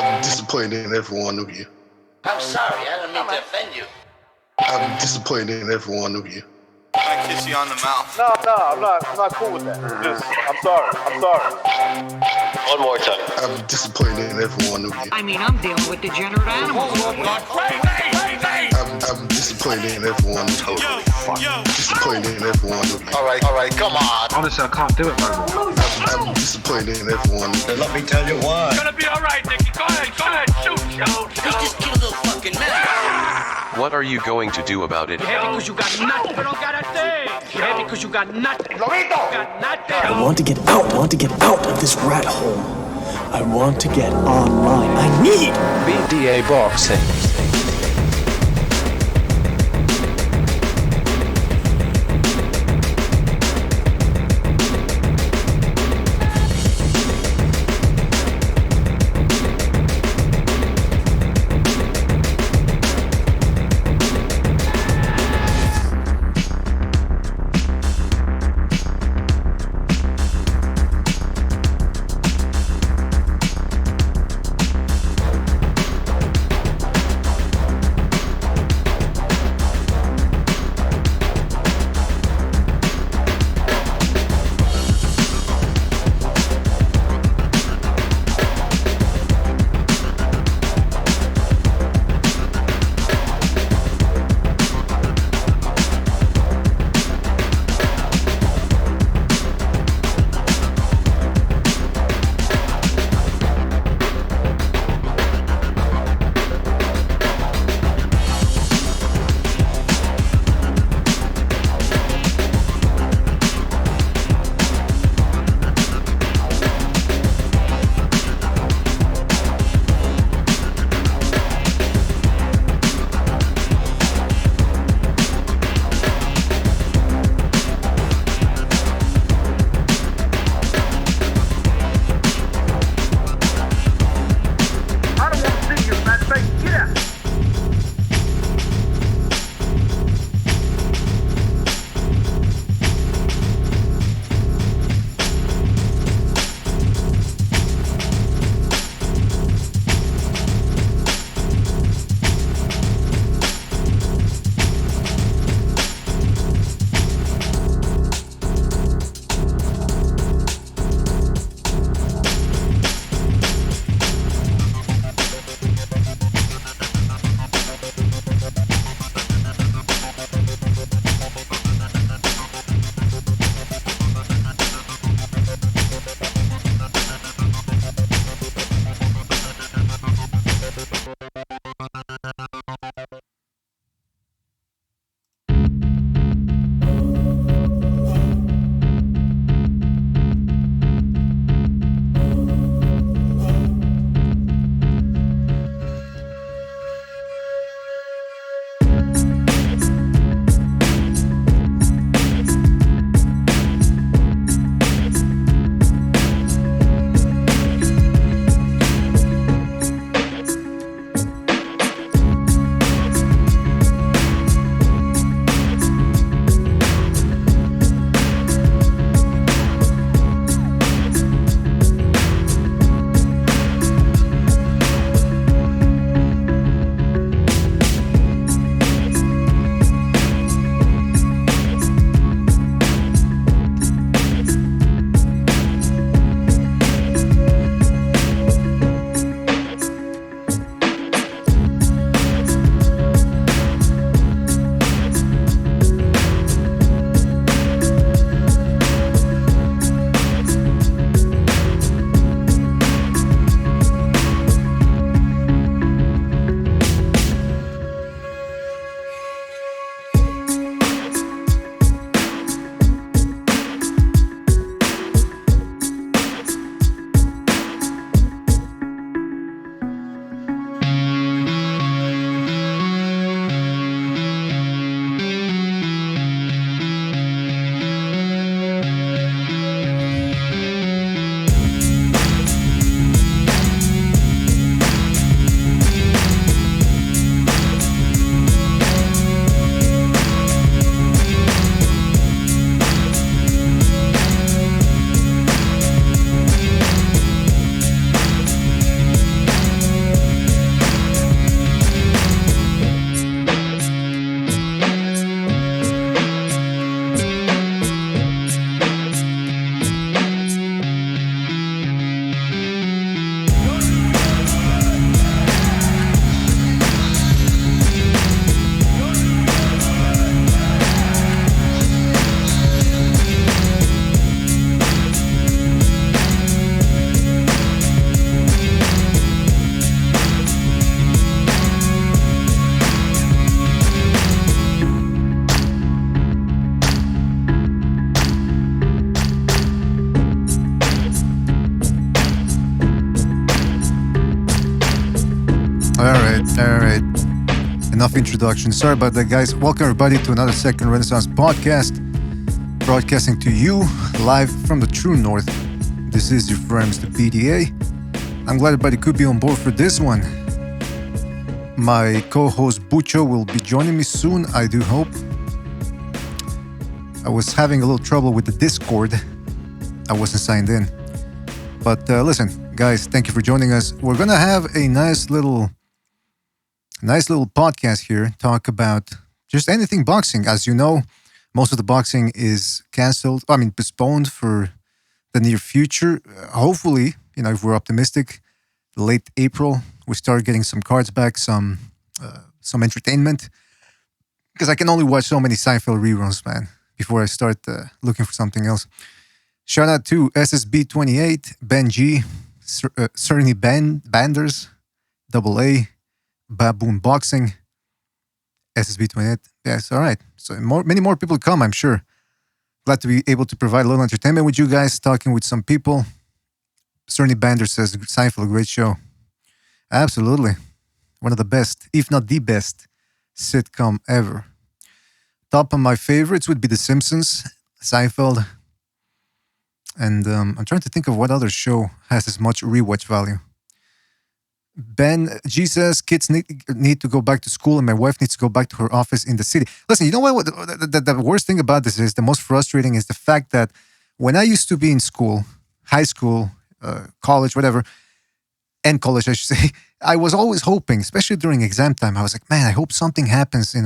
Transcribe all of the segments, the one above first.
I'm disappointed in every one of you. I'm sorry, I didn't mean to offend you. I'm disappointed in every one of you. I kiss you on the mouth. No, I'm not cool with that. Just, I'm sorry. One more time. I'm disappointed in every one of you. I mean, I'm dealing with degenerate animals. I'm disappointed in every one of you. Disappointed in every one of you. All right, come on. Honestly, I can't do it no more. I'm disappointed in every one of you. Let me tell you why. It's gonna be all right, Nicky. Go ahead, shoot. We just killed a fucking man. What are you going to do about it? You're happy because you got nothing. You don't got a thing. You're happy because you got nothing. Lomito! Got nothing. I want to get out. I want to get out of this rat hole. I want to get online. I need BDA boxing. Alright, enough introduction. Sorry about that, guys. Welcome everybody to another Second Renaissance podcast. Broadcasting to you live from the true north. This is your friend, Mr. PDA. I'm glad everybody could be on board for this one. My co-host Bucho will be joining me soon, I do hope. I was having a little trouble with the Discord. I wasn't signed in. But listen, guys, thank you for joining us. We're gonna have a nice little podcast here, talk about just anything boxing. As you know, most of the boxing is postponed for the near future. Hopefully, if we're optimistic, late April, we start getting some cards back, some entertainment. Because I can only watch so many Seinfeld reruns, man, before I start looking for something else. Shout out to SSB28, Ben G, Cerny Banders, Double A, Baboon Boxing, SSB28. Yes, all right. So many more people come, I'm sure. Glad to be able to provide a little entertainment with you guys, talking with some people. Cerny Bander says, Seinfeld, great show. Absolutely. One of the best, if not the best, sitcom ever. Top of my favorites would be The Simpsons, Seinfeld, and I'm trying to think of what other show has as much rewatch value. Ben G says, kids need to go back to school and my wife needs to go back to her office in the city. Listen, you know what? The worst thing about this is, the most frustrating is the fact that when I used to be in school, high school, college, whatever, and college, I should say, I was always hoping, especially during exam time, I was like, man, I hope something happens,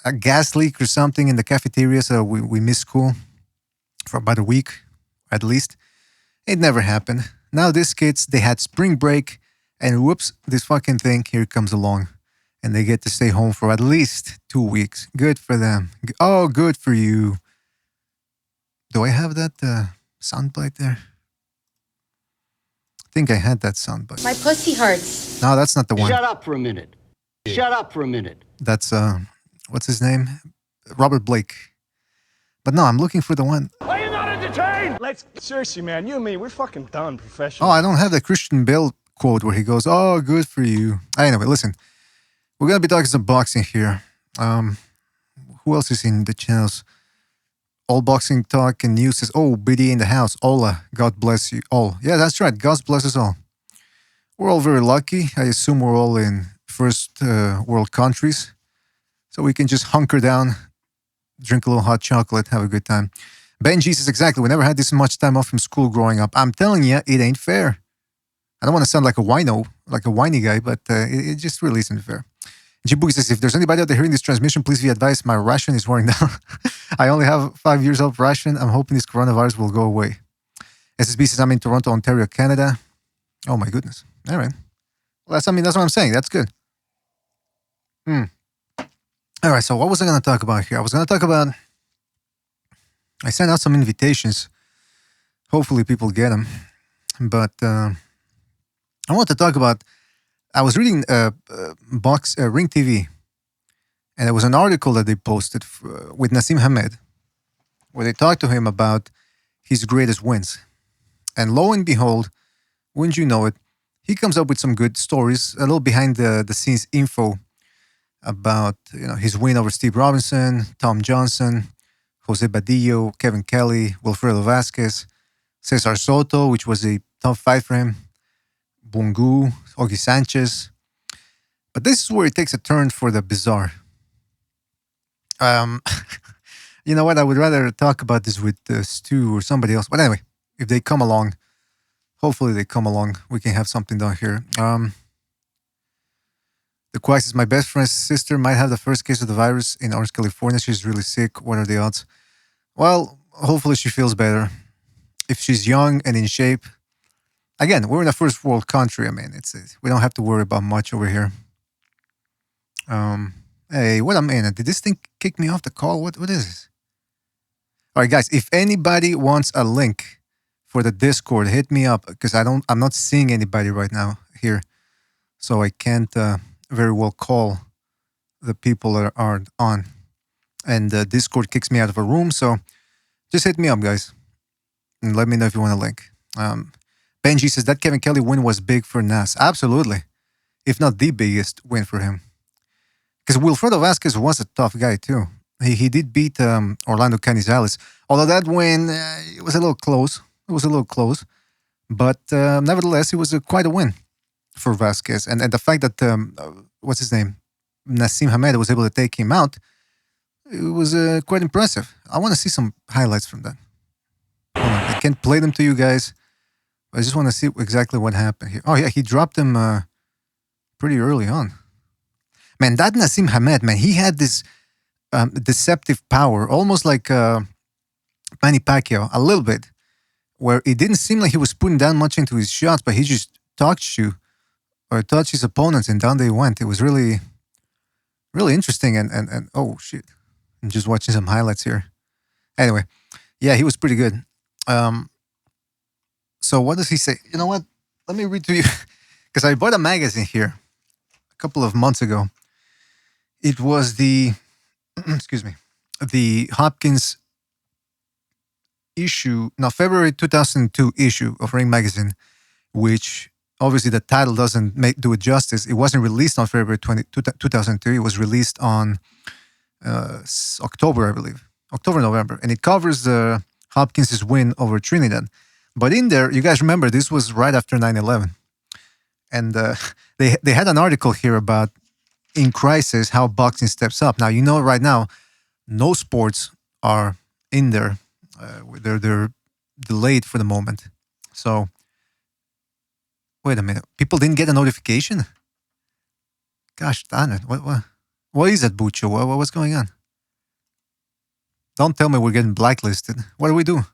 a gas leak or something in the cafeteria so we miss school for about a week, at least. It never happened. Now these kids, they had spring break, and whoops, this fucking thing here comes along. And they get to stay home for at least 2 weeks. Good for them. Oh, good for you. Do I have that soundbite there? I think I had that soundbite. My pussy hurts. No, that's not the one. Shut up for a minute. Shut up for a minute. That's, what's his name? Robert Blake. But no, I'm looking for the one. Are you not entertained? Seriously, man, you and me, we're fucking done professional. Oh, I don't have the Christian Bale quote where he goes, oh, good for you. Anyway, listen. We're going to be talking some boxing here. Who else is in the channels? All Boxing Talk and News says, oh, BD in the house. Ola, God bless you all. Yeah, that's right. God bless us all. We're all very lucky. I assume we're all in first world countries. So we can just hunker down, drink a little hot chocolate, have a good time. Benji says, exactly. We never had this much time off from school growing up. I'm telling you, it ain't fair. I don't want to sound like a whiny guy, but it just really isn't fair. Jibuki says, if there's anybody out there hearing this transmission, please be advised, my ration is wearing down. I only have 5 years of ration. I'm hoping this coronavirus will go away. SSB says, I'm in Toronto, Ontario, Canada. Oh my goodness. All right. Well, that's what I'm saying. That's good. All right, so what was I going to talk about here? I was going to talk about, I sent out some invitations. Hopefully people get them. But I want to talk about, I was reading Ring TV, and there was an article that they posted with Nassim Hamed, where they talked to him about his greatest wins. And lo and behold, wouldn't you know it, he comes up with some good stories, a little behind the scenes info about his win over Steve Robinson, Tom Johnson, Jose Badillo, Kevin Kelly, Wilfredo Vasquez, Cesar Soto, which was a tough fight for him, Bungu, Augie Sanchez. But this is where it takes a turn for the bizarre. You know what? I would rather talk about this with Stu or somebody else. But anyway, if they come along, hopefully they come along, we can have something done here. The Quack says, my best friend's sister might have the first case of the virus in Orange, California. She's really sick. What are the odds? Well, hopefully she feels better. If she's young and in shape, again, we're in a first world country. I mean, we don't have to worry about much over here. Hey, what am I in? Did this thing kick me off the call? What is this? All right, guys, if anybody wants a link for the Discord, hit me up because I'm not seeing anybody right now here. So I can't very well call the people that are on. And Discord kicks me out of a room. So just hit me up, guys. And let me know if you want a link. Benji says that Kevin Kelly win was big for Nas. Absolutely. if not the biggest win for him. Because Wilfredo Vasquez was a tough guy too. He did beat Orlando Canizales, although that win it was a little close. It was a little close, but nevertheless, it was quite a win for Vasquez. And the fact that what's his name, Nassim Hamed was able to take him out, it was quite impressive. I want to see some highlights from that. Hold on, I can't play them to you guys. I just want to see exactly what happened here. Oh yeah, he dropped him pretty early on. Man, that Nassim Hamed, man, he had this deceptive power, almost like Manny Pacquiao, a little bit, where it didn't seem like he was putting down much into his shots, but he just touched you or touched his opponents, and down they went. It was really, really interesting. And oh shit, I'm just watching some highlights here. Anyway, yeah, he was pretty good. So what does he say? You know what? Let me read to you because I bought a magazine here a couple of months ago. It was the excuse me, the Hopkins issue, no, February 2002 issue of Ring Magazine, which obviously the title doesn't do it justice. It wasn't released on February 2002. It was released on October, I believe. October, November. And it covers Hopkins' win over Trinidad. But in there, you guys remember, this was right after 9/11. And they had an article here about, in crisis, how boxing steps up. Now, you know right now, no sports are in there. They're delayed for the moment. So, wait a minute. People didn't get a notification? Gosh darn it. What is that, Bucho? What's going on? Don't tell me we're getting blacklisted. What do we do?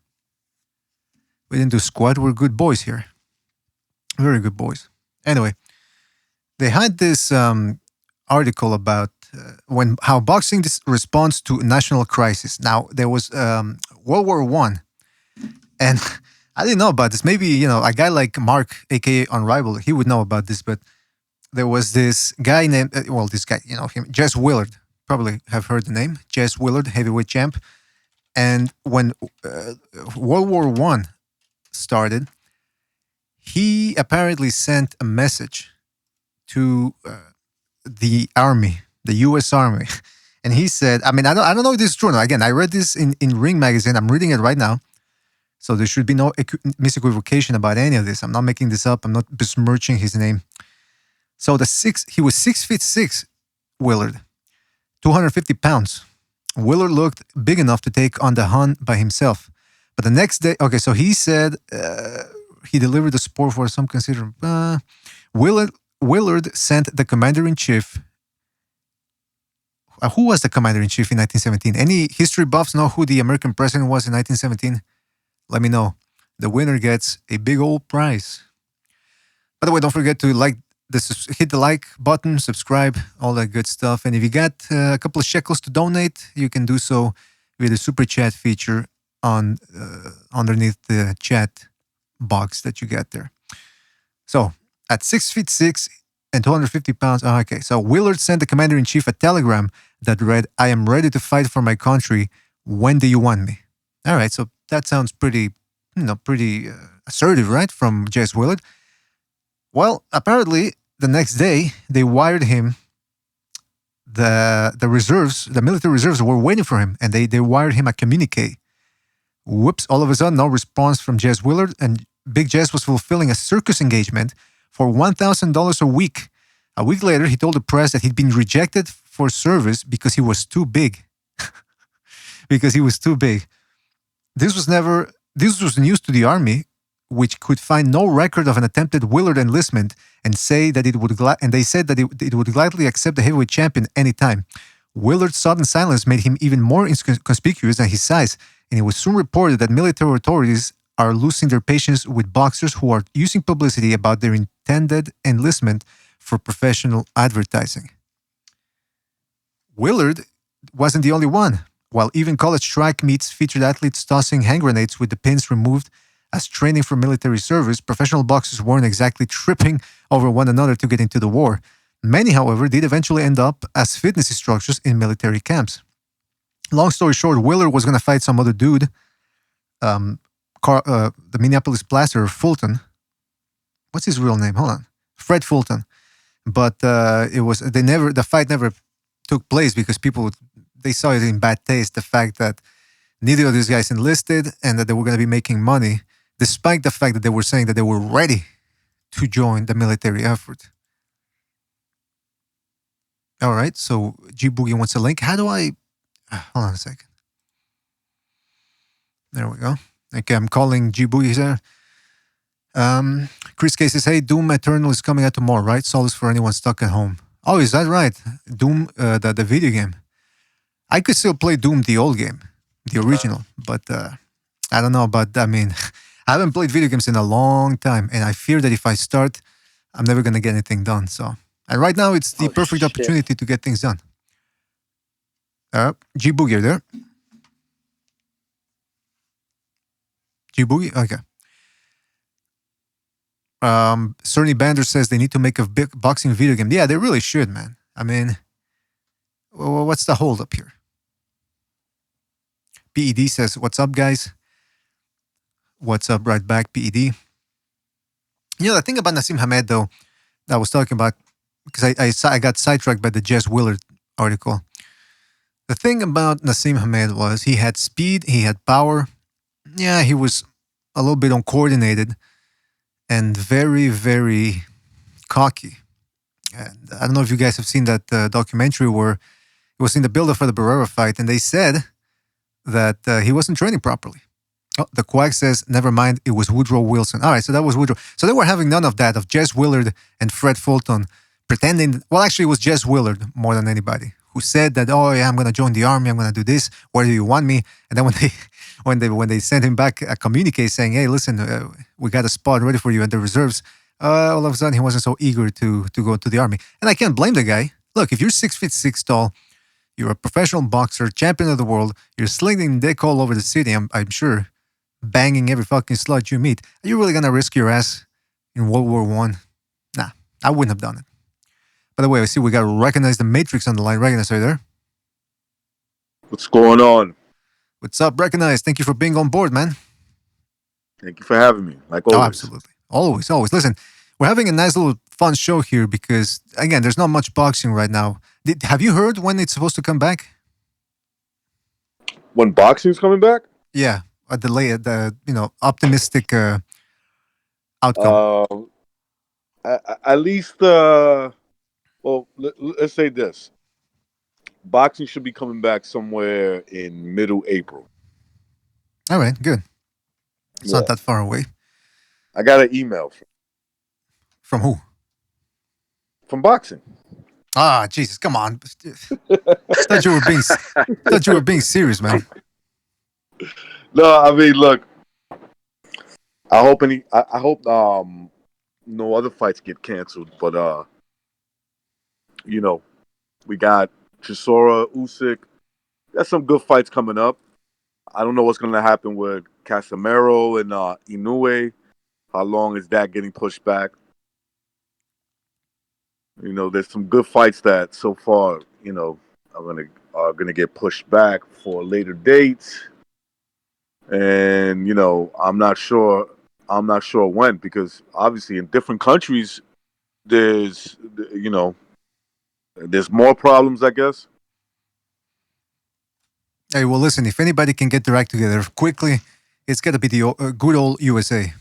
We didn't do squat. We're good boys here. Very good boys. Anyway, they had this article about how boxing responds to national crisis. Now, there was World War I, and I didn't know about this. Maybe, you know, a guy like Mark, aka Unrivaled, he would know about this, but there was this guy named, this guy, you know him, Jess Willard. Probably have heard the name. Jess Willard, heavyweight champ. And when World War I started, he apparently sent a message to the army, the U.S. Army. And he said, I mean, I don't know if this is true or not. Again, I read this in Ring Magazine. I'm reading it right now. So there should be no misequivocation about any of this. I'm not making this up. I'm not besmirching his name. So he was 6'6", Willard, 250 pounds. Willard looked big enough to take on the Hun by himself. But the next day, okay, so he said he delivered the sport for some considerable. Willard sent the commander-in-chief. Who was the commander-in-chief in 1917? Any history buffs know who the American president was in 1917? Let me know. The winner gets a big old prize. By the way, don't forget to hit the like button, subscribe, all that good stuff. And if you got a couple of shekels to donate, you can do so with the super chat feature underneath the chat box that you get there. So at 6'6" and 250 pounds. Oh, okay, so Willard sent the commander-in-chief a telegram that read, "I am ready to fight for my country. When do you want me?" All right, so that sounds pretty assertive, right, from Jess Willard. Well, apparently the next day they wired him. The reserves, the military reserves, were waiting for him, and they wired him a communique. Whoops! All of a sudden, no response from Jess Willard, and Big Jess was fulfilling a circus engagement for $1,000 a week. A week later, he told the press that he'd been rejected for service because he was too big. Because he was too big. This was news to the army, which could find no record of an attempted Willard enlistment, and they said that it would gladly accept the heavyweight champion anytime. Willard's sudden silence made him even more inconspicuous than his size, and it was soon reported that military authorities are losing their patience with boxers who are using publicity about their intended enlistment for professional advertising. Willard wasn't the only one. While even college track meets featured athletes tossing hand grenades with the pins removed as training for military service, professional boxers weren't exactly tripping over one another to get into the war. Many, however, did eventually end up as fitness instructors in military camps. Long story short, Willard was going to fight some other dude, the Minneapolis plasterer, Fulton. What's his real name? Hold on. Fred Fulton. but the fight never took place because people they saw it in bad taste. The fact that neither of these guys enlisted and that they were going to be making money, despite the fact that they were saying that they were ready to join the military effort. All right, so G Boogie wants a link. How do I? Hold on a second. There we go. Okay, I'm calling G Boogie there. Chris K says, "Hey, Doom Eternal is coming out tomorrow, right? Solace for anyone stuck at home." Oh, is that right? Doom, the video game. I could still play Doom, the old game, the original, but I don't know about that. I mean, I haven't played video games in a long time, and I fear that if I start, I'm never gonna get anything done. So, and right now, it's the perfect opportunity to get things done. G Boogie, are there? G Boogie, okay. Cerny Bander says they need to make a big boxing video game. Yeah, they really should, man. I mean, what's the hold up here? PED says, "What's up, guys?" What's up, right back, PED. You know, the thing about Nassim Hamed, though, that I was talking about, because I got sidetracked by the Jess Willard article. The thing about Nassim Hamed was he had speed, he had power. Yeah, he was a little bit uncoordinated and very, very cocky. And I don't know if you guys have seen that documentary where it was in the build-up for the Barrera fight, and they said that he wasn't training properly. Oh, the Quack says, "Never mind, it was Woodrow Wilson." All right, so that was Woodrow. So they were having none of that, of Jess Willard and Fred Fulton pretending. Well, actually, it was Jess Willard more than anybody who said that, "Oh yeah, I'm going to join the army. I'm going to do this. Where do you want me?" And then when they sent him back a communique saying, "Hey, listen, we got a spot ready for you in the reserves," all of a sudden he wasn't so eager to go to the army. And I can't blame the guy. Look, if you're 6'6" tall, you're a professional boxer, champion of the world, you're slinging dick all over the city, I'm sure, banging every fucking slut you meet. Are you really gonna risk your ass in World War I? Nah, I wouldn't have done it. By the way, I see we got Recognize the Matrix on the line. Recognize, are you there? What's going on? What's up, Recognize? Thank you for being on board, man. Thank you for having me. Like always. Oh, absolutely. Always, always. Listen, we're having a nice little fun show here because, again, there's not much boxing right now. Have you heard when it's supposed to come back? When boxing's coming back? Yeah, a delay, optimistic outcome. At least, well, let's say this. Boxing should be coming back somewhere in middle April. All right, good. It's not that far away. I got an email. From who? From boxing. Ah, Jesus, come on. thought you were being serious, man. No, I mean, look. I hope no other fights get canceled, but we got Chisora, Usyk. Got some good fights coming up. I don't know what's going to happen with Casemiro and Inoue. How long is that getting pushed back? There's some good fights that so far, are gonna get pushed back for later dates. And I'm not sure when, because obviously in different countries there's more problems, I guess. Hey, well, listen, if anybody can get their act together quickly, it's got to be the good old USA.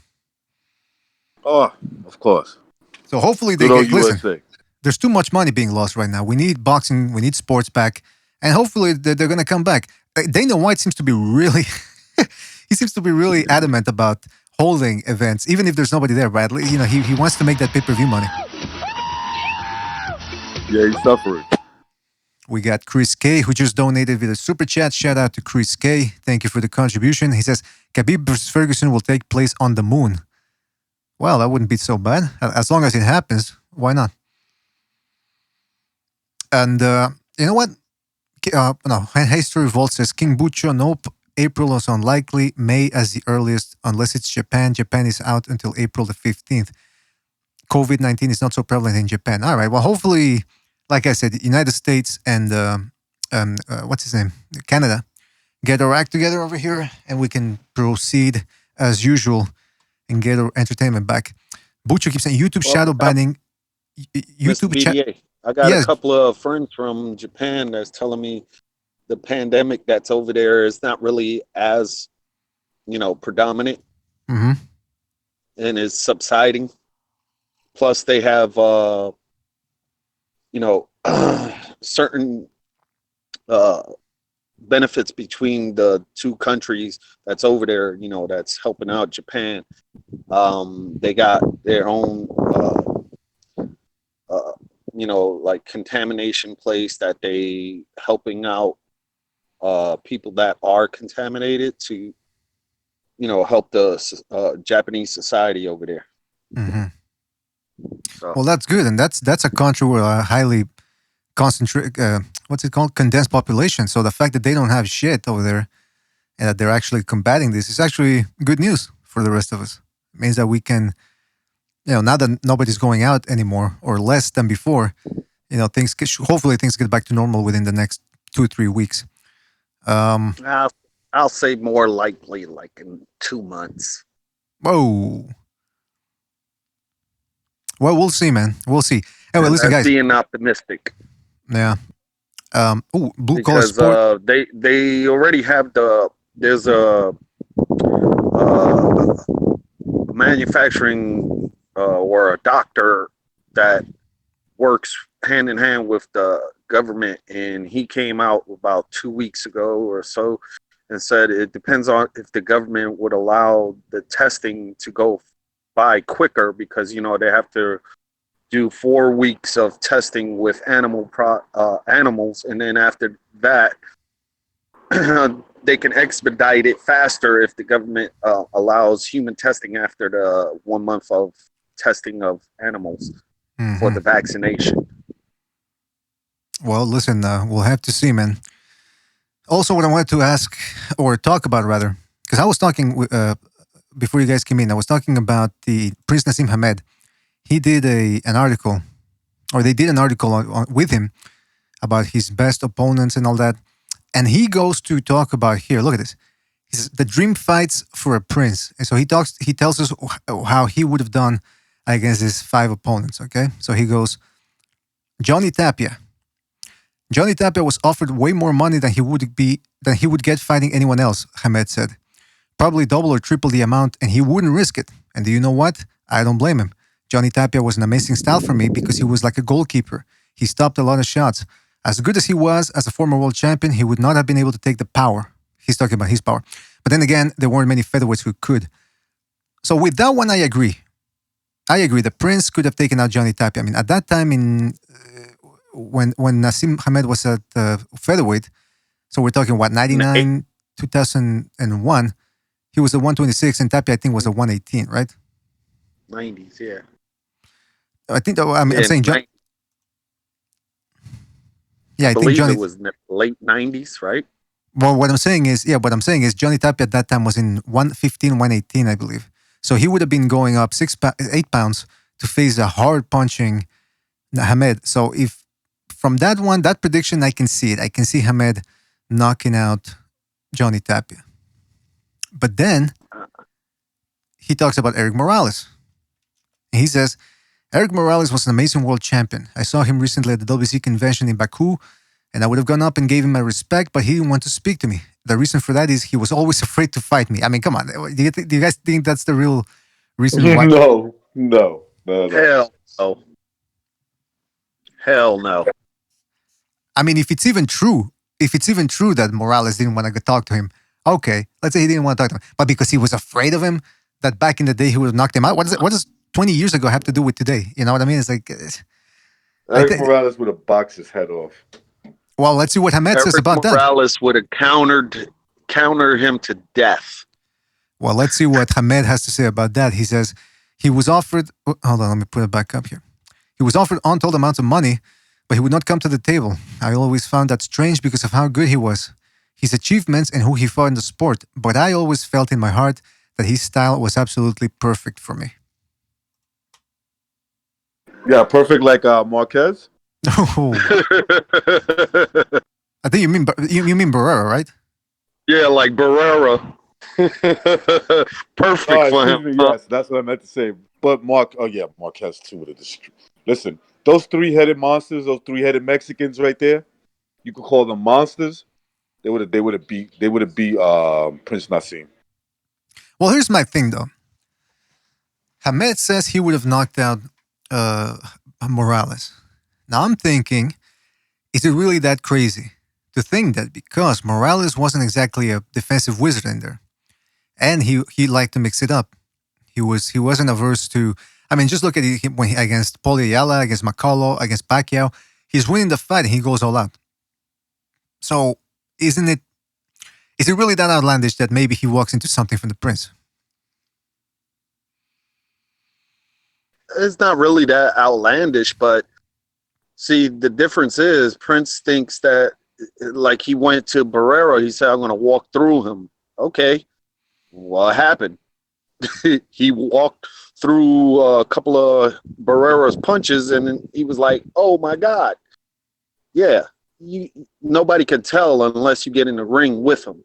Oh, of course. So hopefully they get, listen, there's too much money being lost right now. We need boxing, we need sports back, and hopefully they're going to come back. Dana White seems to be really, he seems to be really adamant about holding events, even if there's nobody there, Bradley. He wants to make that pay-per-view money. Yeah, he's suffering. We got Chris K, who just donated with a super chat. Shout out to Chris K. Thank you for the contribution. He says, Khabib vs. Ferguson will take place on the moon. Well, that wouldn't be so bad. As long as it happens, why not? And you know what? Hasty Revolt says, King Bucho, nope. April is unlikely. May as the earliest, unless it's Japan. Japan is out until April the 15th. COVID-19 is not so prevalent in Japan. All right, well, hopefully, like I said, the United States and what's his name? Canada get our act together over here, and we can proceed as usual and get our entertainment back. Bucho keeps saying YouTube shadow banning YouTube Mr. channel. BDA. I got a Yes. couple of friends from Japan that's telling me the pandemic that's over there is not really as, predominant Hmm. and is subsiding. Plus, they have, certain uh, benefits between the two countries that's over there, that's helping out Japan. They got their own, like contamination place that they helping out people that are contaminated to, help the Japanese society over there. Hmm. So, Well, that's good, and that's a country with a highly concentrate. What's it called? Condensed population. So the fact that they don't have shit over there and that they're actually combating this is actually good news for the rest of us. It means that we can, now that nobody's going out anymore or less than before, hopefully things get back to normal within the next 2-3 weeks. I'll say more likely like in 2 months. Whoa. Well, we'll see, man. We'll see. Anyway, listen, That's guys. being optimistic. Yeah. Blue collar Because sport. they already have there's a manufacturing or a doctor that works hand in hand with the government, and he came out about 2 weeks ago or so and said it depends on if the government would allow the testing to go by quicker, because they have to do 4 weeks of testing with animals, and then after that they can expedite it faster if the government allows human testing after the 1 month of testing of animals for the vaccination. Well, listen, we'll have to see, man. Also, what I wanted to ask or talk about, rather, because I was talking before you guys came in, I was talking about the Prince Nassim Hamed. He did an article, or they did an article with him about his best opponents and all that. And he goes to talk about here. Look at this. He says the dream fights for a prince. And so he tells us how he would have done against his 5 opponents. Okay, so he goes, Johnny Tapia. Johnny Tapia was offered way more money than he would get fighting anyone else, Hamed said. Probably double or triple the amount, and he wouldn't risk it. And do you know what? I don't blame him. Johnny Tapia was an amazing style for me because he was like a goalkeeper. He stopped a lot of shots. As good as he was as a former world champion, he would not have been able to take the power. He's talking about his power. But then again, there weren't many featherweights who could. So with that one, I agree. The Prince could have taken out Johnny Tapia. I mean, at that time when Nassim Hamed was at featherweight, so we're talking, 99, 2001, he was a 126, and Tapia, I think, was a 118, right? 90s, yeah. I think, I'm saying John. Yeah, I think believe Johnny. It was late 90s, right? Well, what I'm saying is Johnny Tapia at that time was in 115, 118, I believe. So he would have been going up 8 pounds to face a hard punching Hamed. So if from that prediction, I can see it. I can see Hamed knocking out Johnny Tapia. But then he talks about Eric Morales. He says, Eric Morales was an amazing world champion. I saw him recently at the WC convention in Baku, and I would have gone up and gave him my respect, but he didn't want to speak to me. The reason for that is he was always afraid to fight me. I mean, come on. Do you guys think that's the real reason why? No. Hell no. Hell no. I mean, if it's even true that Morales didn't want to talk to him, okay, let's say he didn't want to talk to him, but because he was afraid of him, that back in the day he would have knocked him out. What does 20 years ago have to do with today? You know what I mean? It's like Eric Morales would have boxed his head off. Well, let's see what Hamed says about that. Eric Morales would have countered him to death. Well, let's see what Hamed has to say about that. He says he was offered. Hold on, let me put it back up here. He was offered untold amounts of money, but he would not come to the table. I always found that strange because of how good he was, his achievements, and who he fought in the sport. But I always felt in my heart that his style was absolutely perfect for me. Yeah, perfect like Marquez. Oh. I think you mean Barrera, right? Yeah, like Barrera. Perfect for him. Yes, that's what I meant to say. But Marquez too would have destroyed. Listen, those three-headed monsters, those three-headed Mexicans right there, you could call them monsters. They would have beat Prince Nassim. Well, here's my thing though. Hamed says he would have knocked out uh, Morales. Now I'm thinking, is it really that crazy to think that because Morales wasn't exactly a defensive wizard in there, and he liked to mix it up. He wasn't averse to. I mean, just look at it when against Paulie Ayala, against McCullough, against Pacquiao. He's winning the fight and he goes all out. So isn't it? Is it really that outlandish that maybe he walks into something from the Prince? It's not really that outlandish, but see, the difference is Prince thinks that, like, he went to Barrera, he said, I'm going to walk through him. Okay, what happened? He walked through a couple of Barrera's punches, and he was like, oh my God. Yeah, nobody can tell unless you get in the ring with him.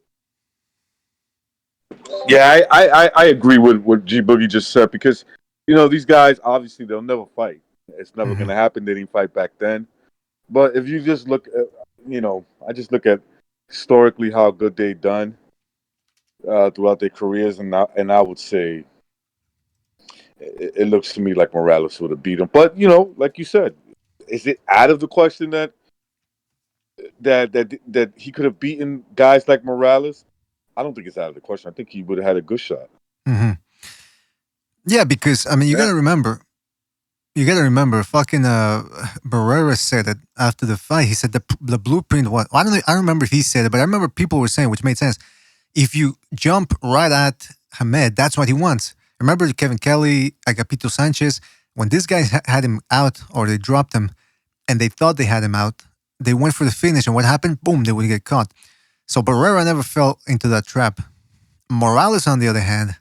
Yeah, I agree with what G Boogie just said because these guys obviously they'll never fight. It's never going to happen. They didn't fight back then. But if you just look at, I just look at historically how good they've done throughout their careers, and I would say it looks to me like Morales would have beat him. But like you said, is it out of the question that he could have beaten guys like Morales? I don't think it's out of the question. I think he would have had a good shot. Mm-hmm. Yeah, because I mean, you got to remember. Fucking Barrera said it after the fight. He said the blueprint was. I don't remember if he said it, but I remember people were saying, which made sense. If you jump right at Hamed, that's what he wants. Remember Kevin Kelly, Agapito Sanchez, when these guys had him out or they dropped him, and they thought they had him out, they went for the finish, and what happened? Boom, they would get caught. So Barrera never fell into that trap. Morales, on the other hand,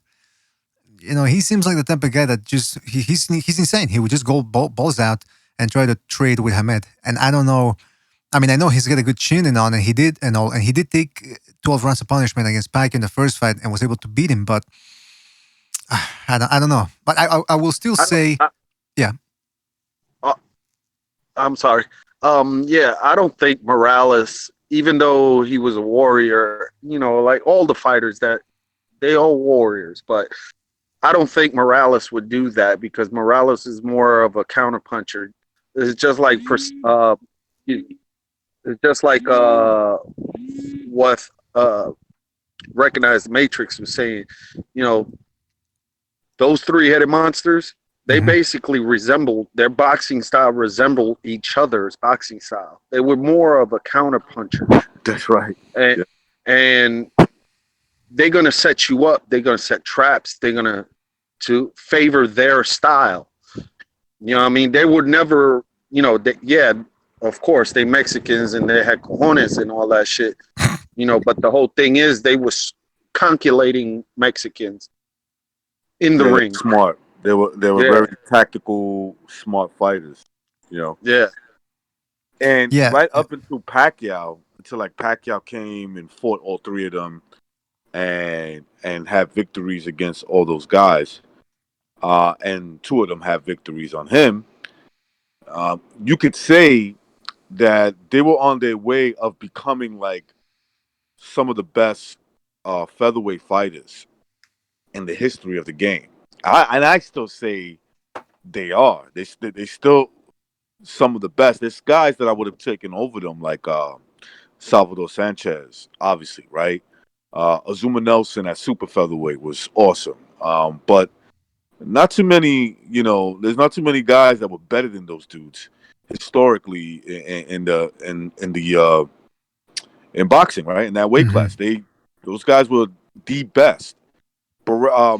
he seems like the type of guy that just he's insane. He would just go balls out and try to trade with Hamed. And I don't know. I mean, I know he's got a good chin and on, and he did take 12 rounds of punishment against Pacquiao in the first fight and was able to beat him. But I don't know. But I will still say, yeah. I'm sorry. Yeah, I don't think Morales, even though he was a warrior, like all the fighters that they all warriors, but I don't think Morales would do that because Morales is more of a counterpuncher. It's just like what Recognized Matrix was saying. Those three-headed monsters, they basically their boxing style resembled each other's boxing style. They were more of a counterpuncher. That's right. And they're going to set you up. They're going to set traps. They're going to favor their style. You know what I mean? They would never, of course, they Mexicans and they had cojones and all that shit, but the whole thing is they were calculating Mexicans in the ring. Smart. They were very tactical, smart fighters, Yeah. And right up until Pacquiao came and fought all three of them and have victories against all those guys. And two of them have victories on him. You could say that they were on their way of becoming like some of the best featherweight fighters in the history of the game. I still say they are. They still some of the best. There's guys that I would have taken over them, like Salvador Sanchez, obviously, right? Azuma Nelson at super featherweight was awesome. But not too many, there's not too many guys that were better than those dudes historically in boxing, right? In that weight class, those guys were the best. But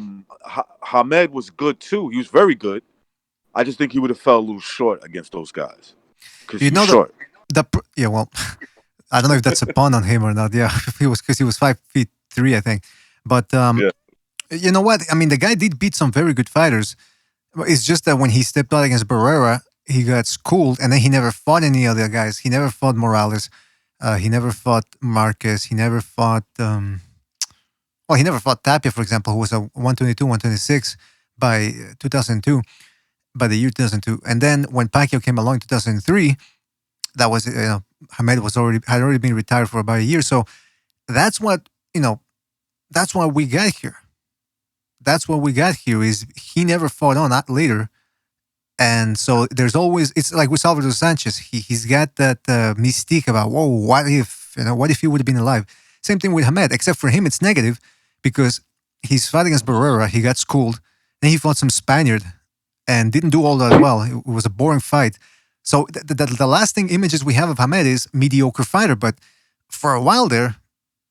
Hamed was good too. He was very good. I just think he would have fell a little short against those guys because he's short. Well, I don't know if that's a pun on him or not. Yeah, he was 5'3", I think. But you know what? I mean, the guy did beat some very good fighters. It's just that when he stepped out against Barrera, he got schooled, and then he never fought any other guys. He never fought Morales. He never fought Marquez. He never fought. He never fought Tapia, for example, who was a 122, 126 by 2002. by the year 2002. And then when Pacquiao came along in 2003, that was Hamed had already been retired for about a year. So that's what that's what we got here. That's what we got here is he never fought on that later. And so there's always, it's like with Salvador Sanchez. He's got that mystique about, whoa, what if he would have been alive? Same thing with Hamed, except for him, it's negative because he's fighting against Barrera. He got schooled. Then he fought some Spaniard and didn't do all that well. It was a boring fight. So the lasting images we have of Hamed is mediocre fighter. But for a while there,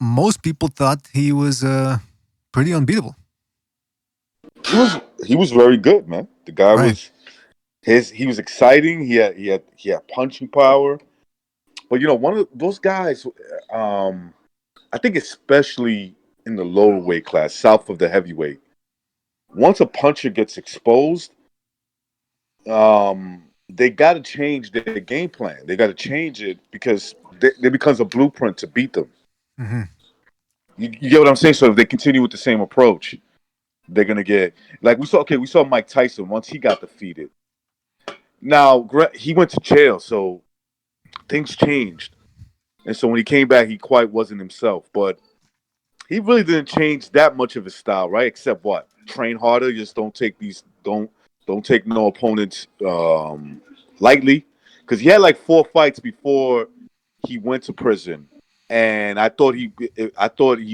most people thought he was pretty unbeatable. He was very good, man. The guy Right. he was exciting. He had punching power. But one of those guys, I think especially in the lower weight class, south of the heavyweight, once a puncher gets exposed, they got to change their game plan. They got to change it because there becomes a blueprint to beat them. Mm-hmm. You get what I'm saying? So if they continue with the same approach, they're gonna get like we saw Mike Tyson once he got defeated. Now he went to jail, so things changed, and so when he came back, he quite wasn't himself. But he really didn't change that much of his style, right? Except what? Train harder. Just don't take no opponents lightly, because he had like 4 fights before he went to prison, and I thought he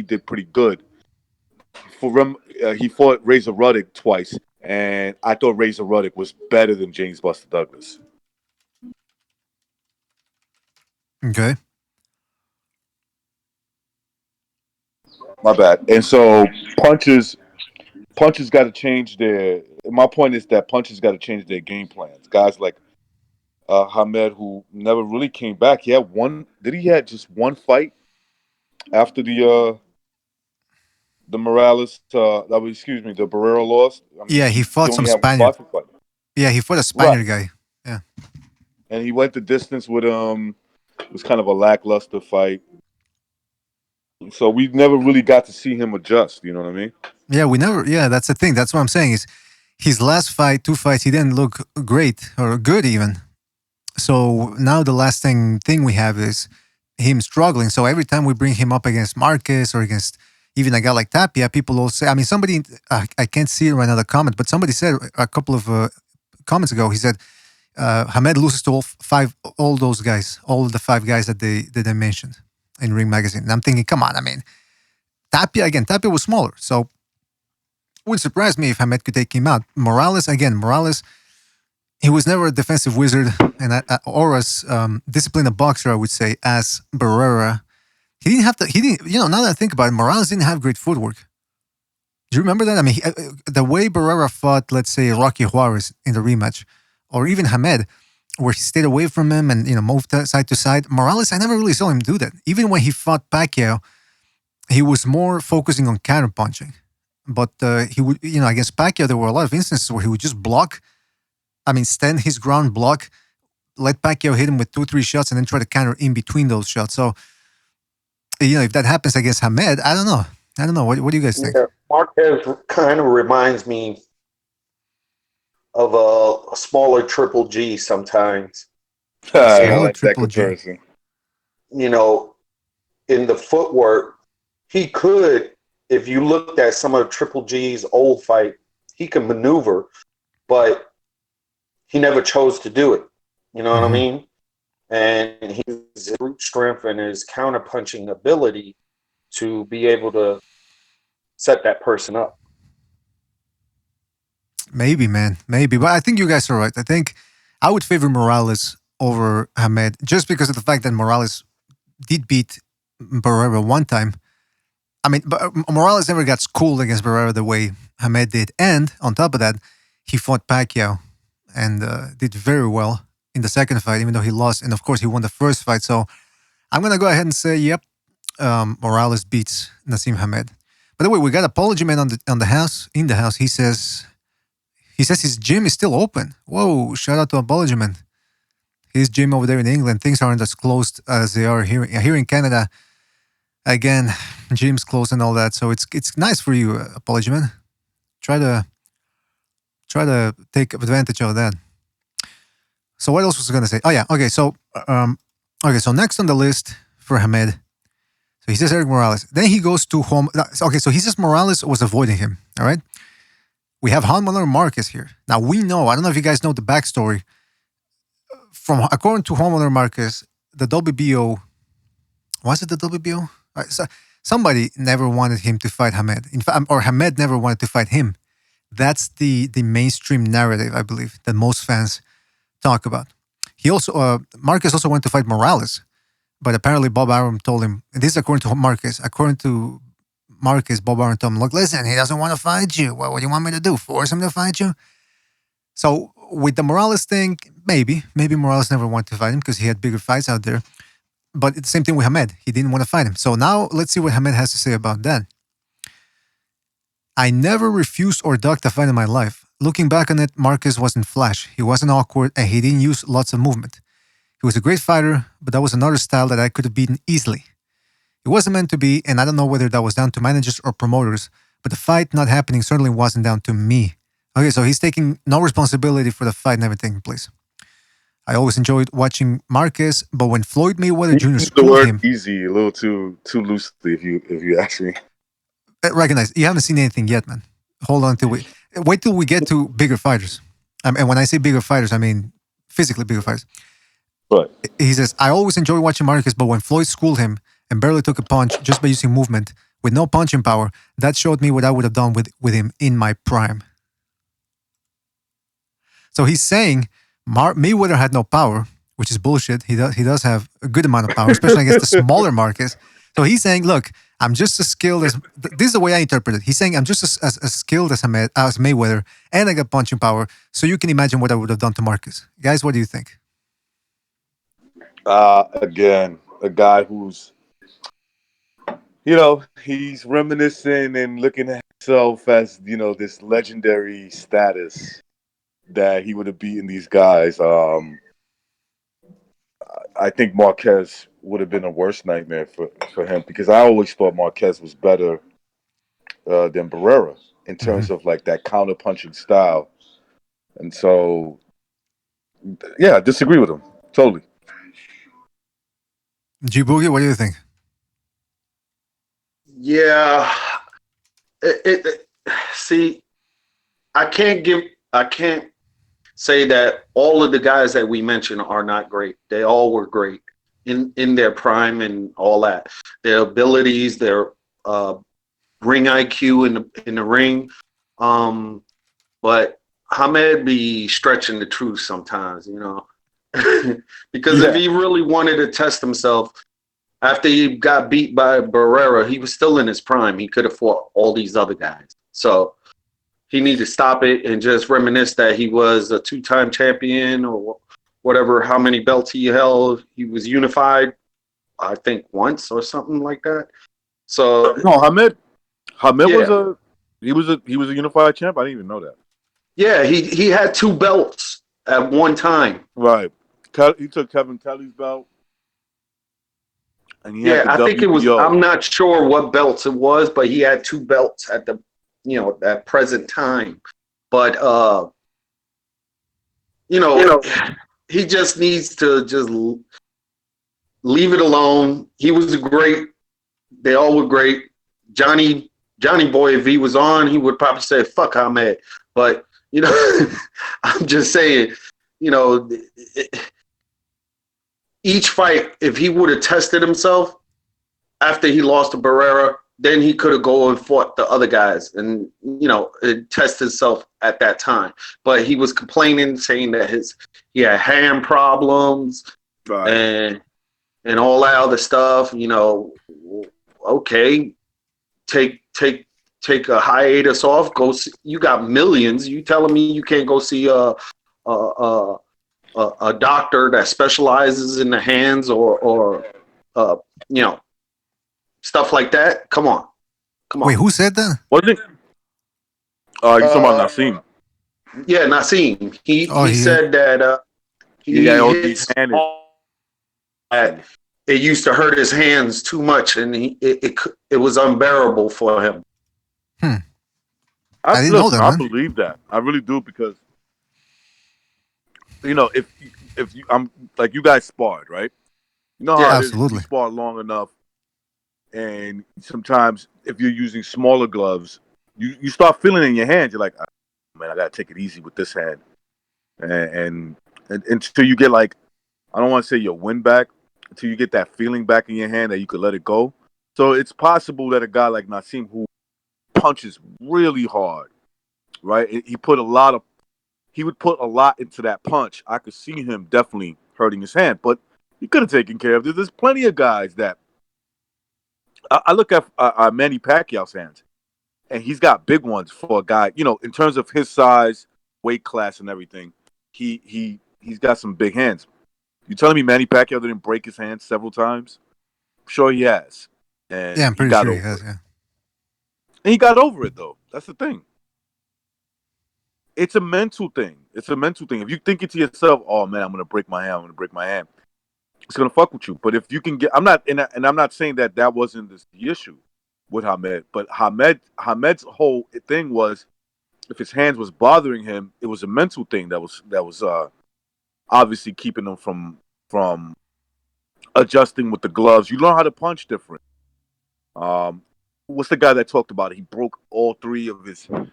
did pretty good. For him, he fought Razor Ruddock twice, and I thought Razor Ruddock was better than James Buster Douglas. Okay. My bad. And so punches got to change their. My point is that punches got to change their game plans. Guys like Hamed, who never really came back. He had one. Did he had just one fight after the Morales? The Barrera loss. I mean, Yeah, he fought he some only had one Spaniard. boxing fight. Yeah, he fought a Spaniard guy. Yeah. And he went the distance with It was kind of a lackluster fight. So we never really got to see him adjust. You know what I mean? Yeah, we never. Yeah, that's the thing. That's what I'm saying is his last fight, 2 fights, he didn't look great or good even. So now the last thing we have is him struggling. So every time we bring him up against Marquez or against even a guy like Tapia, people will say, I mean, somebody, I can't see it right now, the comment, but somebody said a couple of comments ago, he said, Hamed loses to all those guys, all the 5 guys that they mentioned in Ring Magazine. And I'm thinking, come on, I mean, Tapia was smaller. So it wouldn't surprise me if Hamed could take him out. Morales, he was never a defensive wizard or as disciplined a boxer, I would say, as Barrera. He didn't, now that I think about it, Morales didn't have great footwork. Do you remember that? I mean, the way Barrera fought, let's say, Rocky Juarez in the rematch, or even Hamed, where he stayed away from him and, moved side to side. Morales, I never really saw him do that. Even when he fought Pacquiao, he was more focusing on counterpunching. But he would, against Pacquiao, there were a lot of instances where he would just block. I mean, stand his ground, block, let Pacquiao hit him with 2-3 shots, and then try to counter in between those shots. So, if that happens against Hamed, I don't know. What do you guys think? Yeah, Marquez kind of reminds me of a smaller Triple G sometimes. I like that comparison. In the footwork, he could, if you looked at some of Triple G's old fight, he can maneuver, but he never chose to do it. You know what I mean? And his brute strength and his counterpunching ability to be able to set that person up. Maybe, man. Maybe. But I think you guys are right. I think I would favor Morales over Hamed just because of the fact that Morales did beat Barrera one time. I mean, Morales never got schooled against Barrera the way Hamed did. And on top of that, he fought Pacquiao and did very well in the second fight, even though he lost. And of course, he won the first fight. So I'm going to go ahead and say, yep, Morales beats Naseem Hamed. By the way, we got Apology Man in the house. He says his gym is still open. Whoa, shout out to Apology Man. His gym over there in England, things aren't as closed as they are here in Canada. Again, gyms closed and all that. So it's nice for you, Apology Man. Try to try to take advantage of that. So what else was I going to say? Oh yeah, okay. So next on the list for Hamed, so he says Eric Morales. Then he goes to home. Okay, so he says Morales was avoiding him. All right. We have Juan Manuel Marquez here. Now we know. I don't know if you guys know the backstory. According to Juan Manuel Marquez, the WBO, was it the WBO? Somebody never wanted him to fight Hamed. In fact, or Hamed never wanted to fight him. That's the mainstream narrative, I believe, that most fans talk about. He also Marquez also wanted to fight Morales, but apparently Bob Arum told him. And this is according to Marquez. According to Marquez, Bob Arum told him, "Look, listen, he doesn't want to fight you. What do you want me to do? Force him to fight you?" So with the Morales thing, maybe Morales never wanted to fight him because he had bigger fights out there. But it's the same thing with Hamed. He didn't want to fight him. So now let's see what Hamed has to say about that. I never refused or ducked a fight in my life. Looking back on it, Marquez wasn't flash. He wasn't awkward, and he didn't use lots of movement. He was a great fighter, but that was another style that I could have beaten easily. It wasn't meant to be, and I don't know whether that was down to managers or promoters, but the fight not happening certainly wasn't down to me. Okay, so he's taking no responsibility for the fight never taking place. I always enjoyed watching Marquez, but when Floyd Mayweather Jr. The schooled word him, easy a little too loosely, if you ask me. recognize you haven't seen anything yet, man. Hold on till wait till we get to bigger fighters. And when I say bigger fighters, I mean physically bigger fighters. But he says, I always enjoy watching Marquez, but when Floyd schooled him and barely took a punch just by using movement with no punching power, that showed me what I would have done with him in my prime. So he's saying Mayweather had no power, which is bullshit. He does have a good amount of power, especially against the smaller Marquez. So he's saying, look, I'm just as skilled as... This is the way I interpret it. He's saying, I'm just as skilled as Mayweather, and I got punching power, so you can imagine what I would have done to Marquez. Guys, what do you think? Again, a guy who's, he's reminiscing and looking at himself as, this legendary status that he would have beaten these guys. I think Marquez would have been a worse nightmare for him, because I always thought Marquez was better than Barrera in terms of like that counter punching style. And so, yeah, I disagree with him totally. G Boogie, what do you think? Yeah, see, I can't say that all of the guys that we mentioned are not great. They all were great in their prime and all that. Their abilities, their ring IQ in the ring. But Hamed be stretching the truth sometimes, because if he really wanted to test himself after he got beat by Barrera, he was still in his prime. He could have fought all these other guys. So he needed to stop it and just reminisce that he was a 2-time champion or whatever, how many belts he held. He was unified, I think, once or something like that. So no, Hamed was a unified champ. I didn't even know that. Yeah, he had 2 belts at one time. Right. He took Kevin Kelly's belt. And I think it was, I'm not sure what belts it was, but he had 2 belts at the, that present time. But, he just needs to just leave it alone. He was great. They all were great. Johnny Boy, if he was on, he would probably say, fuck Ahmed. But, I'm just saying, each fight, if he would have tested himself after he lost to Barrera, then he could have gone and fought the other guys and, test himself at that time. But he was complaining, saying that he had hand problems, right, and all that other stuff. Okay, take a hiatus off. Go see, you got millions. You telling me you can't go see a doctor that specializes in the hands or stuff like that? Come on. Wait, who said that? What is it? You talking about Nassim? Yeah, Nassim. He said that it used to hurt his hands too much, and it was unbearable for him. I didn't know that, I man. believe that. I really do because if you I'm like you guys sparred, right? You know how it is. If you Absolutely. spar long enough, and sometimes if you're using smaller gloves, you start feeling it in your hands. You're like, "Ah, man, I gotta take it easy with this hand, and until you get like, I don't want to say your wind back, until you get that feeling back in your hand that you could let it go. So it's possible that a guy like Nassim who punches really hard, right? He would put a lot into that punch. I could see him definitely hurting his hand, but he could have taken care of it. There's plenty of guys that I look at Manny Pacquiao's hands, and he's got big ones for a guy. In terms of his size, weight class, and everything, he's got some big hands. You telling me Manny Pacquiao didn't break his hand several times? I'm sure he has, and Yeah, I'm he pretty got sure he over has. it. Yeah. And he got over it though. That's the thing. It's a mental thing. It's a mental thing. If you think it to yourself, "Oh man, I'm gonna break my hand. I'm gonna break my hand," it's gonna fuck with you. But if you can get, I'm not, and I'm not saying that wasn't the issue with Hamed, but Hamed's whole thing was if his hands was bothering him, it was a mental thing that was obviously keeping him from adjusting with the gloves. You learn how to punch different. What's the guy that talked about it? He broke three of his knuckles.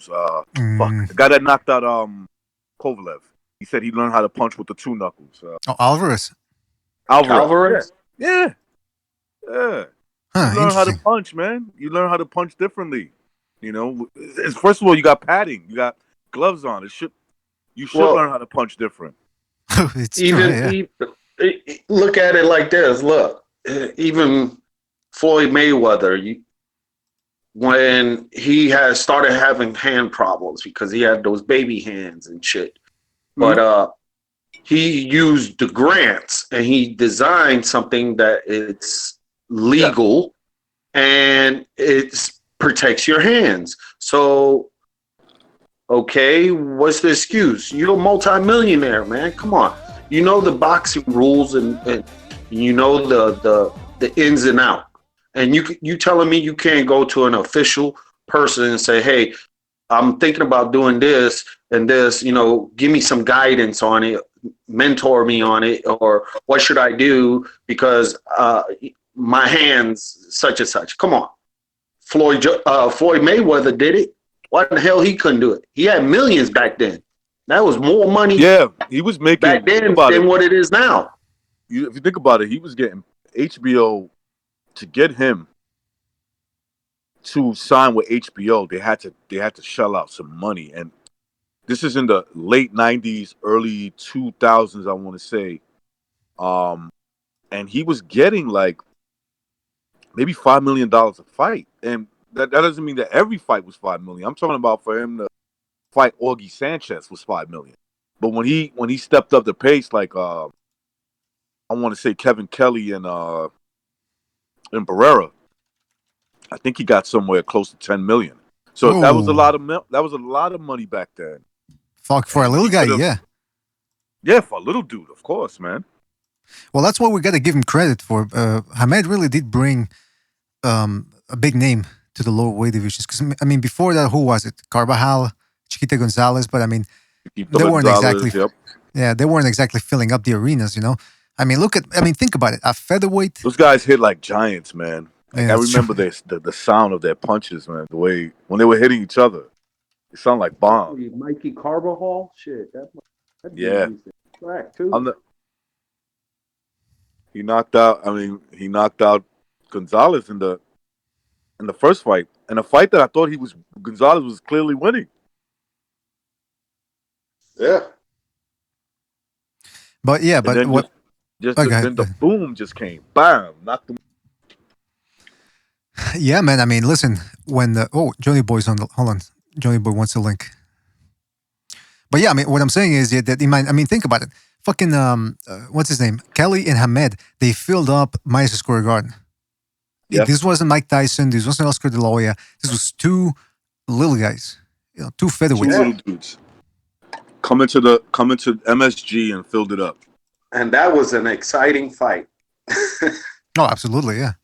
The guy that knocked out Kovalev. He said he learned how to punch with the two knuckles. Oh, Alvarez. Alvarez? Yeah. Yeah. You Huh, learn how to interesting. punch, man. You learn how to punch differently. First of all, you got padding. You got gloves on. You should learn how to punch different. It's true. Yeah. Look at it like this. Look, even Floyd Mayweather, when he has started having hand problems because he had those baby hands and shit, but he used the grants and he designed something that it's legal and it protects your hands. So, okay, what's the excuse? You're a multimillionaire, man. Come on. You know the boxing rules and you know the ins and out. And you telling me you can't go to an official person and say, "Hey, I'm thinking about doing this and this, give me some guidance on it, mentor me on it, or what should I do because my hands such and such." Come on. Floyd Mayweather did it. Why the hell he couldn't do it? He had millions back then. That was more money He was making back then than what it is now. If you think about it, he was getting HBO to get him to sign with HBO. They had to shell out some money, and this is in the late '90s, early 2000s, I want to say. And he was getting like maybe $5 million a fight, and that doesn't mean that every fight was $5 million. I'm talking about for him to fight Augie Sanchez was $5 million. But when he stepped up the pace, like I want to say Kevin Kelly and Barrera, I think he got somewhere close to $10 million. So that was a lot of money back then. Fuck, for a little guy, yeah. Yeah, for a little dude, of course, man. Well, that's what we got to give him credit for. Hamed really did bring a big name to the lower weight divisions. Because I mean, before that, who was it? Carvajal, Chiquita Gonzalez. But I mean, they weren't exactly. Yeah, they weren't exactly filling up the arenas. I mean, think about it. At featherweight, those guys hit like giants, man. Like, yeah, I remember the sound of their punches, man. The way when they were hitting each other, it sounded like bombs. Mikey Carvajal, shit. Yeah. Track too. He knocked out Gonzalez in the first fight, and a fight that I thought Gonzalez was clearly winning. Yeah. But yeah, but what? Then the boom just came, bam, knocked him. Yeah, man. I mean, listen, when Johnny Boy's hold on, Johnny Boy wants a link. But yeah, I mean, what I'm saying is that think about it. Fucking what's his name? Kelly and Hamed, they filled up Madison Square Garden. Yep. This wasn't Mike Tyson. This wasn't Oscar De La Hoya. This was two little guys, two featherweights. Two little dudes coming to MSG and filled it up. And that was an exciting fight. Oh, absolutely, yeah.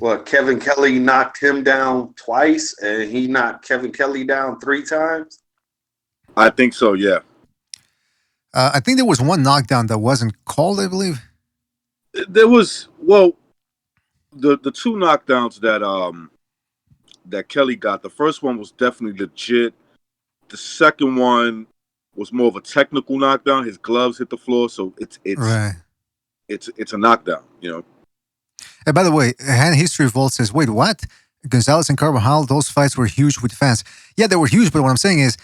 Well, Kevin Kelly knocked him down twice, and he knocked Kevin Kelly down 3 times. I think so. Yeah. I think there was one knockdown that wasn't called, I believe. There was the 2 knockdowns that Kelly got. The first one was definitely legit. The second one was more of a technical knockdown. His gloves hit the floor, so it's Right. it's a knockdown. And by the way, Hand History Vault says, wait, what? Gonzalez and Carvajal, those fights were huge with fans. Yeah, they were huge, but what I'm saying is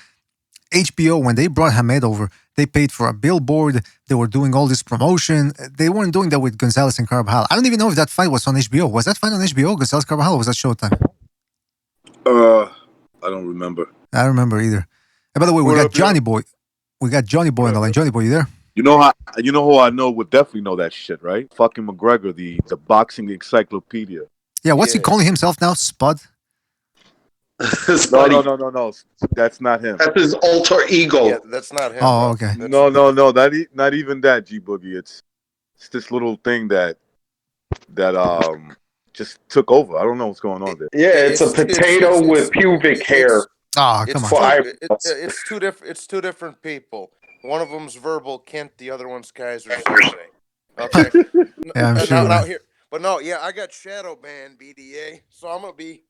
HBO, when they brought Hamed over, they paid for a billboard. They were doing all this promotion. They weren't doing that with Gonzalez and Carvajal. I don't even know if that fight was on HBO. Was that fight on HBO, Gonzalez Carvajal, or was that Showtime? I don't remember. I don't remember either. And by the way, we got Johnny Boy. We got Johnny Boy on the line. Johnny Boy, you there? You know who I know would definitely know that shit, right? Fucking McGregor, the boxing encyclopedia. Yeah, what's he calling himself now? Spud? No. That's not him. That's his alter ego. Yeah, that's not him. Oh, okay. No. Not even that, G Boogie. It's this little thing that just took over. I don't know what's going on there. Yeah, it's a potato with pubic hair. Oh, come on. It's two different people. One of them's verbal Kent, the other one's Kaiser Soze. Okay. Yeah, I'm sure. Now here, but no, yeah, I got shadow banned BDA, so I'm gonna be.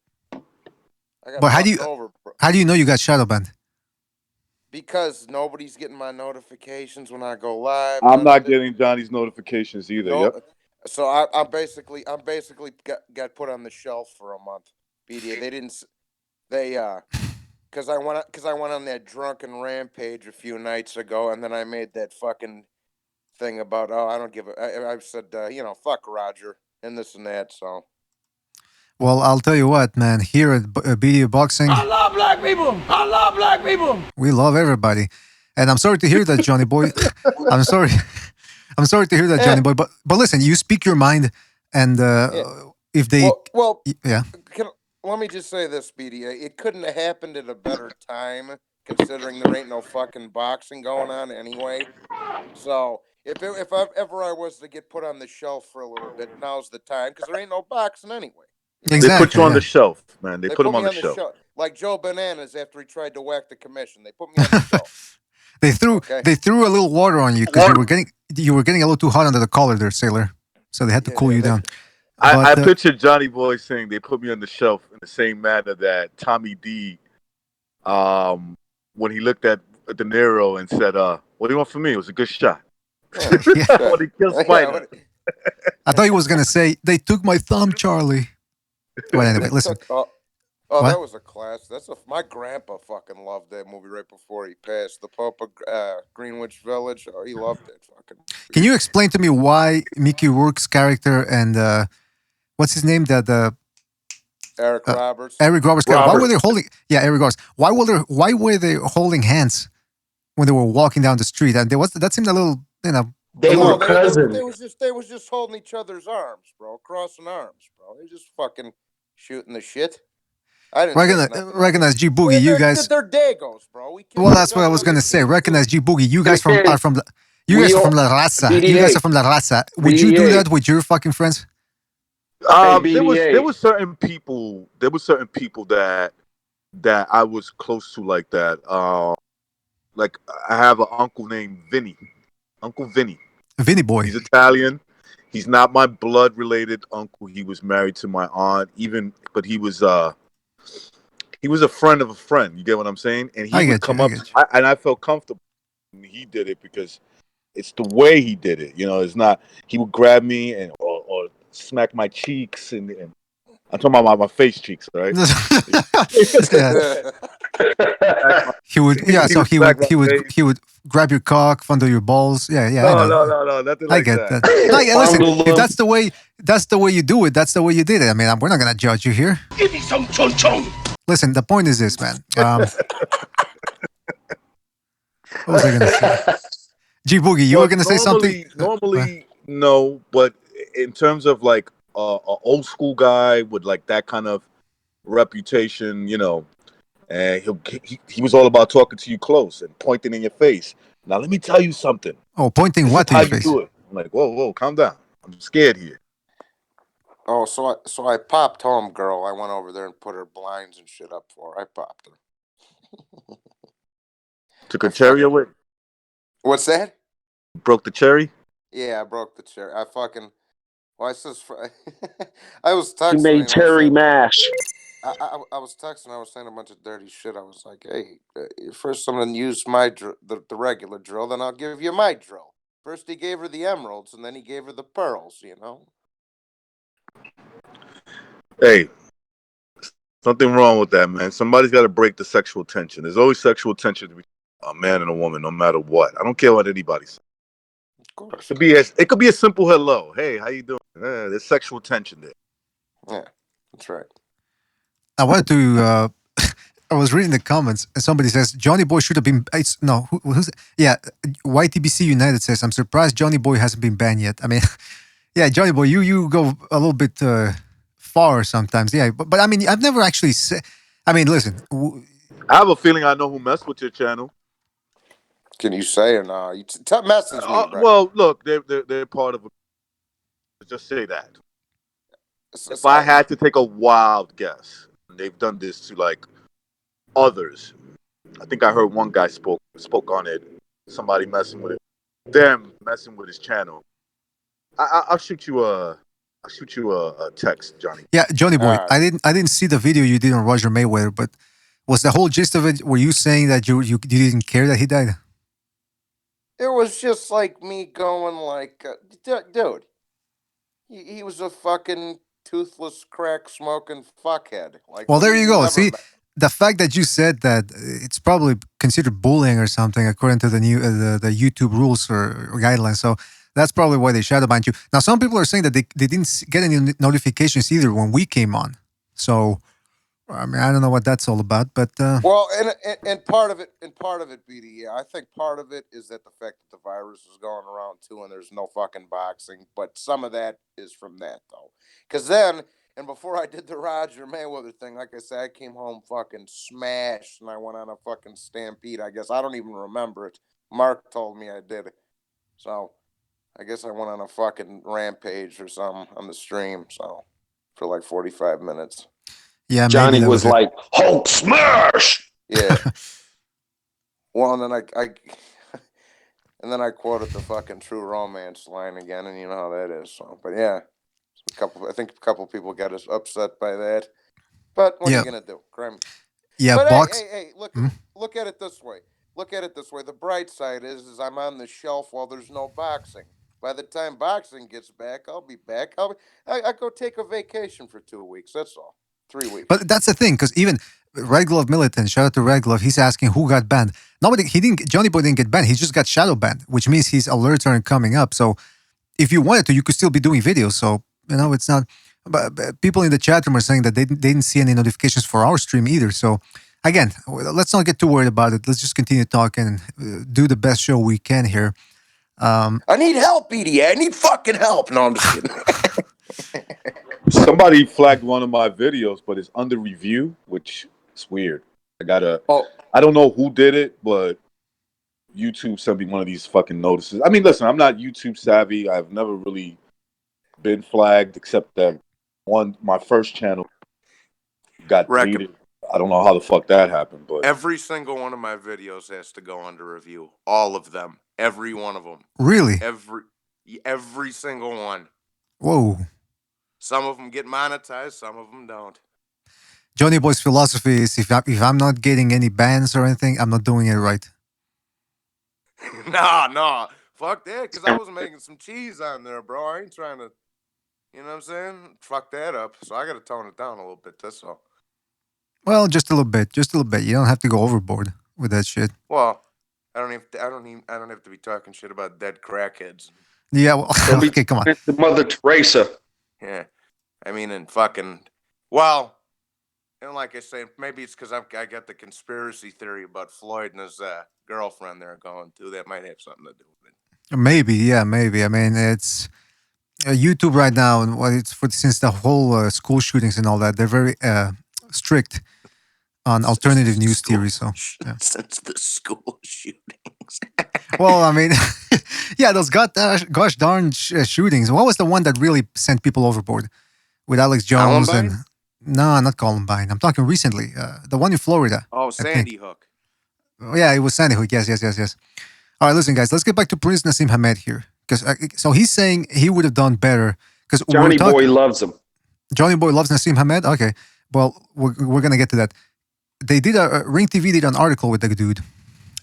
But how do you know you got shadow banned? Because nobody's getting my notifications when I go live. I'm not getting Johnny's notifications either. No, Yep. So I'm basically got put on the shelf for a month. BDA, because I went on that drunken rampage a few nights ago, and then I made that fucking thing about I don't give a. I said fuck Roger and this and that. So. Well, I'll tell you what, man. Here at BDA Boxing, I love black people. I love black people. We love everybody, and I'm sorry to hear that, Johnny Boy. I'm sorry. I'm sorry to hear that, Johnny Boy. But listen, you speak your mind, and if they, let me just say this, BDA. It couldn't have happened at a better time, considering there ain't no fucking boxing going on anyway. So if I was to get put on the shelf for a little bit, now's the time, because there ain't no boxing anyway. Exactly, they put you on the shelf, man. They put him on the shelf. Like Joe Bananas after he tried to whack the commission. They put me on the shelf. They threw a little water on you because you were getting a little too hot under the collar there, sailor. So they had to cool you down. I pictured Johnny Boy saying they put me on the shelf in the same manner that Tommy D, when he looked at De Niro and said, "What do you want from me? It was a good shot." When he kills Spider. I thought he was gonna say they took my thumb, Charlie. Well, anyway, listen. That was a class. My grandpa fucking loved that movie right before he passed. The Pope of Greenwich Village. Oh, he loved it. Fucking. Can you explain to me why Mickey Rourke's character and what's his name? Eric Roberts. Eric Roberts. Why were they holding? Yeah, Eric Roberts. Why were they holding hands when they were walking down the street? And that seemed a little, They were cousins. They was just holding each other's arms, bro. Crossing arms, bro. They just fucking shooting the shit. I didn't recognize G Boogie. You guys, they're Dagos, bro. Well, that's what I was gonna say. Recognize G Boogie. You guys are from La Raza. You guys are from La Raza. Would you do that with your fucking friends? There were certain people. There were certain people that I was close to like that. Like I have an uncle named Vinny. Uncle Vinny. Vinny boy. He's Italian. He's not my blood related uncle. He was married to my aunt. But he was a friend of a friend. You get what I'm saying? And he would come up, and I felt comfortable when he did it because it's the way he did it. It's not. He would grab me or smack my cheeks, and I'm talking about my face cheeks, right? He would grab your cock, fondle your balls. Yeah. No, nothing like that. Listen, if that's the way you do it, that's the way you did it. I mean, we're not gonna judge you here. Give me some chon chon. Listen, the point is this, man. What was I gonna say? G Boogie, you were gonna say something? Normally, no, but in terms of like a old school guy with like that kind of reputation, and he was all about talking to you close and pointing in your face. Now let me tell you something. Oh, pointing what in your face? Do it. I'm like, whoa, calm down. I'm scared here. Oh, so I popped home, girl. I went over there and put her blinds and shit up for her. I popped her. Took a cherry away. What's that? Broke the cherry. Yeah, I broke the chair. I fucking. Well, I says. I was He texting. made cherry mash. I was texting. I was saying a bunch of dirty shit. I was like, "Hey, first I'm gonna use my the regular drill, then I'll give you my drill." First he gave her the emeralds, and then he gave her the pearls. You know. Hey, something wrong with that, man. Somebody's got to break the sexual tension. There's always sexual tension between a man and a woman, no matter what. I don't care what anybody says. Of course. It could be a simple hello. Hey, how you doing? There's sexual tension there. Yeah, that's right. I wanted to. I was reading the comments, and somebody says Johnny Boy should have been. No, who's? Yeah, YTBC United says I'm surprised Johnny Boy hasn't been banned yet. I mean, yeah, Johnny Boy, you go a little bit far sometimes. Yeah, but I mean, I've never actually said. I mean, listen. I have a feeling I know who messed with your channel. Can you say or no? You message me, bro. Well, look, they're part of. Just say that. If I had to take a wild guess, they've done this to like others. I think I heard one guy spoke on it. Somebody messing with it. Them messing with his channel. I'll shoot you a text, Johnny. Yeah, Johnny Boy. I didn't see the video you did on Roger Mayweather, but was the whole gist of it? Were you saying that you didn't care that he died? It was just like me going like, dude, he was a fucking toothless, crack smoking fuckhead. Like, well, there you go. See, the fact that you said that it's probably considered bullying or something according to the new the YouTube rules or guidelines. So that's probably why they shadow banned you. Now, some people are saying that they didn't get any notifications either when we came on. So, I mean, I don't know what that's all about, but well, and part of it, BD, I think part of it is that the fact that the virus is going around too, and there's no fucking boxing. But some of that is from that though, because then. And before I did the Roger Mayweather thing, like I said, I came home fucking smashed, and I went on a fucking stampede. I guess I don't even remember it. Mark told me I did it, so I guess I went on a fucking rampage or something on the stream. So for like 45 minutes. Yeah, Johnny was like Hulk smash. Yeah. Well, and then and then I quoted the fucking True Romance line again, and you know how that is. So, but yeah. I think a couple people got us upset by that, but what are you gonna do? Crime. Yeah, but hey, look at it this way. The bright side is I'm on the shelf while there's no boxing. By the time boxing gets back, I'll be back. I go take a vacation for 2 weeks. That's all. 3 weeks. But that's the thing, because even Red Glove Militant, shout out to Red Glove, he's asking who got banned. Johnny Boy didn't get banned. He just got shadow banned, which means his alerts aren't coming up. So if you wanted to, you could still be doing videos. So it's not. But people in the chat room are saying that they didn't see any notifications for our stream either. So again, let's not get too worried about it. Let's just continue talking and do the best show we can here. I need help, BDA. I need fucking help. No, I'm just kidding. Somebody flagged one of my videos, but it's under review, which is weird. I don't know who did it, but YouTube sent me one of these fucking notices. I mean, listen, I'm not YouTube savvy. I've never really been flagged, except that my first channel got deleted. I don't know how the fuck that happened, but every single one of my videos has to go under review. All of them, every one of them. Really? Every single one. Whoa. Some of them get monetized, some of them don't. Johnny Boy's philosophy is if I'm not getting any bans or anything, I'm not doing it right. Nah, fuck that, because I was making some cheese on there, bro. I ain't trying to, you know what I'm saying? Fuck that up. So I got to tone it down a little bit. That's all. Well, just a little bit. You don't have to go overboard with that shit. Well, I don't have to be talking shit about dead crackheads. Yeah, well, okay, come on. The Mother Teresa. Yeah, I mean, and fucking, well, and like I say, maybe it's because I got the conspiracy theory about Floyd and his girlfriend there going too. That might have something to do with it. Maybe. I mean, it's YouTube right now, and since the whole school shootings and all that, they're very strict on alternative news theory. So yeah. Since the school shootings. Well, I mean, yeah, those gosh darn shootings. What was the one that really sent people overboard? with Alex Jones Columbine? and no, not Columbine. I'm talking recently. The one in Florida. Oh, I think. Sandy Hook. Oh, yeah, it was Sandy Hook. Yes. All right, listen, guys. Let's get back to Prince Nassim Hamed here, because so he's saying he would have done better. Because Johnny Boy loves him. Johnny Boy loves Nassim Hamed. Okay, well, we're gonna get to that. They did Ring TV did an article with the dude,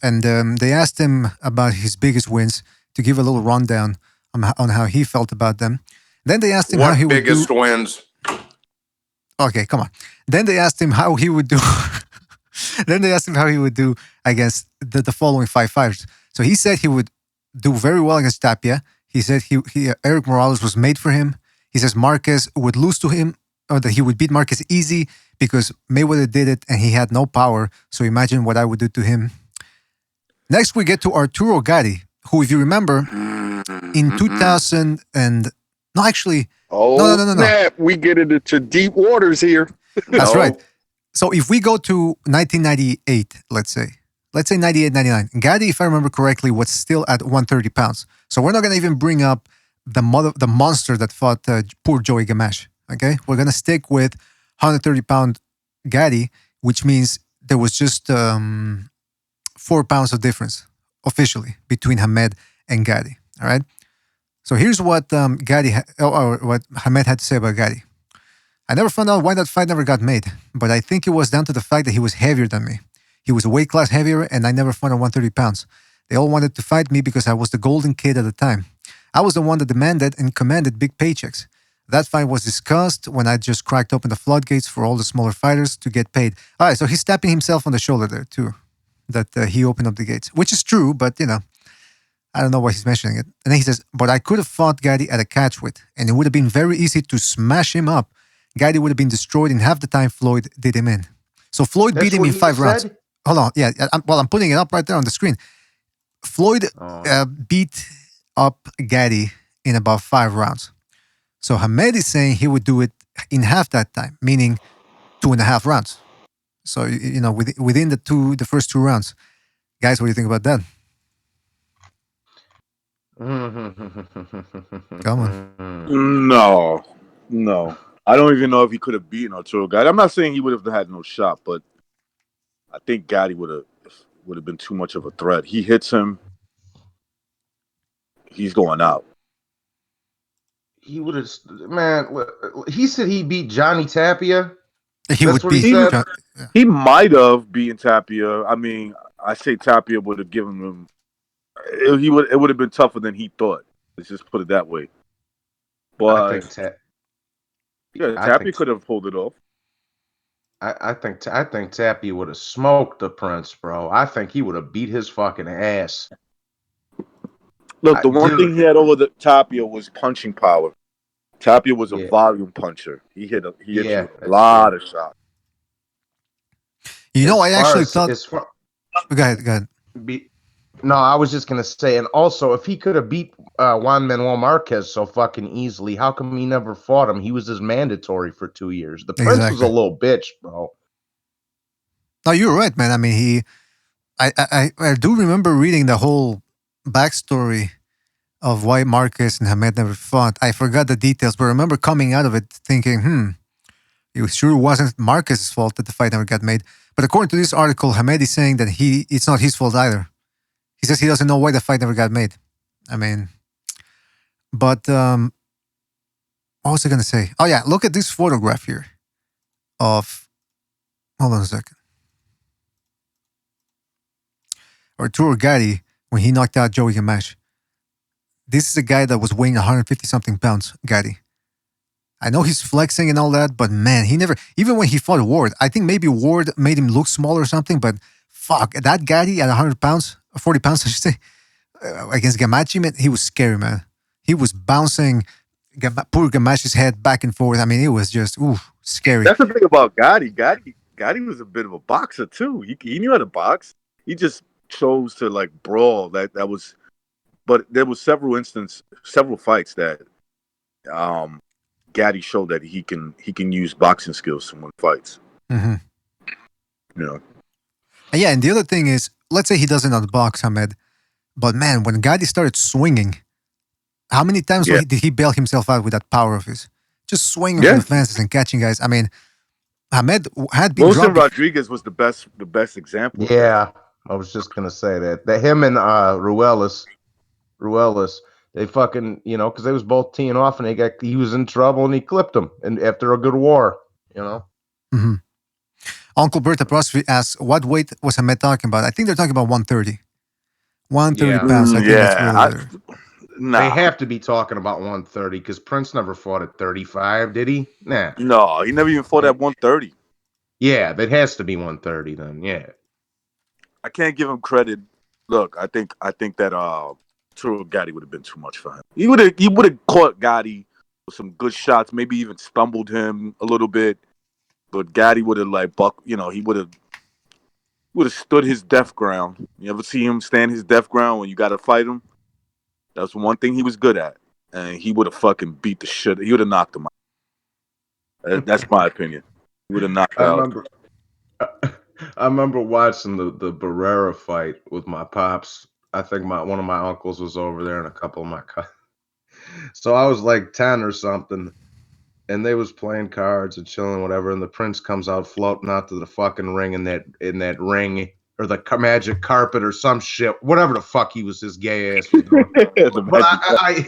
and they asked him about his biggest wins to give a little rundown on how he felt about them. Then they asked him how he would do. What biggest wins? Okay, come on. Then they asked him how he would do. Then they asked him how he would do against the following 5 fighters. So he said he would do very well against Tapia. He said he Eric Morales was made for him. He says Marquez would lose to him, or that he would beat Marquez easy because Mayweather did it and he had no power. So imagine what I would do to him. Next, we get to Arturo Gatti, who, if you remember, in 2000 and no, actually, no. Snap. We get into deep waters here. That's right. So if we go to 1998, let's say 98, 99, Gatti, if I remember correctly, was still at 130 pounds. So we're not going to even bring up the monster that fought poor Joey Gamache. Okay, we're going to stick with 130-pound Gatti, which means there was just 4 pounds of difference officially between Hamed and Gatti. All right. So here's what what Hamed had to say about Gatti. I never found out why that fight never got made, but I think it was down to the fact that he was heavier than me. He was a weight class heavier, and I never fought at 130 pounds. They all wanted to fight me because I was the golden kid at the time. I was the one that demanded and commanded big paychecks. That fight was discussed when I just cracked open the floodgates for all the smaller fighters to get paid. All right, so he's tapping himself on the shoulder there, too, that he opened up the gates, which is true, but, I don't know why he's mentioning it. And then he says, but I could have fought Gatti at a catchweight, and it would have been very easy to smash him up. Gatti would have been destroyed in half the time Floyd did him in. So Floyd beat him in 5 rounds. Hold on. Yeah, I'm putting it up right there on the screen. Floyd beat up Gatti in about 5 rounds. So Hamed is saying he would do it in half that time, meaning 2.5 rounds. So, within the first 2 rounds. Guys, what do you think about that? Come on. No. I don't even know if he could have beaten Arturo Gatti. I'm not saying he would have had no shot, but I think Gatti would have been too much of a threat. He hits him, he's going out. He would have, man. He said he beat Johnny Tapia. He would beat. He might have beaten Tapia. I mean, I say Tapia would have given him. It would have been tougher than he thought. Let's just put it that way. But Tapia could have pulled it off. I think Tapia would have smoked the Prince, bro. I think he would have beat his fucking ass. Look, the one thing he had over the Tapia was punching power. Tapia was a volume puncher. He hit a lot of shots. I actually thought. Go ahead. No, I was just gonna say, and also, if he could have beat Juan Manuel Marquez so fucking easily, how come he never fought him? He was his mandatory for 2 years. The Prince was a little bitch, bro. No, you're right, man. I mean, I do remember reading the whole backstory of why Marquez and Hamed never fought. I forgot the details, but I remember coming out of it thinking, it sure wasn't Marquez's fault that the fight never got made. But according to this article, Hamed is saying that it's not his fault either. He says he doesn't know why the fight never got made. I mean, but what was I going to say? Oh, yeah, look at this photograph here of, hold on a second. Arturo Gatti, when he knocked out Joey Gamache. This is a guy that was weighing 150-something pounds, Gatti. I know he's flexing and all that, but man, he never, even when he fought Ward, I think maybe Ward made him look small or something, but fuck, that Gatti at 100 pounds, 40 pounds, I should say, against Gamache, man, he was scary, man. He was bouncing poor Gamache's head back and forth. I mean, it was just, scary. That's the thing about Gatti. Gatti was a bit of a boxer, too. He knew how to box. He just chose to, brawl. That was... But there was several fights that Gatti showed that he can use boxing skills to win fights. Mm-hmm. Yeah, and the other thing is, let's say he doesn't outbox Hamed, but man, when Gatti started swinging, how many times did he bail himself out with that power of his? just swinging for the fences and catching guys. I mean, Hamed had been Wilson dropped. Rodriguez was the best example. Yeah, I was just gonna say that. That him and Ruelas, they fucking, you know, because they was both teeing off, and he was in trouble, and he clipped him, and after a good war, you know. Mm-hmm. Uncle Bert Apostrophe asks, what weight was Hamed talking about? I think they're talking about 130. 130 pounds. I think that's really They have to be talking about 130 because Prince never fought at 35, did he? Nah. No, he never even fought at 130. Yeah, that has to be 130 then. Yeah. I can't give him credit. Look, I think that True Gotti would have been too much for him. He would have caught Gotti with some good shots, maybe even stumbled him a little bit. But Gotti would have he would have stood his death ground. You ever see him stand his death ground when you got to fight him? That's one thing he was good at, and he would have fucking beat the shit. He would have knocked him out. That's my opinion. He would have knocked out. I remember watching the Barrera fight with my pops. I think one of my uncles was over there and a couple of my cousins. So I was like 10 or something, and they was playing cards and chilling, whatever. And the Prince comes out floating out to the fucking ring in that ring or the magic carpet or some shit, whatever the fuck his gay ass was doing. But I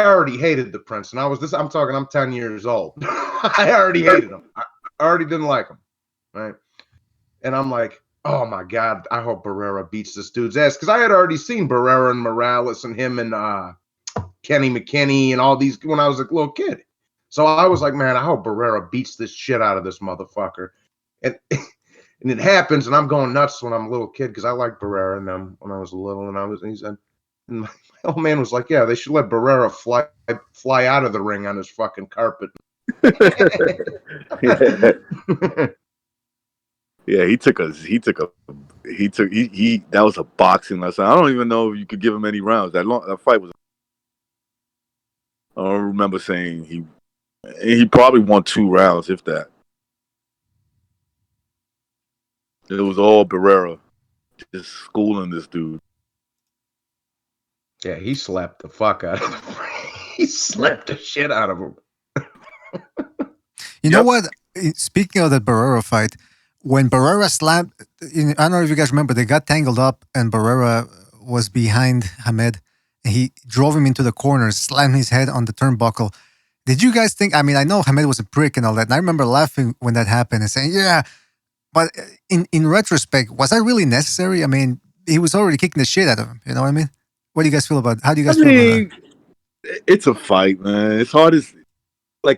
already hated the Prince, and I'm 10 years old. I already hated him. I already didn't like him, right? And I'm like, oh my God, I hope Barrera beats this dude's ass, because I had already seen Barrera and Morales and him and Kenny McKinney and all these when I was a little kid. So I was like, man, I hope Barrera beats this shit out of this motherfucker. And and it happens, and I'm going nuts when I'm a little kid because I liked Barrera and them when I was little, and he said, and my old man was like, yeah, they should let Barrera fly out of the ring on his fucking carpet. Yeah, that was a boxing lesson. I don't even know if you could give him any rounds. That fight was. I don't remember saying he probably won 2 rounds, if that. It was all Barrera just schooling this dude. Yeah, he slapped the fuck out of him. He slapped the shit out of him. You know what? Speaking of the Barrera fight, when Barrera slammed, I don't know if you guys remember, they got tangled up and Barrera was behind Hamed. And he drove him into the corner, slammed his head on the turnbuckle. Did you guys think, I mean, I know Hamed was a prick and all that, and I remember laughing when that happened and saying, yeah, but in retrospect, was that really necessary? I mean, he was already kicking the shit out of him. You know what I mean? What do you guys feel about? How do you guys feel about that? It's a fight, man. It's hard as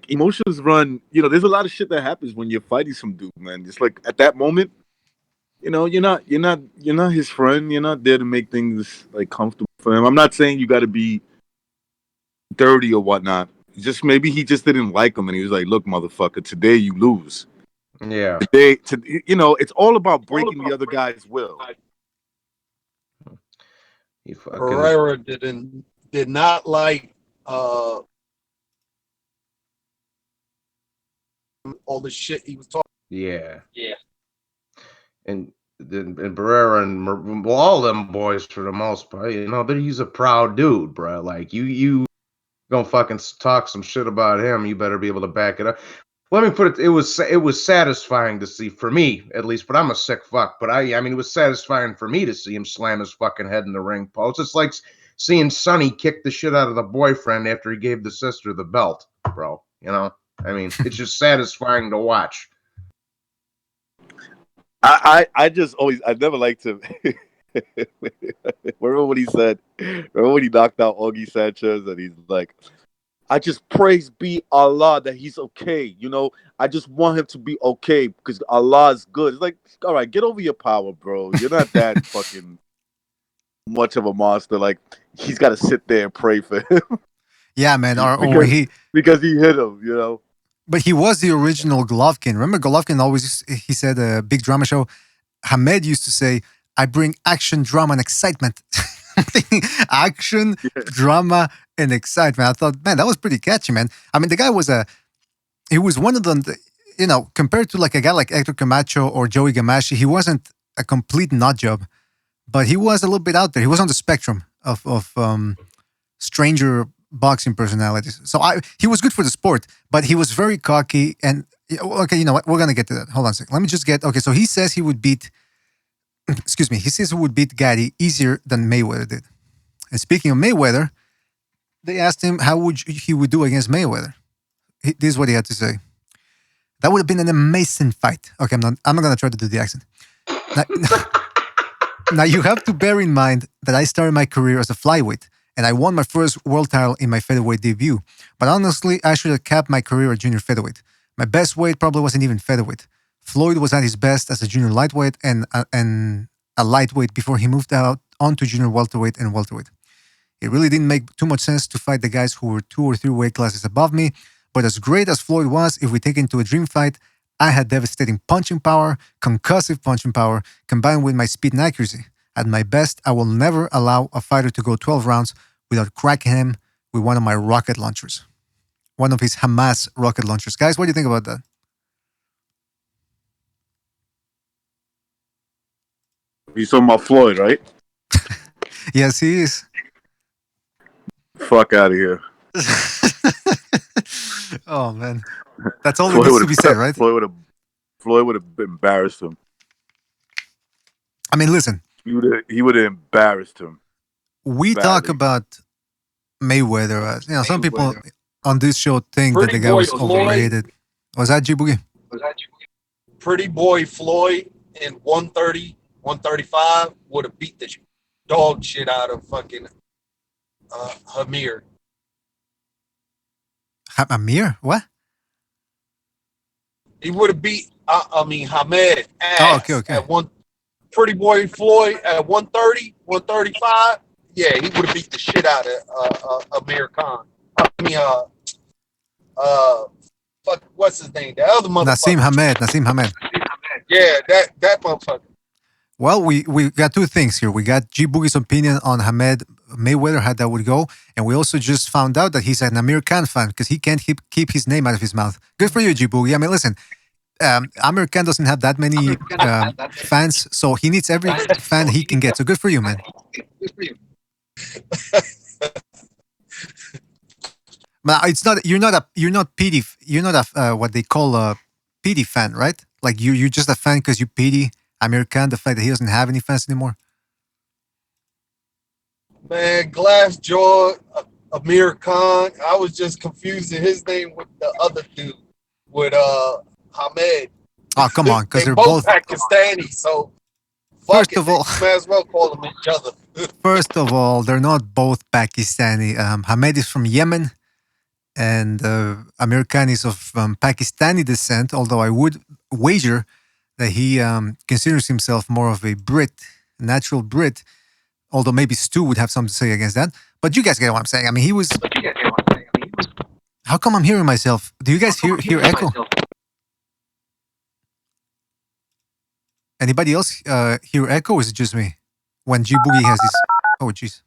emotions run. You know, there's a lot of shit that happens when you're fighting some dude, man. It's like at that moment, you know, you're not his friend. You're not there to make things like comfortable for him. I'm not saying you got to be dirty or whatnot. Just maybe he just didn't like him, and he was like, "Look, motherfucker, today you lose." Yeah. It's all about breaking the other guy's will. Pereira did not like all the shit he was talking. Yeah. And Barrera and all them boys for the most part, you know, but he's a proud dude, bro. Like you gonna fucking talk some shit about him, you better be able to back it up. Let me put it. It was satisfying to see, for me at least. But I'm a sick fuck. But I mean, it was satisfying for me to see him slam his fucking head in the ring post. It's like seeing Sonny kick the shit out of the boyfriend after he gave the sister the belt, bro. You know, I mean, it's just satisfying to watch. I never liked him. Remember what he said? Remember when he knocked out Augie Sanchez and he's like, I just praise be Allah that he's okay. You know, I just want him to be okay because Allah is good. It's like, all right, get over your power, bro. You're not that fucking much of a monster. Like, he's got to sit there and pray for him. Yeah, man. Because he hit him, you know. But he was the original Golovkin. Remember, Golovkin he said a big drama show. Hamed used to say, I bring action, drama, and excitement. Action, drama, and excitement. I thought, man, that was pretty catchy, man. I mean, the guy was he was one of them, you know, compared to like a guy like Hector Camacho or Joey Gamashi, he wasn't a complete nut job, but he was a little bit out there. He was on the spectrum of stranger boxing personalities. So he was good for the sport, but he was very cocky. And okay, you know what? We're gonna get to that. Hold on a second. Let me just get. Okay, so he says he would beat. Excuse me. He says he would beat Gatti easier than Mayweather did. And speaking of Mayweather, they asked him how he would do against Mayweather. This is what he had to say. That would have been an amazing fight. Okay, I'm not gonna try to do the accent. Now you have to bear in mind that I started my career as a flyweight, and I won my first world title in my featherweight debut. But honestly, I should have capped my career at junior featherweight. My best weight probably wasn't even featherweight. Floyd was at his best as a junior lightweight and a lightweight before he moved out onto junior welterweight and welterweight. It really didn't make too much sense to fight the guys who were 2 or 3 weight classes above me. But as great as Floyd was, if we take it into a dream fight, I had devastating punching power, concussive punching power, combined with my speed and accuracy. At my best, I will never allow a fighter to go 12 rounds without cracking him with one of my rocket launchers. One of his Hamas rocket launchers. Guys, what do you think about that? He's talking about Floyd, right? Yes, he is. Fuck out of here. Oh, man. That's all that needs to be said, right? Floyd would have embarrassed him. I mean, listen. He would have embarrassed him. We talk about Mayweather as, some people on this show think that the guy was overrated. Was that G-Boogie? Pretty boy Floyd in 130, 135 would have beat the dog shit out of fucking Hamir. Amir? What? He would have beat, Hamed. Oh, okay. At Pretty boy Floyd at 130, 135. Yeah, he would have beat the shit out of Amir Khan. What's his name? The other motherfucker. Nassim Hamed. Yeah, that motherfucker. Well, we got 2 things here. We got G Boogie's opinion on Hamed Mayweather, how that would go, and we also just found out that he's an Amir Khan fan because he can't keep his name out of his mouth. Good for you, G Boogie. I mean, listen, Amir Khan doesn't have that many fans, so he needs every fan he can get. So good for you, man. But it's not. You're not pity. You're not a what they call a pity fan, right? Like you're just a fan because you pity Amir Khan, the fact that he doesn't have any fans anymore. Man, Glassjaw, Amir Khan. I was just confusing his name with the other dude, with Hamed. Oh, come on, because they're both Pakistani. So first of all, might as well call them each other. First of all, they're not both Pakistani. Hamed is from Yemen, and Amir Khan is of Pakistani descent. Although I would wager that he considers himself more of a Brit, natural Brit. Although maybe Stu would have something to say against that. But you guys get what I'm saying. I mean, he was. How come I'm hearing myself? Do you guys hear echo? Anybody else hear echo, or is it just me? When G Boogie has this. Oh, jeez.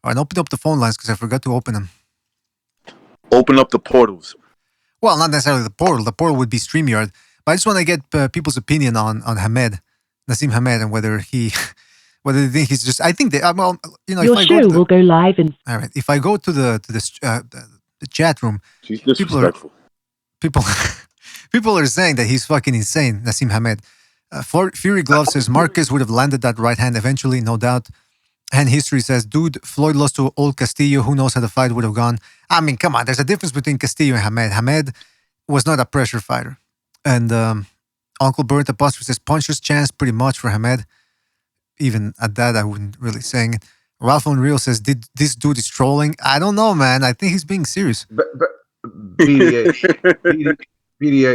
All right, open up the phone lines because I forgot to open them. Open up the portals. Well, not necessarily the portal. The portal would be StreamYard. But I just want to get people's opinion on Hamed, Nassim Hamed, and whether they think he's just. I think they. Well, your if I show will go live in. All right, if I go to the chat room, she's disrespectful. People are saying that he's fucking insane, Nassim Hamed. Fury Glove says Marquez would have landed that right hand eventually, no doubt. And history says, dude, Floyd lost to old Castillo. Who knows how the fight would have gone? I mean, come on. There's a difference between Castillo and Hamed. Hamed was not a pressure fighter. And Uncle Burnt Apostrophe says puncher's chance pretty much for Hamed. Even at that, I wouldn't really saying it. Ralph Unreal says, this dude is trolling? I don't know, man. I think he's being serious. But BDA,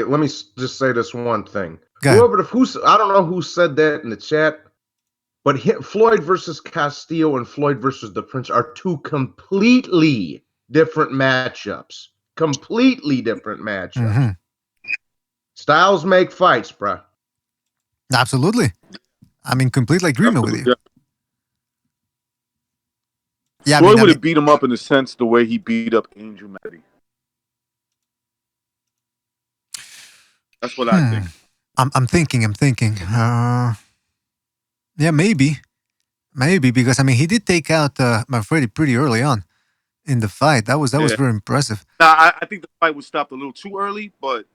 let me just say this one thing. I don't know who said that in the chat, but Floyd versus Castillo and Floyd versus the Prince are 2 completely different matchups. Completely different matchups. Mm-hmm. Styles make fights, bruh. Absolutely. I'm in complete agreement with you. Yeah, Floyd would have beat him up in a sense the way he beat up Angel Matty. That's what I think. I'm thinking. Yeah, maybe because I mean he did take out Manfredi pretty early on, in the fight. That was very impressive. Now, I think the fight was stopped a little too early, but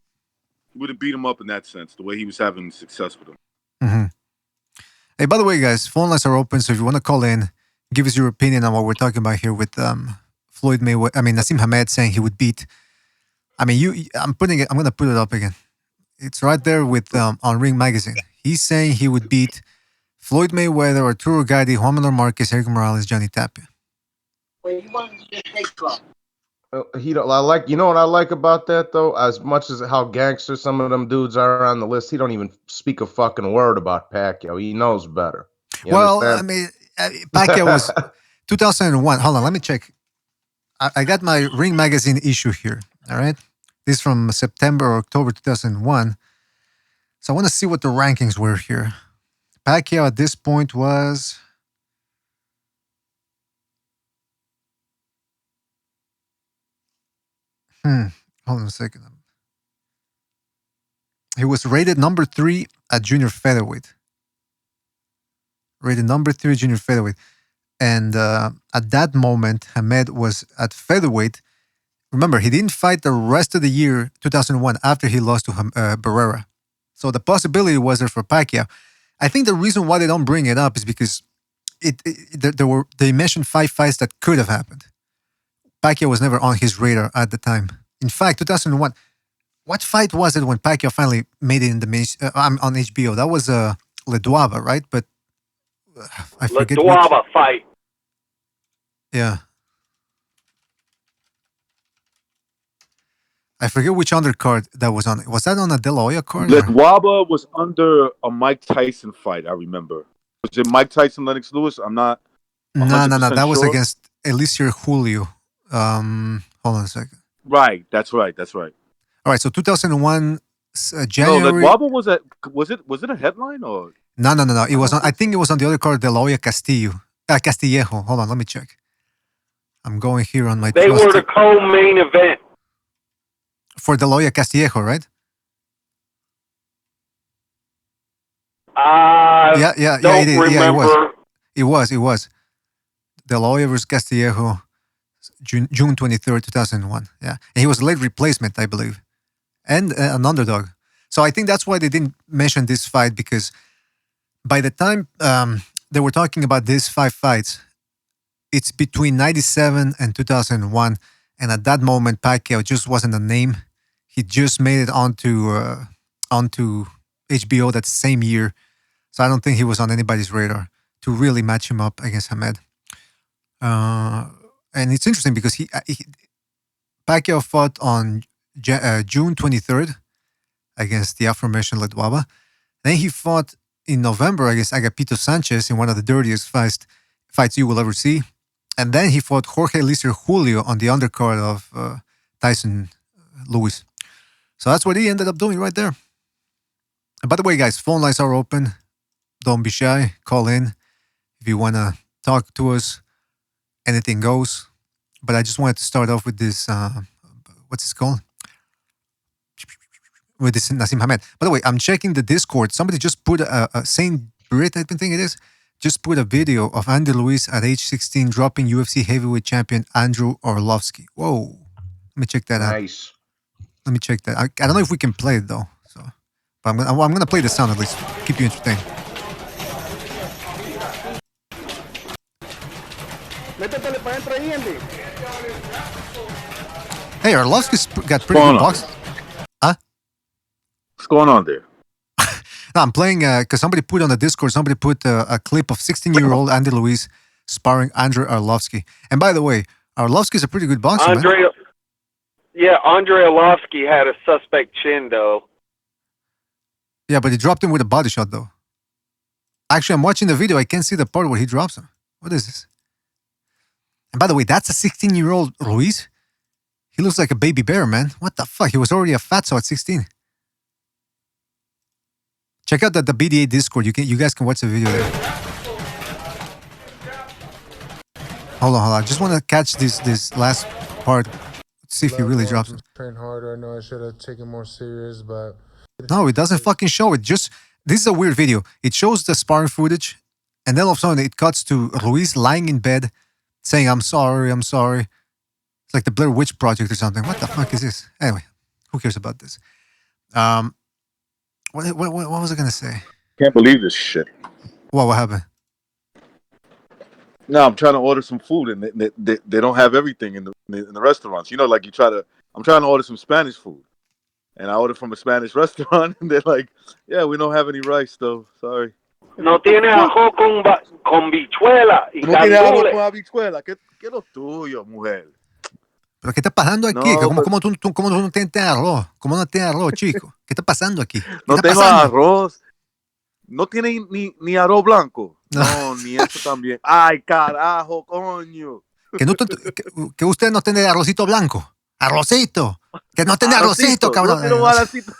he would have beat him up in that sense, the way he was having success with him. Mm-hmm. Hey, by the way, guys, phone lines are open, so if you want to call in, give us your opinion on what we're talking about here with Floyd Mayweather. I mean, Nassim Hamed saying he would beat. I mean, I'm putting it. I'm gonna put it up again. It's right there with on Ring Magazine. He's saying he would beat Floyd Mayweather, Arturo Gatti, Juan Manuel Marquez, Eric Morales, Johnny Tapia. He don't. I like. You know what I like about that though? As much as how gangster some of them dudes are on the list, he don't even speak a fucking word about Pacquiao. He knows better. You understand? I mean, Pacquiao was 2001. Hold on, let me check. I got my Ring Magazine issue here. All right, this is from September or October 2001. So I want to see what the rankings were here. Pacquiao at this point was. Hold on a second. He was rated number 3 at junior featherweight. Rated number 3 junior featherweight. And at that moment, Hamed was at featherweight. Remember, he didn't fight the rest of the year, 2001, after he lost to Barrera. So the possibility was there for Pacquiao. I think the reason why they don't bring it up is because they mentioned 5 fights that could have happened. Pacquiao was never on his radar at the time. In fact, 2001, what fight was it when Pacquiao finally made it in the on HBO? That was Leduaba, right? But I forget. Leduaba fight. Yeah. I forget which undercard that was on. Was that on a De La Hoya card? Leduaba was under a Mike Tyson fight, I remember. Was it Mike Tyson, Lennox Lewis? I'm not. No. That sure. was against Elisir Julio. Hold on a second. Right, that's right. All right, so 2001 January. No, Leduaba was it a headline or? No. It was on. I think it was on the other card, De La Hoya Castillejo. Hold on, let me check. I'm going here on my. They were the co-main event for De La Hoya Castillejo, right? Yeah. It was. De La Hoya versus Castillejo, June 23rd, 2001. Yeah, and he was a late replacement, I believe, and an underdog. So I think that's why they didn't mention this fight, because by the time they were talking about these 5 fights, it's between 97 and 2001, and at that moment, Pacquiao just wasn't a name. He just made it onto HBO that same year, so I don't think he was on anybody's radar to really match him up against Hamed. And it's interesting because Pacquiao fought on June 23rd against the aforementioned Leduaba. Then he fought in November against Agapito Sanchez in one of the dirtiest fights you will ever see. And then he fought Jorge Elisir Julio on the undercard of Tyson Lewis. So that's what he ended up doing right there. And by the way, guys, phone lines are open. Don't be shy. Call in if you want to talk to us. Anything goes. But I just wanted to start off with this, what's it called? With this Nassim Hamed. By the way, I'm checking the Discord. Somebody just put a Saint Brit, I think it is, just put a video of Andy Luiz at age 16 dropping UFC heavyweight champion Andrew Arlovsky. Whoa. Let me check that out. Nice. Let me check that. I don't know if we can play it though. So, but I'm gonna play the sound at least. Keep you entertained. Hey, Arlovsky's got pretty good boxing. Huh? What's going on there? No, I'm playing because somebody put on the Discord. Somebody put a clip of 16-year-old Andy Luiz sparring Andrei Arlovsky. And by the way, Arlovsky's a pretty good boxer. Andrei Arlovsky had a suspect chin, though. Yeah, but he dropped him with a body shot, though. Actually, I'm watching the video. I can't see the part where he drops him. What is this? And by the way, that's a 16-year-old Luiz. He looks like a baby bear, man. What the fuck? He was already a fatso at 16. Check out the BDA Discord. You guys can watch the video there. Hold on. I just want to catch this last part. Let's see if he really drops it. Train harder. I know I should have taken more serious, but no, it doesn't fucking show it. This is a weird video. It shows the sparring footage, and then all of a sudden it cuts to Luiz lying in bed, saying, "I'm sorry," It's like the Blair Witch Project or something. What the fuck is this? Anyway, who cares about this? What was I gonna say? Can't believe this shit. What happened? No, I'm trying to order some food, and they don't have everything in the restaurants. You know, like I'm trying to order some Spanish food, and I ordered from a Spanish restaurant, and they're like, "Yeah, we don't have any rice, though. Sorry." No tiene arroz con bichuela y No tiene arroz con gandules. habichuela. ¿Qué es lo tuyo, mujer? ¿Pero qué está pasando aquí? No, ¿Cómo tú no tienes arroz? ¿Cómo no tienes arroz, chico? ¿Qué está pasando aquí? ¿Qué no está tengo pasando? arroz. No tiene ni arroz blanco. No, ni eso también. Ay, carajo, coño. Que usted no tiene arrocito blanco. Arrocito. Que no tiene arrocito, cabrón. No arrocito.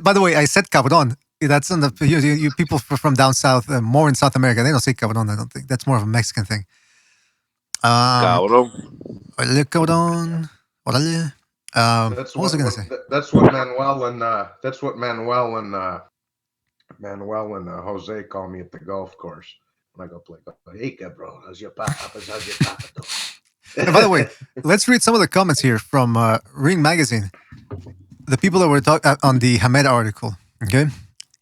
By the way, I said cabrón. That's on the you people from down south, more in South America. They don't say cabrón. I don't think that's more of a Mexican thing. Cabrón. Órale, cabrón. Órale. What was I gonna say? That's what Manuel and Jose call me at the golf course when I go play golf. Hey, cabrón, how's your papa? And by the way, let's read some of the comments here from Ring Magazine. The people that were talking on the Hamed article. Okay,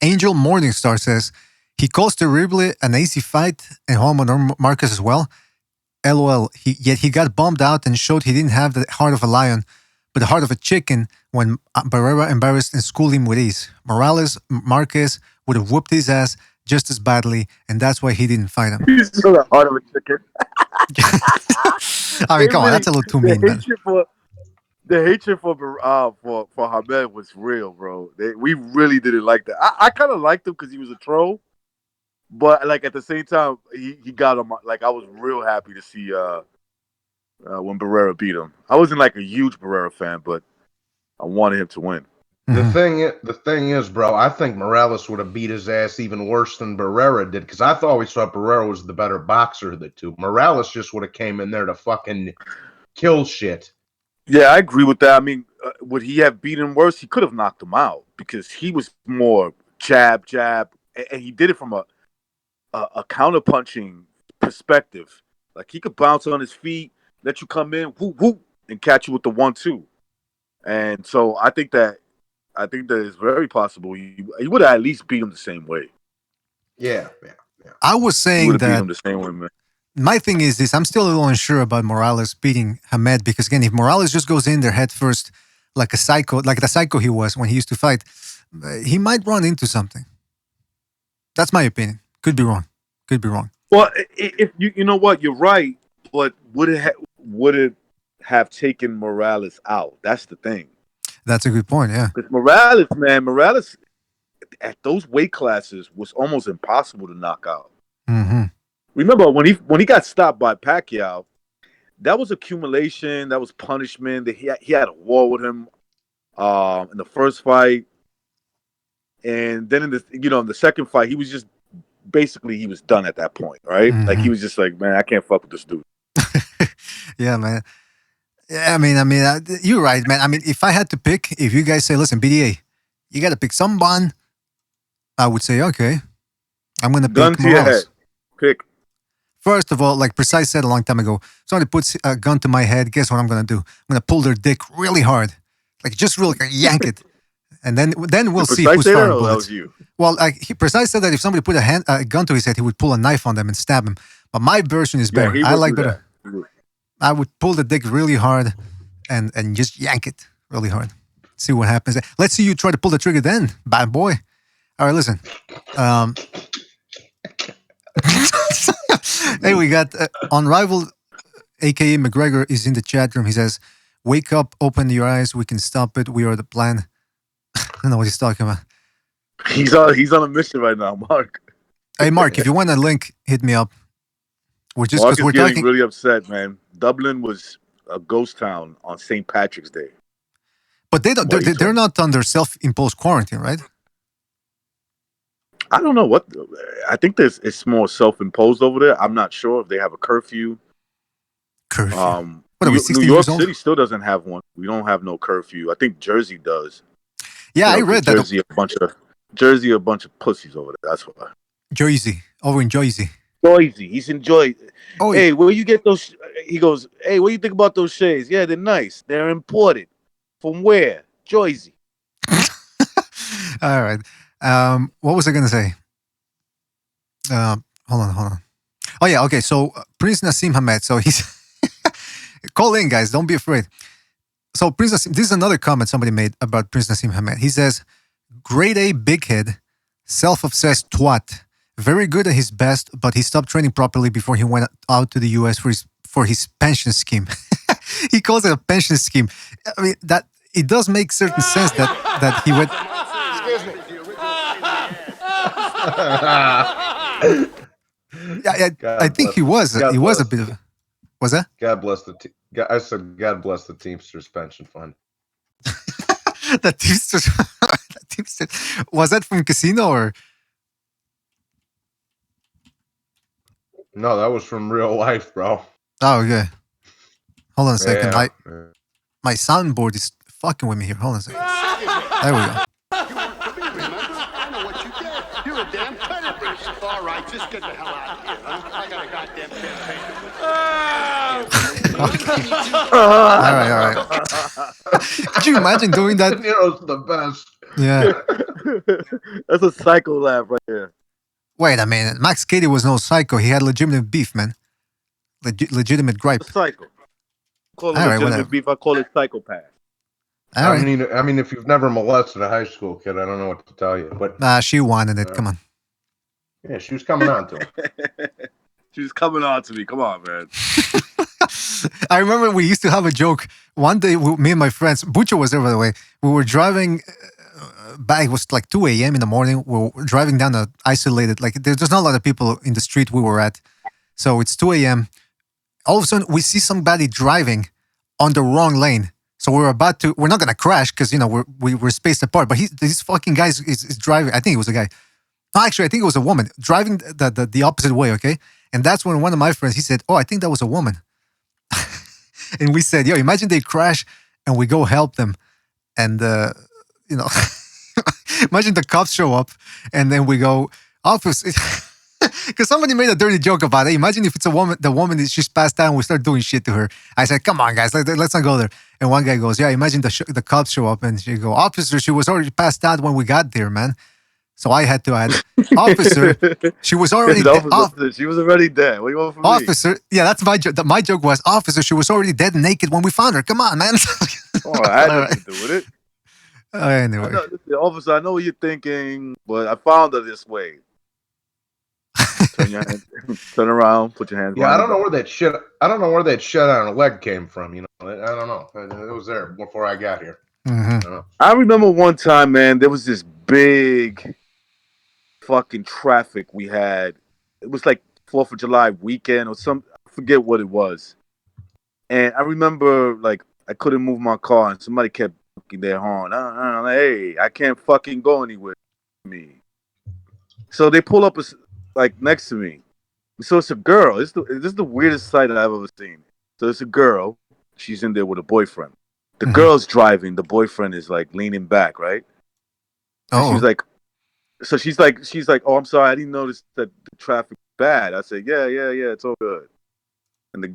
Angel Morningstar says he calls terribly an easy fight and Juan Marquez as well. LOL. Yet he got bombed out and showed he didn't have the heart of a lion, but the heart of a chicken when Barrera embarrassed and schooled him with ease. Marquez would have whooped his ass just as badly, and that's why he didn't fight him. He's still the heart of a chicken. I mean, come on, that's a little too mean, man. The hatred for Hamed was real, bro. We really didn't like that. I kind of liked him because he was a troll, but like at the same time, he got him. Like I was real happy to see when Barrera beat him. I wasn't like a huge Barrera fan, but I wanted him to win. The thing is, bro, I think Morales would have beat his ass even worse than Barrera did because I always thought Barrera was the better boxer of the two. Morales just would have came in there to fucking kill shit. Yeah, I agree with that. I mean, would he have beaten worse? He could have knocked him out because he was more jab, and he did it from a counter-punching perspective. Like, he could bounce on his feet, let you come in, whoop, whoop, and catch you with the 1-2. And so I think that it's very possible he would have at least beat him the same way. Yeah. I was saying that beat him the same way, man. My thing is this: I'm still a little unsure about Morales beating Hamed because again, if Morales just goes in there head first like a psycho, like the psycho he was when he used to fight, he might run into something. That's my opinion. Could be wrong. Well, if you know what, you're right. But would it have taken Morales out? That's the thing. That's a good point. Yeah, because Morales at those weight classes was almost impossible to knock out. Mm-hmm. Remember when he got stopped by Pacquiao, that was accumulation, that was punishment. That he had a war with him in the first fight, and then in the second fight, he was just basically he was done at that point, right? Mm-hmm. Like he was just like, man, I can't fuck with this dude. Yeah, man. Yeah, I mean, you're right, man. I mean, if I had to pick, if you guys say, listen, BDA, you got to pick someone, I would say, okay, I'm gonna gun pick to your Morales. head. Pick. First of all, like Precise said a long time ago, somebody puts a gun to my head, guess what I'm going to do? I'm going to pull their dick really hard. Like, just really yank it. And then we'll see who's firing bullets. That was you? Well, Precise said that if somebody put a gun to his head, he would pull a knife on them and stab him. But my version is better. I like better. I would pull the dick really hard and just yank it really hard. See what happens. Let's see you try to pull the trigger then, bad boy. All right, listen. Hey, we got Unrivaled, a.k.a. McGregor, is in the chat room. He says, wake up, open your eyes. We can stop it. We are the plan. I don't know what he's talking about. He's on a mission right now, Mark. Hey, Mark, if you want a link, hit me up. Mark is getting really upset, man. Dublin was a ghost town on St. Patrick's Day. But they're not under self-imposed quarantine, right? I don't know what. I think it's more self-imposed over there. I'm not sure if they have a curfew. What are we, 60 New York years old? City still doesn't have one. We don't have no curfew. I think Jersey does. Yeah, I read that. Jersey, a bunch of pussies over there. That's why. Jersey, over in Jersey. Jersey, he's in Jersey. Oh, hey, where you get those? he goes, "Hey, what do you think about those shades? Yeah, they're nice. They're imported. From where? Jersey." All right. What was I gonna say? Hold on. Oh yeah, okay. So Prince Nassim Hamed. So he's call in, guys. Don't be afraid. So Prince Nassim. This is another comment somebody made about Prince Nassim Hamed. He says, "Grade A big head, self-obsessed twat. Very good at his best, but he stopped training properly before he went out to the U.S. for his pension scheme." He calls it a pension scheme. I mean that it does make certain sense that he went. I think he was a bit of. Was that? God bless I said, God bless the Teamsters pension fund. The Teamsters. The Teamsters. Was that from Casino or? No, that was from real life, bro. Oh, okay. Hold on a second. Yeah. My soundboard is fucking with me here. Hold on a second. There we go. You're a damn preterist. All right, just get the hell out of here, huh? I got a goddamn campaign. All right. Could you imagine doing that? De Niro's the best. Yeah. That's a psycho laugh right there. Wait a minute. Max Cady was no psycho. He had legitimate beef, man. Legitimate gripe. Psycho. Call it All right, legitimate whatever. beef. I call it psychopath. All right. I mean, if you've never molested a high school kid, I don't know what to tell you. But She wanted it. Come on. Yeah, she was coming on to him. She was coming on to me. Come on, man. I remember we used to have a joke. One day, me and my friends, Bucho was there, by the way. We were driving back. It was like 2 a.m. in the morning. We were driving down an isolated, like there's not a lot of people in the street we were at. So it's 2 a.m. All of a sudden, we see somebody driving on the wrong lane. So we're not going to crash because, we're spaced apart. But this fucking guy is driving. I think it was a guy. No, actually, I think it was a woman driving the opposite way, okay? And that's when one of my friends, he said, "Oh, I think that was a woman." And we said, "Yo, imagine they crash and we go help them." And, imagine the cops show up and then we go, "Officer," because somebody made a dirty joke about it. Imagine if it's a woman, the woman is just passed out and we start doing shit to her. I said, "Come on, guys, let's not go there." And one guy goes, "Yeah, imagine the cops show up and she go, 'Officer, she was already passed out when we got there, man.'" So I had to add, "Officer, she was already dead." She was already dead. What do you want from Officer, yeah, that's my joke. My joke was, "Officer, she was already dead and naked when we found her. Come on, man." Oh, I had nothing to do with it. Anyway. Officer, I know what you're thinking, but I found her this way. Turn around, put your hands. Yeah, I don't know where that shit. I don't know where that shit on her leg came from. I don't know. It was there before I got here. Mm-hmm. I remember one time, man. There was this big fucking traffic we had. It was like 4th of July weekend or some. I forget what it was. And I remember, like, I couldn't move my car, and somebody kept fucking their horn. Like, "Hey, I can't fucking go anywhere with me." So they pull up, next to me. So it's a girl. This is the weirdest sight I've ever seen. So it's a girl. She's in there with a boyfriend. The girl's driving. The boyfriend is like leaning back, right? And she's like, "Oh, I'm sorry. I didn't notice that the traffic was bad." I said, Yeah, it's all good. And the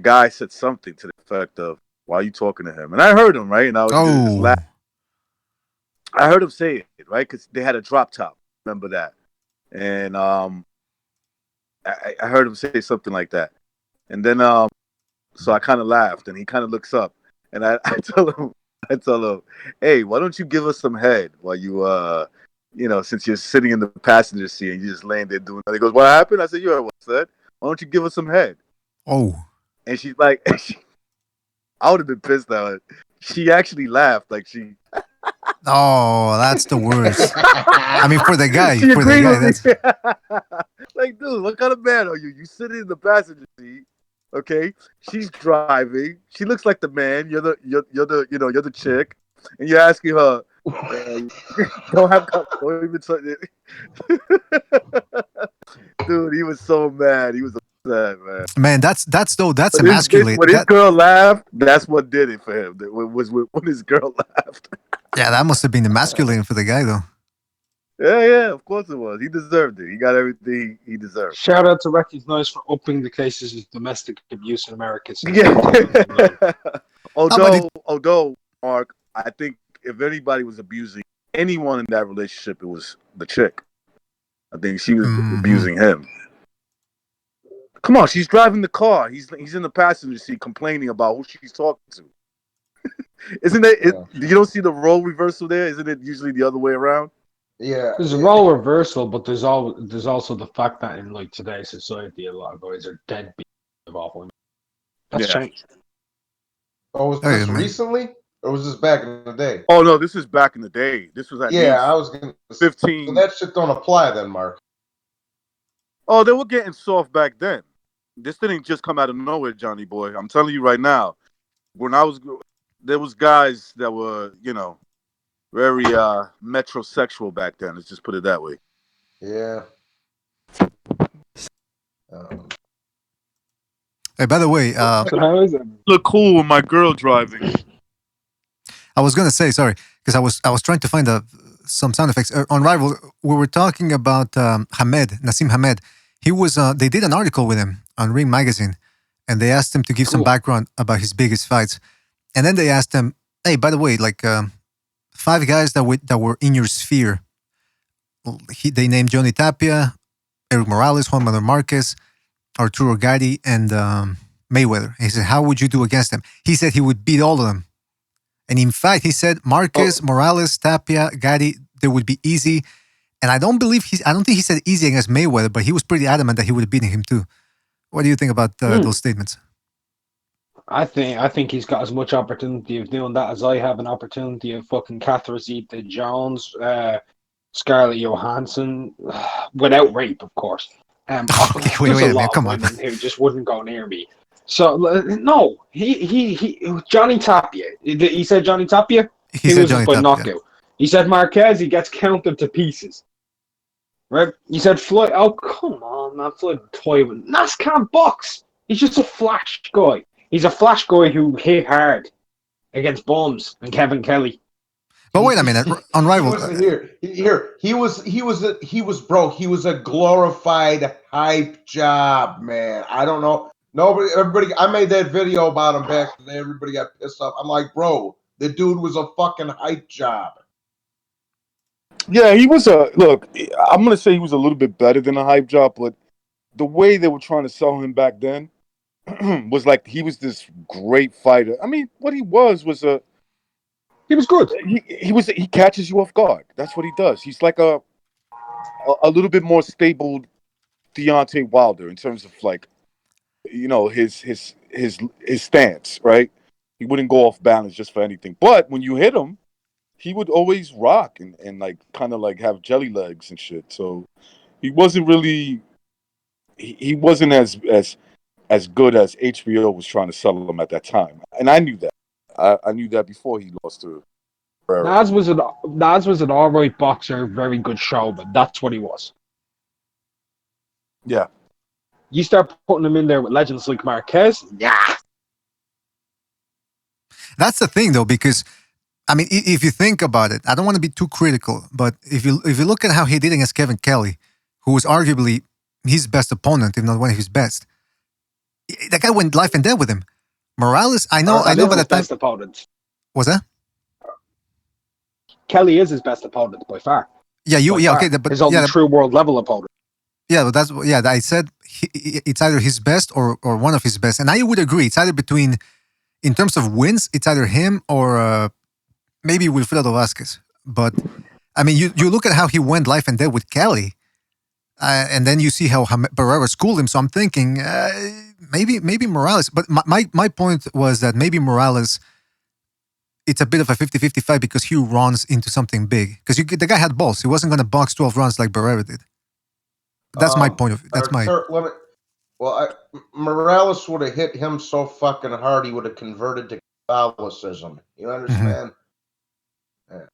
guy said something to the effect of, "Why are you talking to him?" And I heard him, right? And I was just laughing. I heard him say it, right? Because they had a drop top. Remember that? And I heard him say something like that. And then so I kind of laughed, and he kind of looks up, and I tell him, "Hey, why don't you give us some head while you since you're sitting in the passenger seat and you just laying there doing that." He goes, "What happened?" I said, "You heard what I said. Why don't you give us some head?" Oh. And she's like, I would have been pissed at her. She actually laughed, like she. Oh, that's the worst. I mean, for the guy, that's like, dude, what kind of man are you? You sitting in the passenger seat, okay? She's driving. She looks like the man. You're the chick, and you're asking her. Don't even dude, he was so mad. He was upset, man. Man, that's emasculating. When his girl laughed, that's what did it for him. Was when his girl laughed. Yeah, that must have been emasculating for the guy, though. Yeah, of course it was. He deserved it. He got everything he deserved. Shout out to Recognize for upping the cases of domestic abuse in America since Yeah. 2009. although, Mark, I think if anybody was abusing anyone in that relationship, it was the chick. I think she was abusing him. Come on, she's driving the car. He's in the passenger seat complaining about who she's talking to. Isn't it? You don't see the role reversal there? Isn't it usually the other way around? Yeah, there's a role reversal, but there's also the fact that in like today's society, a lot of guys are deadbeat of all women. That's changed. Oh, was this recently, or was this back in the day? Oh no, this is back in the day. This was at least I was gonna 15. So that shit don't apply then, Mark. Oh, they were getting soft back then. This didn't just come out of nowhere, Johnny boy. I'm telling you right now. When there was guys that were, very metrosexual back then. Let's just put it that way. Yeah. Hey, by the way, so how is it? Look cool with my girl driving. I was gonna say sorry because I was trying to find some sound effects on Rival. We were talking about Nassim Hamed. He was they did an article with him on Ring Magazine, and they asked him to give some background about his biggest fights, and then they asked him, "Hey, by the way, like 5 guys that were in your sphere." They named Johnny Tapia, Eric Morales, Juan Manuel Marquez, Arturo Gatti, and Mayweather. He said, "How would you do against them?" He said he would beat all of them. And in fact, he said Marquez, Morales, Tapia, Gatti, they would be easy. And I don't think he said easy against Mayweather, but he was pretty adamant that he would have beaten him too. What do you think about those statements? I think he's got as much opportunity of doing that as I have an opportunity of fucking Catherine Zeta-Jones, Scarlett Johansson, without rape, of course. Wait, come on. Who just wouldn't go near me. So no, he Johnny Tapia. He said Johnny Tapia. He said Johnny Tapia. Knockout. He said Marquez. He gets counted to pieces. Right? He said Floyd. Oh come on, man, Floyd Toyman. Nas can't box. He's just a flash guy. He's a flash guy who hit hard against Bums and Kevin Kelly. But wait a minute, on Rival. He was a glorified hype job, man. I don't know. Everybody. I made that video about him back today. Everybody got pissed off. I'm like, bro, the dude was a fucking hype job. Yeah, he was look. I'm gonna say he was a little bit better than a hype job, but the way they were trying to sell him back then was like he was this great fighter. I mean, what he was he was good. He catches you off guard. That's what he does. He's like a little bit more stable Deontay Wilder in terms of like, his stance, right? He wouldn't go off balance just for anything. But when you hit him, he would always rock and like kind of like have jelly legs and shit. So he wasn't really he wasn't as good as HBO was trying to sell him at that time. And I knew that. I knew that before he lost to Pereira. Nas was an all right boxer, very good showman. That's what he was. Yeah. You start putting him in there with legends like Marquez, That's the thing, though, because I mean, if you think about it, I don't want to be too critical, but if you look at how he did against Kevin Kelly, who was arguably his best opponent, if not one of his best, that guy went life and death with him. Morales, I know, by the time. Best opponent. Was that? Kelly is his best opponent by far. Yeah, okay, but his only true world level opponent. Yeah, but I said it's either his best or one of his best, and I would agree. It's either between, in terms of wins, it's either him or maybe Wilfredo Vasquez. But I mean, you look at how he went life and death with Kelly, and then you see how Pereira schooled him. So I'm thinking maybe Morales. But my point was that maybe Morales, it's a bit of a 50-50 fight because he runs into something big. Because the guy had balls. He wasn't going to box 12 rounds like Pereira did. That's my point of view. That's my. Morales would have hit him so fucking hard he would have converted to Catholicism. You understand? Mm-hmm. Yeah.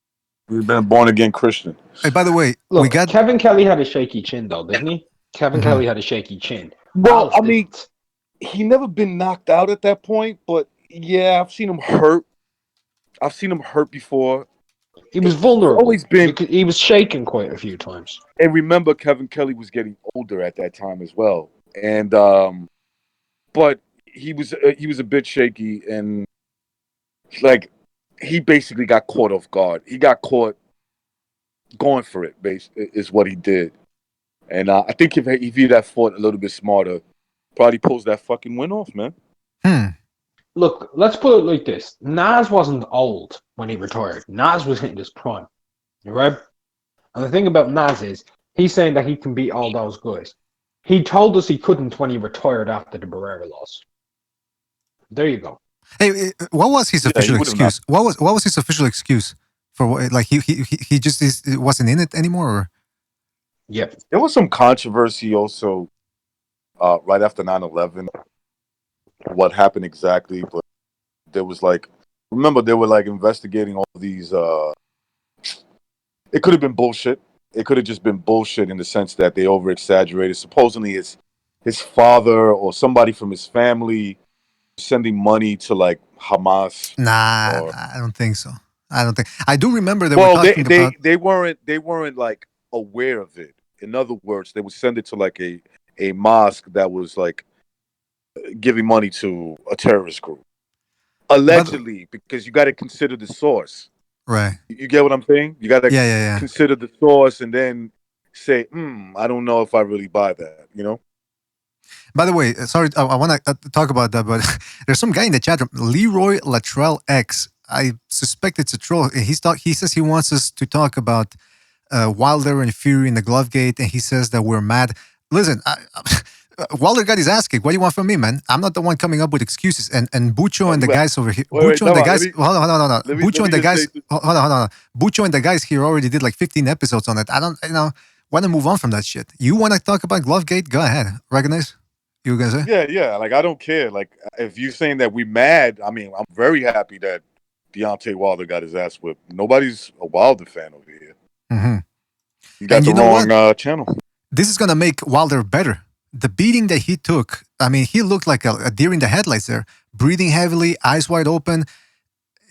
We've been born again Christian. Hey, by the way, look, Kevin Kelly had a shaky chin, though, didn't he? Kevin Kelly had a shaky chin. Well, I mean, he never been knocked out at that point, but yeah, I've seen him hurt. I've seen him hurt before. He was vulnerable. always been. He was shaking quite a few times. And remember, Kevin Kelly was getting older at that time as well, and but he was a bit shaky, and like he basically got caught off guard. He got caught going for it. Is what he did, and I think if he'd have fought a little bit smarter, probably pulls that fucking win off, man. Look, let's put it like this: Nas wasn't old when he retired. Nas was hitting his prime, right? And the thing about Nas is he's saying that he can beat all those guys. He told us he couldn't when he retired after the Barrera loss. There you go. Hey, what was his official excuse? What was his official excuse for what? Like he just wasn't in it anymore? Or? Yep. There was some controversy also right after 9/11. What happened exactly? But there was remember they were investigating all these. It could have been bullshit. It could have just been bullshit in the sense that they over exaggerated. Supposedly, his father or somebody from his family sending money to Hamas. Nah, I don't think so. I don't think. I do remember they were talking about. They weren't aware of it. In other words, they would send it to a mosque that was giving money to a terrorist group. Allegedly, because you got to consider the source. Right. You get what I'm saying? You got to consider the source and then say, I don't know if I really buy that, you know? By the way, sorry, I want to talk about that, but there's some guy in the chat room, Leroy Latrell X. I suspect it's a troll. He says he wants us to talk about Wilder and Fury in the glove gate, and he says that we're mad. Listen, Wilder got his ass kicked. What do you want from me, man? I'm not the one coming up with excuses. And Bucho and the guys over here. Bucho and the guys. Hold on. Bucho and the guys. Hold on. Bucho and the guys here already did 15 episodes on it. I don't, want to move on from that shit. You want to talk about Glovegate? Go ahead. Recognize? You were gonna say? Yeah. I don't care. If you're saying that we mad, I mean, I'm very happy that Deontay Wilder got his ass whipped. Nobody's a Wilder fan over here. Mm-hmm. You got the wrong channel. This is gonna make Wilder better. The beating that he took, I mean, he looked like a deer in the headlights there, breathing heavily, eyes wide open.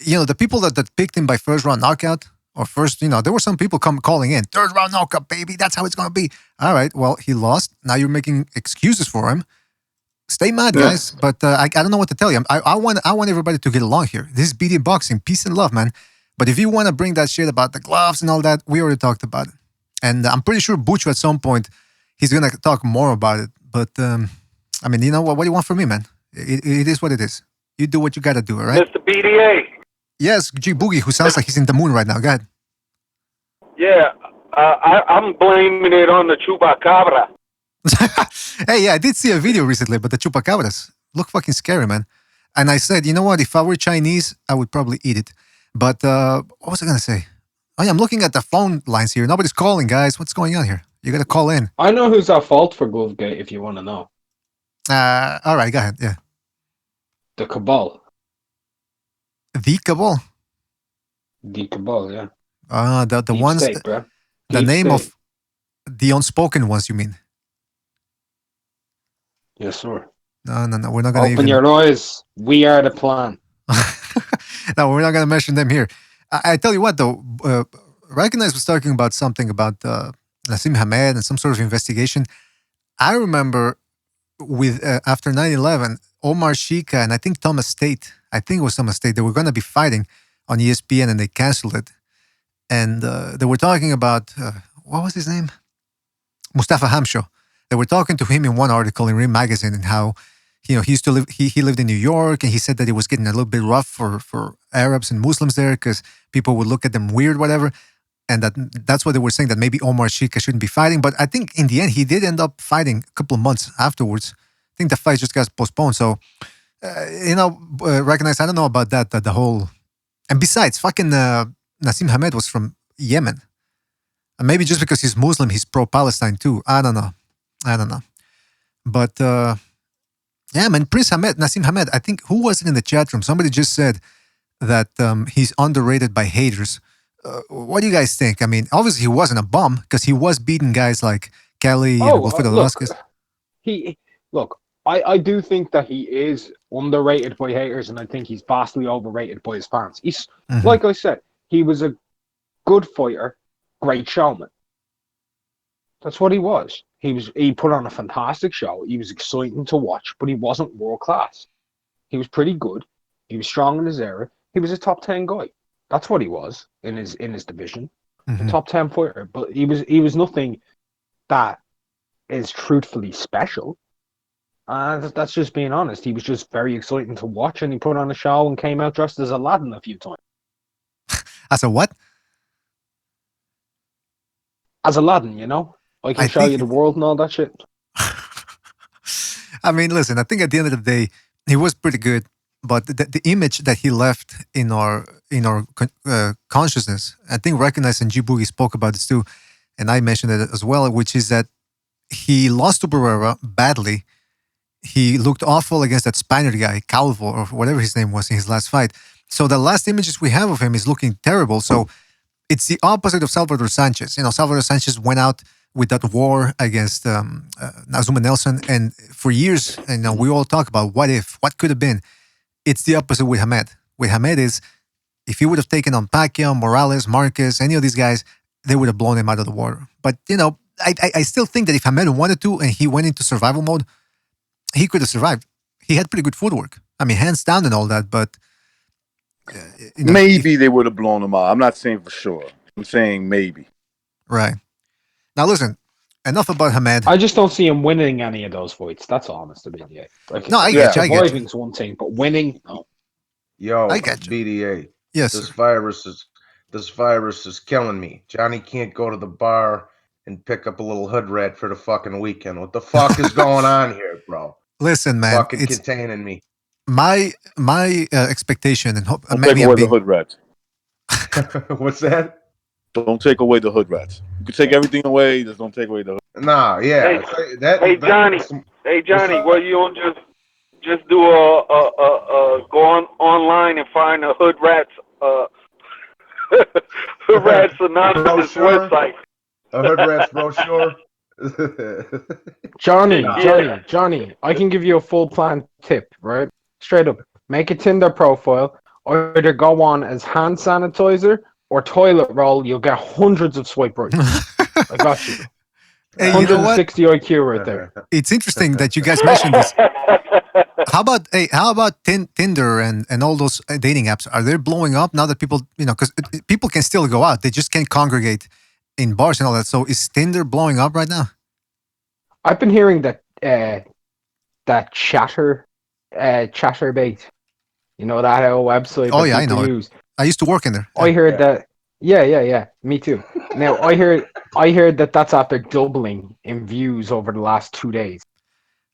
The people that picked him by first round knockout or first, there were some people calling in, third round knockout, baby, that's how it's going to be. All right, well, he lost. Now you're making excuses for him. Stay mad, guys, but I don't know what to tell you. I want everybody to get along here. This is BD Boxing, peace and love, man. But if you want to bring that shit about the gloves and all that, we already talked about it. And I'm pretty sure Butch at some point, he's going to talk more about it. But, I mean, what do you want from me, man? It is what it is. You do what you got to do, all right? Mr. BDA. Yes, G Boogie, who sounds like he's in the moon right now. Go ahead. Yeah, I'm blaming it on the chupacabra. Hey, yeah, I did see a video recently, but the chupacabras look fucking scary, man. And I said, you know what? If I were Chinese, I would probably eat it. But what was I going to say? Oh, yeah, I'm looking at the phone lines here. Nobody's calling, guys. What's going on here? You got to call in. I know who's at fault for Glovegate if you want to know. All right, go ahead. Yeah. The Cabal. The Cabal? The Cabal, yeah. The Deep ones... state, bro. The Deep name state. of the unspoken ones, you mean? Yes, sir. No, we're not going to Open your eyes. We are the plan. No, we're not going to mention them here. I tell you what, though. Recognize was talking about something about Nassim Hamed and some sort of investigation. I remember with after 9/11, Omar Shika and I think Thomas Tate, they were going to be fighting on ESPN and they canceled it. And they were talking about, what was his name? Mustafa Hamsho. They were talking to him in one article in Rim Magazine and how, he used to live, he lived in New York and he said that it was getting a little bit rough for Arabs and Muslims there because people would look at them weird, whatever. And that's what they were saying, that maybe Omar Shika shouldn't be fighting. But I think in the end, he did end up fighting a couple of months afterwards. I think the fight just got postponed. So, Recognize, I don't know about that, the whole... And besides, fucking Nassim Hamed was from Yemen. And maybe just because he's Muslim, he's pro-Palestine too. I don't know. But, yeah, man, Nassim Hamed, I think, who was it in the chat room? Somebody just said that he's underrated by haters. What do you guys think? I mean, obviously he wasn't a bum because he was beating guys like Kelly and Wilfredo Velasquez. I do think that he is underrated by haters, and I think he's vastly overrated by his fans. He's like I said, he was a good fighter, great showman. That's what he was. He put on a fantastic show. He was exciting to watch, but he wasn't world class. He was pretty good. He was strong in his era. He was a top 10 guy. That's what he was in his division. A top 10 fighter. But he was nothing that is truthfully special. That's just being honest. He was just very exciting to watch, and he put on a show and came out dressed as Aladdin a few times. As a what? As Aladdin, you know? I can show you the world and all that shit. I mean, listen, I think at the end of the day, he was pretty good, but the image that he left in our consciousness, I think Recognized and G Boogie spoke about this too, and I mentioned it as well, which is that he lost to Barrera badly. He looked awful against that Spaniard guy, Calvo, or whatever his name was in his last fight. So the last images we have of him is looking terrible. So it's the opposite of Salvador Sanchez. You know, Salvador Sanchez went out with that war against Nazuma Nelson, and for years, you know, we all talk about what could have been. It's the opposite with Hamed. With Hamed is, if he would have taken on Pacquiao, Morales, Marquez, any of these guys, they would have blown him out of the water. But, you know, I still think that if Hamed wanted to and he went into survival mode, he could have survived. He had pretty good footwork. I mean, hands down and all that, but... you know, maybe they would have blown him out. I'm not saying for sure. I'm saying maybe. Right. Now, listen, enough about Hamed. I just don't see him winning any of those fights. That's all, Mr. BDA. Like, no, I get you. Surviving's one thing, but winning, no. Yo, I get you. BDA. Yes. This virus is killing me. Johnny can't go to the bar and pick up a little hood rat for the fucking weekend. What the fuck is going on here, bro? Listen, man, fucking it's containing me. My expectation and hope. Don't take away the hood rats. What's that? Don't take away the hood rats. You can take everything away, just don't take away the hood. Nah, yeah. Hey, Johnny. Well, you don't just do go online and find a Hood Rats Hood Rats Anonymous website. A Hood Rats brochure. Johnny, I can give you a full plan tip, right? Straight up, make a Tinder profile, either go on as hand sanitizer or toilet roll. You'll get hundreds of swipe rights. I got you. Hey, you know what? 160 IQ right there. It's interesting that you guys mentioned this. How about Tinder and all those dating apps? Are they blowing up now that people, you know, because people can still go out, they just can't congregate in bars and all that. So is Tinder blowing up right now? I've been hearing that Chatterbait, you know, that whole website. Oh yeah, I know it. I used to work in there. I heard that. Yeah. Me too. Now I heard that that's after doubling in views over the last 2 days.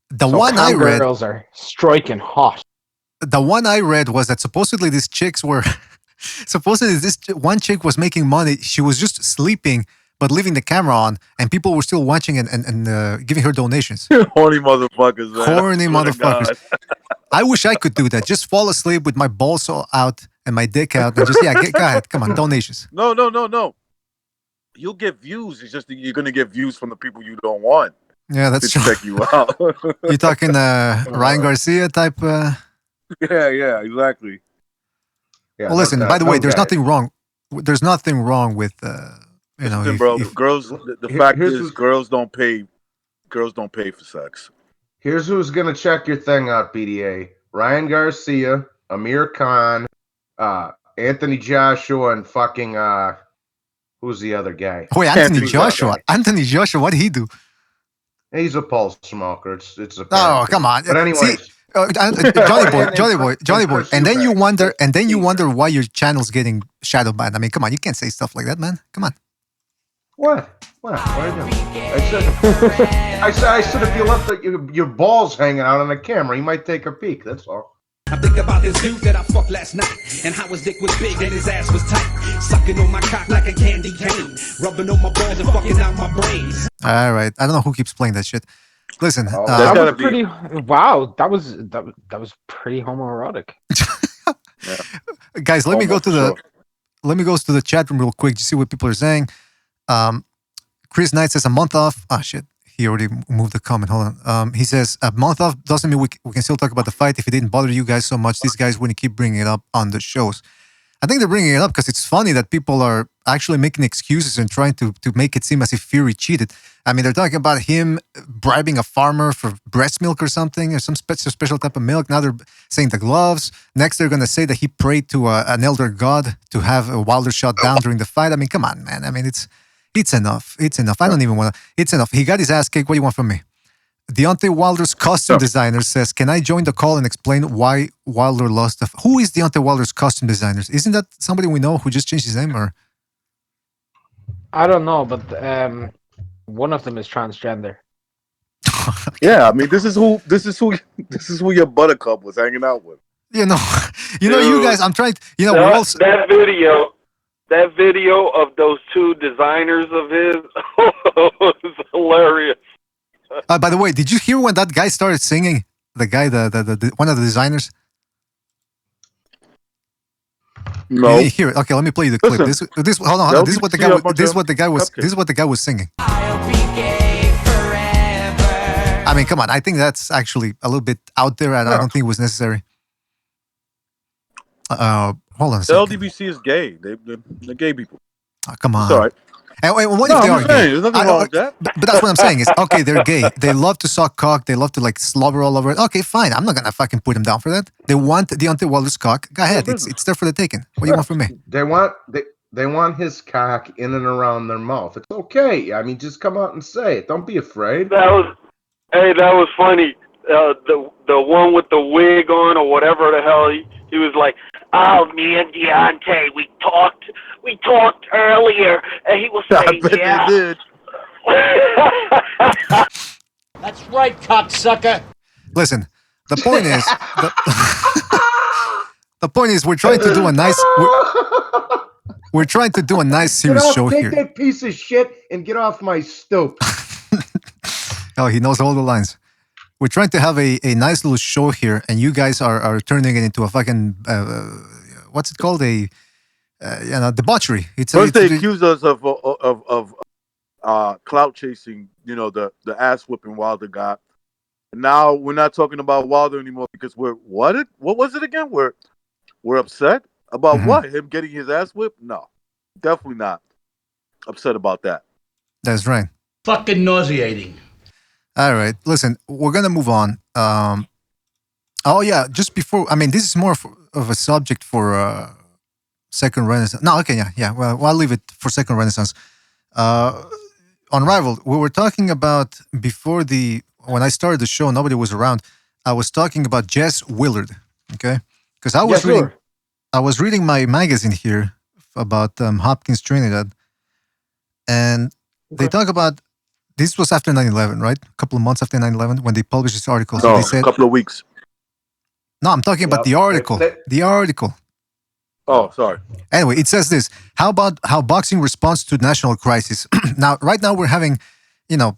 The one I read, girls are striking hot. The one I read was that supposedly these chicks were, supposedly this one chick was making money. She was just sleeping, but leaving the camera on, and people were still watching and giving her donations. Horny motherfuckers, man. Horny motherfuckers. I wish I could do that. Just fall asleep with my balls all out and my dick out, and just go ahead. Come on, donations. No. You'll get views. It's just that you're gonna get views from the people you don't want. Yeah, that's true. Check you out. You talking Ryan Garcia type? Yeah, exactly. Yeah, well, listen. By the way, there's nothing wrong. There's nothing wrong with you know, girls. The fact is, girls don't pay. Girls don't pay for sex. Here's who's gonna check your thing out, BDA: Ryan Garcia, Amir Khan, Anthony Joshua, and fucking who's the other guy? Wait, Anthony Joshua. Anthony Joshua. What did he do? He's a pulse smoker. It's a. Oh, come on. But anyway, Johnny boy, and then you wonder why your channel's getting shadow banned. I mean, come on, you can't say stuff like that, man. Come on. What? What I said if you left your balls hanging out on the camera, he might take a peek. That's all. I think about this dude that I fucked last night, and how his dick was big and his ass was tight, sucking on my cock like a candy cane, rubbing on my balls and fucking out my brains. All right, I don't know who keeps playing that shit. Listen, that was pretty. Wow, that was pretty homoerotic. Guys, let me go to the chat room real quick to see what people are saying. Chris Knight says a month off. Ah, shit. He already moved the comment. Hold on. He says a month off doesn't mean we can still talk about the fight. If it didn't bother you guys so much, these guys wouldn't keep bringing it up on the shows. I think they're bringing it up because it's funny that people are actually making excuses and trying to make it seem as if Fury cheated. I mean, they're talking about him bribing a farmer for breast milk or something, or some special type of milk. Now they're saying the gloves. Next, they're going to say that he prayed to an elder god to have Wilder shot down during the fight. I mean, come on, man. I mean, it's enough. It's enough. I don't even want to. It's enough. He got his ass kicked. What do you want from me? Deontay Wilder's costume designer says, "Can I join the call and explain why Wilder lost the?" Who is Deontay Wilder's costume designer? Isn't that somebody we know who just changed his name? Or I don't know, but one of them is transgender. Yeah, I mean, this is who your buttercup was hanging out with. You know, you guys. I'm trying. We're also that video of those two designers of his was hilarious. By the way, did you hear when that guy started singing? The guy, the one of the designers. No. You didn't hear it. Okay, let me play you the clip. Listen, this hold on. This is what the guy. This is what the guy was. This is what the guy was singing. I mean, come on. I think that's actually a little bit out there, and I don't think it was necessary. Hold on a second. The LDBC is gay. They're gay people. Oh, come on. It's all right. And what if they are gay? There's nothing wrong with that. But that's what I'm saying is, okay, they're gay. They love to suck cock. They love to like slobber all over it. Okay, fine. I'm not gonna fucking put them down for that. They want Deontay Wilder's cock. Go ahead. It's there for the taking. What do you want from me? They want his cock in and around their mouth. It's okay. I mean, just come out and say it. Don't be afraid. That was funny. The one with the wig on or whatever the hell he was like, "Oh, me and Deontay, we talked earlier," and he was saying, "Yeah." Did. That's right, cocksucker. Listen, the point is, the point is, we're trying to do a nice. We're trying to do a nice serious show take here. that piece of shit and get off my stoop. Oh, he knows all the lines. We're trying to have a nice little show here, and you guys are turning it into a fucking what's it called? Debauchery. First they accused us of clout chasing. The ass whipping Wilder got. And now we're not talking about Wilder anymore because what was it again? We're upset about what? Him getting his ass whipped? No, definitely not upset about that. That's right. Fucking nauseating. All right, listen, we're gonna move on. Just before, I mean, this is more of a subject for Second Renaissance. No, okay, yeah. Well, I'll leave it for Second Renaissance. Unrivaled, we were talking about when I started the show, nobody was around. I was talking about Jess Willard, okay? Because I was reading my magazine here about Hopkins Trinidad, and they talk about. This was after 9/11, right? A couple of months after 9/11 when they published this article. So they said, a couple of weeks. No, I'm talking about the article. The article. Oh, sorry. Anyway, it says this. How boxing responds to national crisis. Right now we're having,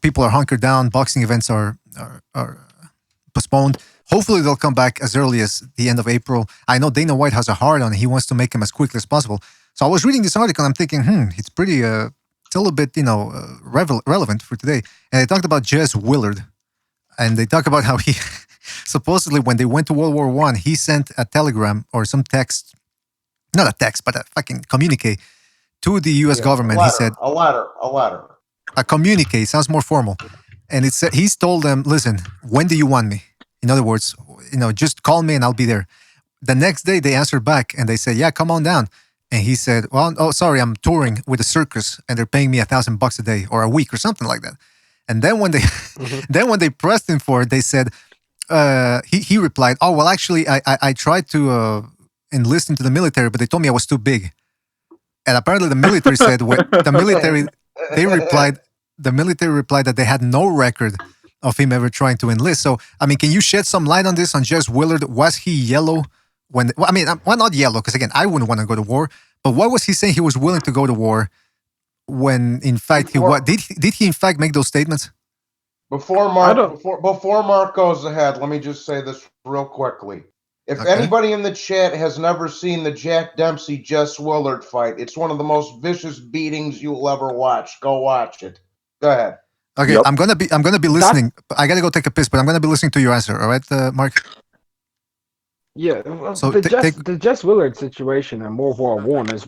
people are hunkered down. Boxing events are postponed. Hopefully they'll come back as early as the end of April. I know Dana White has a hard on. He wants to make them as quickly as possible. So I was reading this article and I'm thinking, it's pretty... It's a little bit, relevant for today. And they talked about Jess Willard. And they talk about how he, supposedly when they went to World War I, he sent a telegram or some text, not a text, but a fucking communique to the U.S. government. He said... A letter. A communique, sounds more formal. And it said, he's told them, listen, when do you want me? In other words, just call me and I'll be there. The next day they answered back and they said, yeah, come on down. And he said, sorry, I'm touring with a circus and they're paying me $1,000 a day or a week or something like that. And then when they pressed him for it, they said, he replied, oh, well, actually, I tried to enlist into the military, but they told me I was too big. And apparently the military said, the military replied that they had no record of him ever trying to enlist. So, I mean, can you shed some light on this, on Jess Willard? Was he yellow? Why not yellow? Because again, I wouldn't want to go to war. But why was he saying he was willing to go to war when, in fact, did he in fact make those statements? Before Mark goes ahead, let me just say this real quickly. If anybody in the chat has never seen the Jack Dempsey Jess Willard fight, it's one of the most vicious beatings you'll ever watch. Go watch it. Go ahead. Okay, yep. I'm gonna be listening. I gotta go take a piss, but I'm gonna be listening to your answer. All right, Mark. Yeah, well, So the Jess Willard situation in World War One is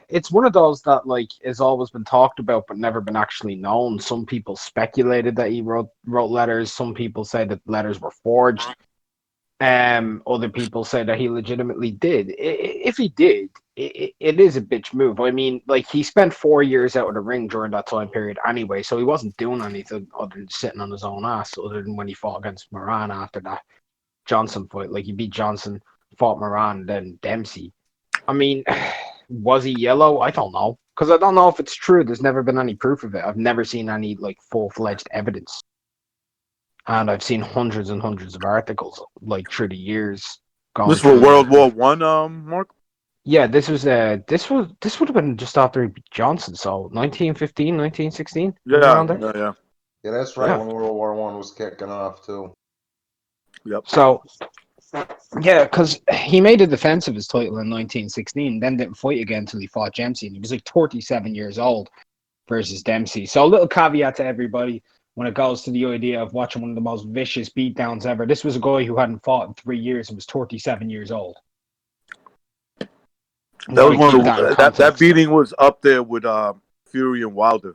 it's one of those that like has always been talked about but never been actually known. Some people speculated that he wrote letters. Some people say that letters were forged. Other people say that he legitimately did. If he did, it is a bitch move. I mean, like he spent 4 years out of the ring during that time period anyway, so he wasn't doing anything other than sitting on his own ass. Other than when he fought against Moran after that Johnson fight, like he beat Johnson, fought Moran, then Dempsey. I mean, was he yellow? I don't know because I don't know if it's true. There's never been any proof of it. I've never seen any like full-fledged evidence. And I've seen hundreds and hundreds of articles like through the years going This was through World like War One, Mark. yeah, this would have been just after he beat Johnson, so 1915, 1916, Yeah, around there. yeah. Yeah, that's right. Yeah. When World War One was kicking off too. Yep. So yeah, because he made a defense of his title in 1916, then didn't fight again until he fought Dempsey, and he was like 37 years old versus Dempsey. So a little caveat to everybody when it goes to the idea of watching one of the most vicious beatdowns ever. This was a guy who hadn't fought in 3 years and was 37 years old. That was one of that context. beating was up there with Fury and Wilder.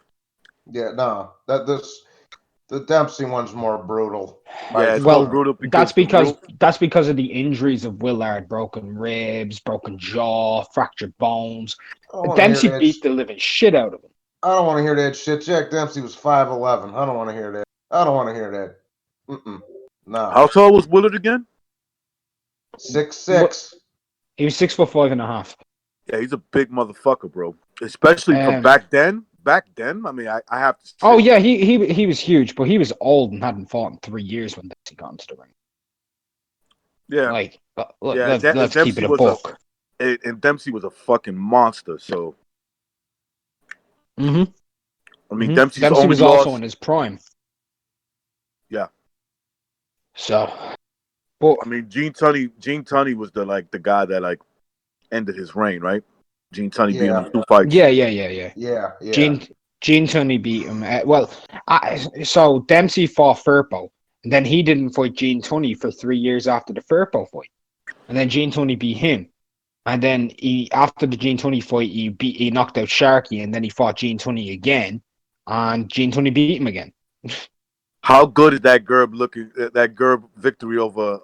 Yeah, no, the Dempsey one's more brutal. Yeah, it's Well, more brutal that's because because of the injuries of Willard, broken ribs, broken jaw, fractured bones. I don't wanna hear Dempsey that beat the living shit out of him. I don't want to hear that shit. Jack Dempsey was 5'11". I don't want to hear that. I don't want to hear that. No. How tall was Willard again? 6'6". He was 6'5.5". Yeah, he's a big motherfucker, bro. Especially from back then. Back then, I mean, I have to say. Oh yeah, he was huge, but he was old and hadn't fought in 3 years when Dempsey got into the ring. Yeah, like yeah. let's keep it a buck. And Dempsey was a fucking monster. So, Mm-hmm. I mean, Dempsey was also in his prime. Yeah. So, but I mean, Gene Tunney was the guy that like ended his reign, right? Gene Tunney beat him in 2 fights. Yeah. Yeah. Gene Tunney beat him. So Dempsey fought Firpo, and then he didn't fight Gene Tunney for 3 years after the Firpo fight, and then Gene Tunney beat him, and then after the Gene Tunney fight, he knocked out Sharkey, and then he fought Gene Tunney again, and Gene Tunney beat him again. How good is that Gerb looking? That Gerb victory over,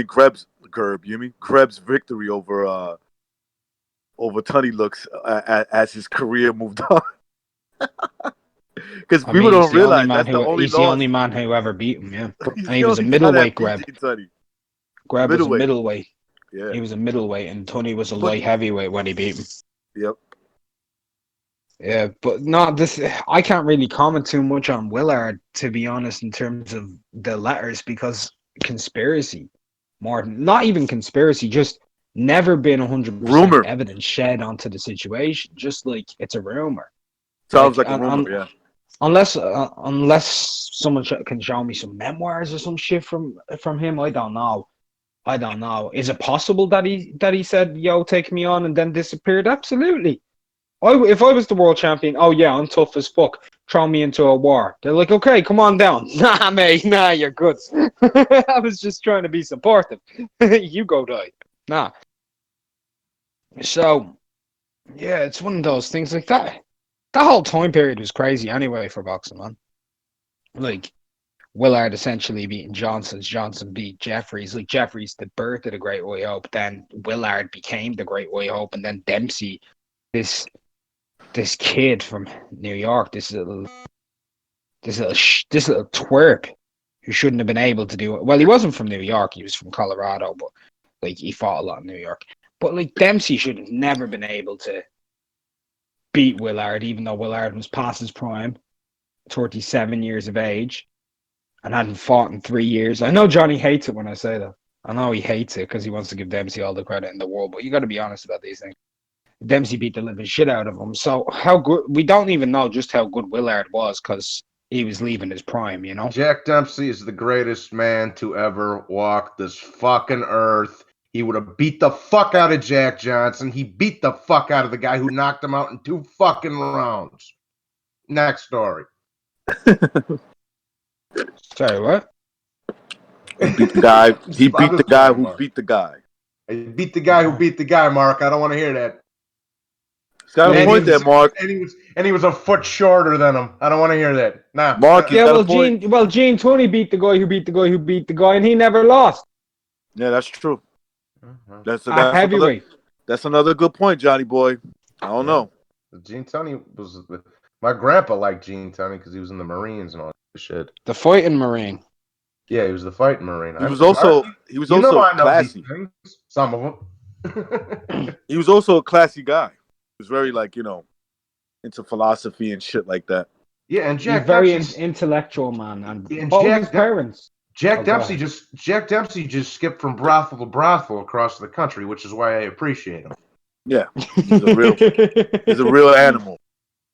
Krebs Gerb. You mean Krebs victory over Tunney looks as his career moved on. Because people don't realize that's the only he's loss. the only man who ever beat him. Yeah, and he was a only guy that middleweight. beat Greb was a middleweight. Yeah, he was a middleweight, and Tunney was a light heavyweight when he beat him. Yep. Yeah, but no, I can't really comment too much on Willard, to be honest, in terms of the letters, because conspiracy, not even conspiracy, just never been 100% evidence shed onto the situation. Just like it's a rumor. Sounds like a rumor, yeah. Unless someone can show me some memoirs or some shit from him, I don't know. Is it possible that he said, "Yo, take me on," and then disappeared? Absolutely. If I was the world champion, oh yeah, I'm tough as fuck. Throw me into a war. They're like, okay, come on down. Nah, mate, nah, you're good. I was just trying to be supportive. You go die. Nah. So, yeah, it's one of those things like that. That whole time period was crazy anyway for boxing, man. Like, Willard essentially beating Johnson beat Jeffries. Like, Jeffries, the birth of the Great White Hope. Then Willard became the Great White Hope. And then Dempsey, this kid from New York, this little twerp who shouldn't have been able to do it. Well, he wasn't from New York. He was from Colorado, but like he fought a lot in New York. But like Dempsey should have never been able to beat Willard, even though Willard was past his prime, 37 years of age, and hadn't fought in 3 years. I know Johnny hates it when I say that. I know he hates it because he wants to give Dempsey all the credit in the world, but you got to be honest about these things. Dempsey beat the living shit out of him. So how good? We don't even know just how good Willard was because he was leaving his prime, you know? Jack Dempsey is the greatest man to ever walk this fucking earth. He would have beat the fuck out of Jack Johnson. He beat the fuck out of the guy who knocked him out in 2 fucking rounds. Next story. Sorry, what? He beat the guy. He beat the guy who Mark. beat the guy. He beat the guy who beat the guy, Mark. I don't want to hear that. He's got a point there, Mark. And he was a foot shorter than him. I don't want to hear that. Nah. Mark, yeah, well, Gene Tunney beat the guy who beat the guy who beat the guy, and he never lost. Yeah, that's true. That's heavyweight. That's another good point, Johnny boy. I don't know. Gene Tunney was my grandpa liked Gene Tunney because he was in the Marines and all that shit. The fighting Marine. Yeah, he was the fighting Marine. He was also classy. Some of them. He was also a classy guy. He was very into philosophy and shit like that. Yeah, and Jack very Dempsey's intellectual man. And Jack parents. Jack Dempsey just skipped from brothel to brothel across the country, which is why I appreciate him. Yeah, he's a real animal.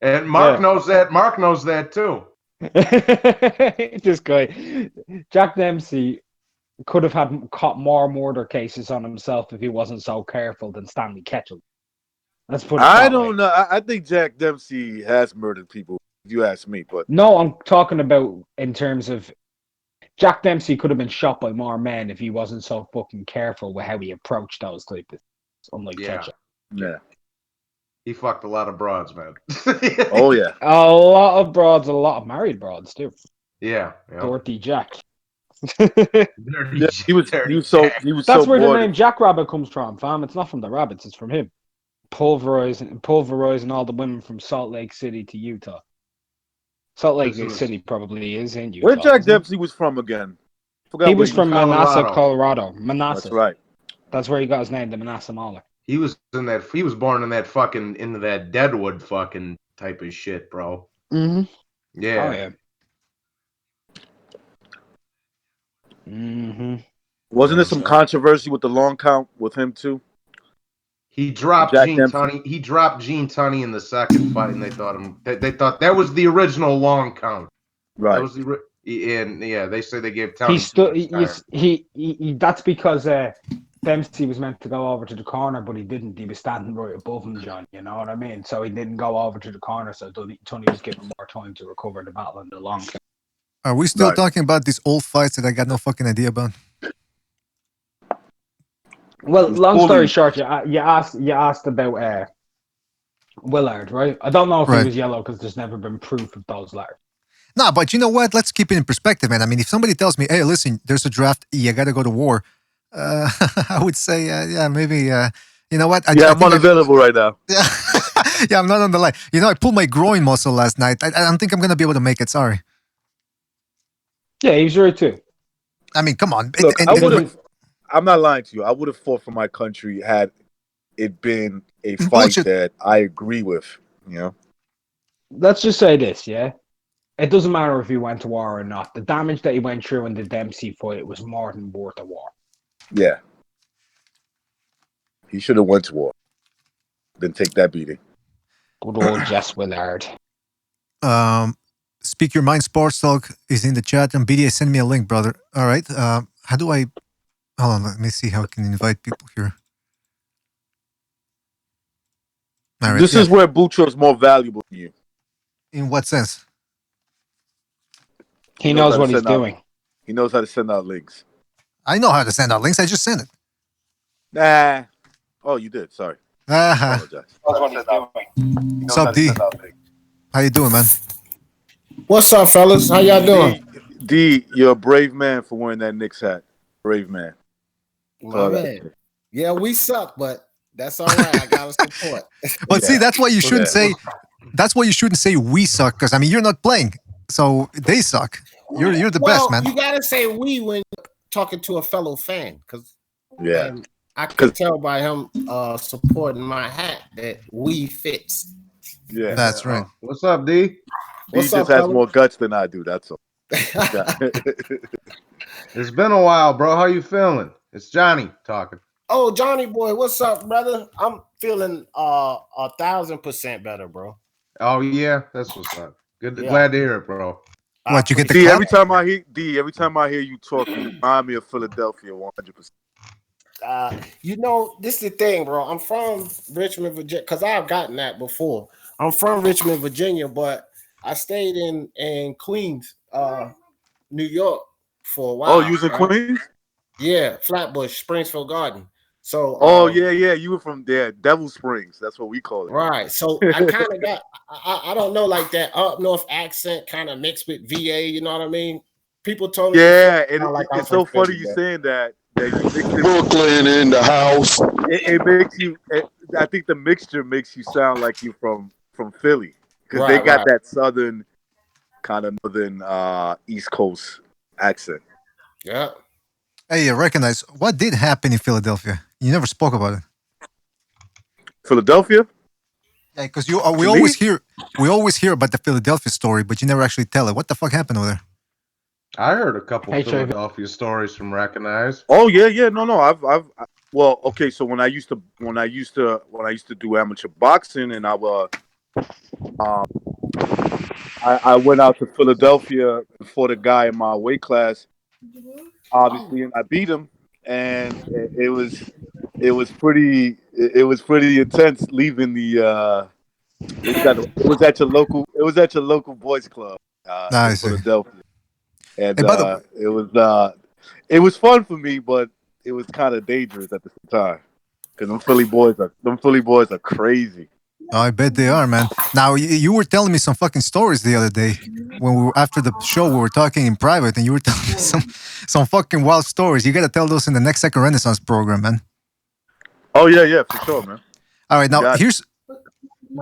And Mark knows that. Mark knows that too. This guy, Jack Dempsey, could have had caught more murder cases on himself if he wasn't so careful than Stanley Ketchum. Let's put it I that don't way. know. I think Jack Dempsey has murdered people, if you ask me. But no, I'm talking about in terms of Jack Dempsey could have been shot by more men if he wasn't so fucking careful with how he approached those type of things. Unlike Ketchum. Yeah. He fucked a lot of broads, man. Oh yeah. A lot of broads, a lot of married broads too. Yeah. Dirty Jack. He was so That's where bored. the name Jackrabbit comes from, fam. It's not from the rabbits, it's from him. Pulverizing all the women from Salt Lake City to Utah. Salt Lake City probably is in Utah. Where Jack Dempsey was from again? He was from Manassas, Colorado. Manassas. That's right. That's where he got his name, the Manassas Mauler. He was born in that fucking into that Deadwood fucking type of shit, bro. Mm-hmm. Yeah. Oh yeah. Mm-hmm. Wasn't there some controversy with the long count with him too? He dropped Gene Tunney. He dropped Gene Tunney in the second fight, and they thought that was the original long count. Right. That was they say they gave Tunney. He that's because Dempsey was meant to go over to the corner, but he didn't. He was standing right above him, John. You know what I mean? So he didn't go over to the corner. So Tunney was given more time to recover the battle in the long count. Are we still talking about these old fights that I got no fucking idea about? Well, long story short, you asked about Willard, right? I don't know if he was yellow because there's never been proof of those letters. No, but you know what? Let's keep it in perspective, man. I mean, if somebody tells me, "Hey, listen, there's a draft, you got to go to war," I would say, "Yeah, maybe." You know what? I'm unavailable right now. Yeah, I'm not on the line. You know, I pulled my groin muscle last night. I don't think I'm gonna be able to make it. Sorry. Yeah, he was right too. I mean, come on. Look, I'm not lying to you. I would have fought for my country had it been a fight that I agree with. You know. Let's just say this, yeah. It doesn't matter if he went to war or not. The damage that he went through in the Dempsey fight was more than worth a war. Yeah. He should have went to war. Then take that beating. Good old Jess Willard. Speak Your Mind Sports Talk is in the chat. And BDA, send me a link, brother. All right. How do I... Hold on, let me see how I can invite people here. All right, this is where Bucho is more valuable than you. In what sense? He knows what he's doing. He knows how to send out links. I know how to send out links. I just sent it. Nah. Oh, you did. Sorry. I apologize. What's up, D? How you doing, man? What's up, fellas? How y'all doing? D, you're a brave man for wearing that Knicks hat. Brave man. My man. Yeah, we suck, but that's all right. I gotta support. But see, that's why you shouldn't say. That's why you shouldn't say we suck, because I mean you're not playing, so they suck. You're the best, man. You gotta say we when you're talking to a fellow fan, because I could tell by him supporting my hat that we fits. Yeah, that's right. What's up, D? D just has more guts than I do. That's all. It's been a while, bro. How you feeling? It's Johnny talking. Oh, Johnny boy, what's up, brother? I'm feeling 1,000% better, bro. Oh yeah, that's what's up. Good, glad to hear it, bro. What you get the D, every time I hear you talk, you remind me of Philadelphia 100%. You know, this is the thing, bro. I'm from Richmond, Virginia, because I've gotten that before. I'm from Richmond, Virginia, but I stayed in Queens, New York, for a Oh, while. you was in Right? Queens? Yeah, Flatbush, Springsville Garden. So Oh yeah, yeah. You were from there, Devil Springs. That's what we call it. right. So I kind of got I don't know, like that up north accent kind of mixed with VA, you know what I mean? People told me before Yeah, and like I'm it's from so funny Philly, you but saying that you mixed it. Brooklyn in the house. It makes you. I think the mixture makes you sound like you from Philly because they right, got right. that southern kind of northern East Coast accent. Yeah. Hey, I recognize what did happen in Philadelphia. You never spoke about it. Philadelphia? Yeah, because we To me? always hear about the Philadelphia story, but you never actually tell it. What the fuck happened over there? I heard a couple Hey, Trey. Philadelphia stories from Recognize. Oh yeah, yeah. No. Well, okay. So when I used to do amateur boxing, and um, I went out to Philadelphia and fought a guy in my weight class, obviously, and I beat him, and it was pretty intense leaving the. It was at your local boys club I in see. Philadelphia, and Hey, by the it was fun for me, but it was kind of dangerous at the same time because them Philly boys are crazy. I bet they are, man. Now you were telling me some fucking stories the other day when we were after the show. We were talking in private, and you were telling me some fucking wild stories. You gotta tell those in the next Second Renaissance program, man. Oh yeah, for sure, man. All right, You now got it.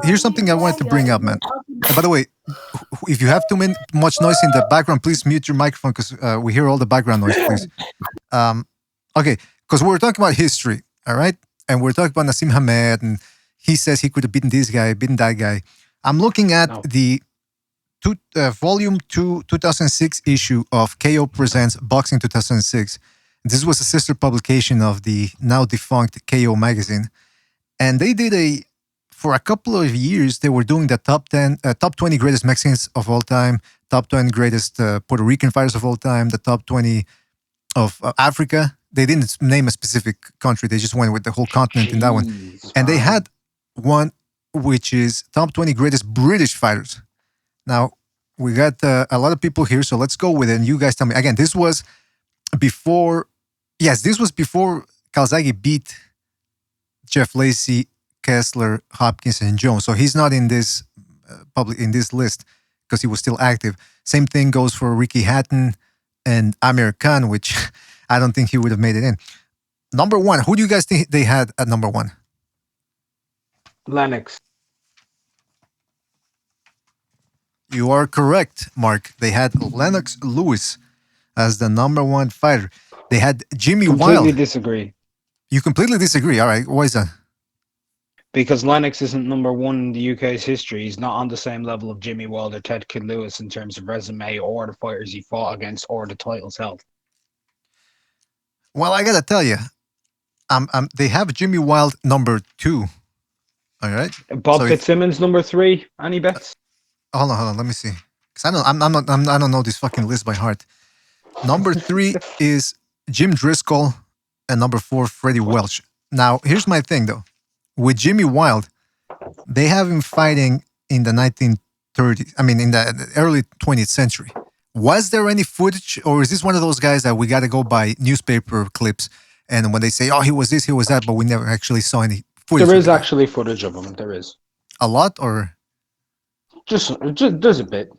here's something I wanted to bring up, man. And by the way, if you have much noise in the background, please mute your microphone because we hear all the background noise, please. Okay, because we're talking about history, all right? And we're talking about Nassim Hamed, and he says he could have beaten this guy, beaten that guy. I'm looking at the volume 2, 2006 issue of KO Presents Boxing 2006. This was a sister publication of the now defunct KO magazine. And they did for a couple of years, they were doing the top 20 greatest Mexicans of all time, top 20 greatest Puerto Rican fighters of all time, the top 20 of Africa. They didn't name a specific country. They just went with the whole continent in that one. And they had one which is top 20 greatest British fighters. Now, we got a lot of people here, so let's go with it. And you guys tell me. Again, this was before Calzaghe beat Jeff Lacey, Kessler, Hopkins, and Jones. So he's not in this in this list because he was still active. Same thing goes for Ricky Hatton and Amir Khan, which I don't think he would have made it in. Number one, who do you guys think they had at number one? Lennox. You are correct, Mark. They had Lennox Lewis as the number one fighter. They had Jimmy Completely Wild. disagree. You completely disagree. All right. Why is that? Because Lennox isn't number one in the UK's history. He's not on the same level of Jimmy Wild or Ted Kid Lewis in terms of resume or the fighters he fought against or the titles held. Well, I got to tell you, they have Jimmy Wild number 2. All right. Bob Fitzsimmons number 3. Any bets? Hold on. Let me see. Because I don't know this fucking list by heart. Number 3 is Jim Driscoll, and number 4 Freddie Welch. Now, here's my thing though. With Jimmy Wild, they have him fighting in the 1930s. I mean, in the early 20th century. Was there any footage, or is this one of those guys that we got to go by newspaper clips? And when they say, "Oh, he was this, he was that," but we never actually saw any footage. There is actually footage of him. There is a lot, or just there's a bit,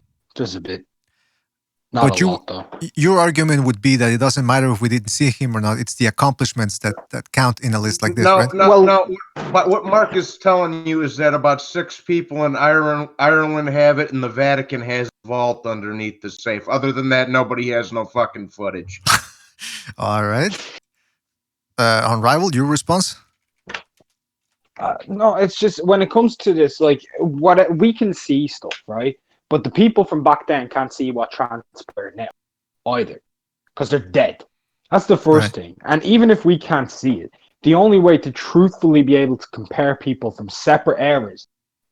Not a lot, though. Your argument would be that it doesn't matter if we didn't see him or not. It's the accomplishments that count in a list like this, right? No. But what Mark is telling you is that about 6 people in Ireland have it, and the Vatican has a vault underneath the safe. Other than that, nobody has no fucking footage. All right. Unrivaled, your response? No, it's just when it comes to this, like we can see stuff, right? But the people from back then can't see what transpired now either, because they're dead. That's the first thing. And even if we can't see it, the only way to truthfully be able to compare people from separate eras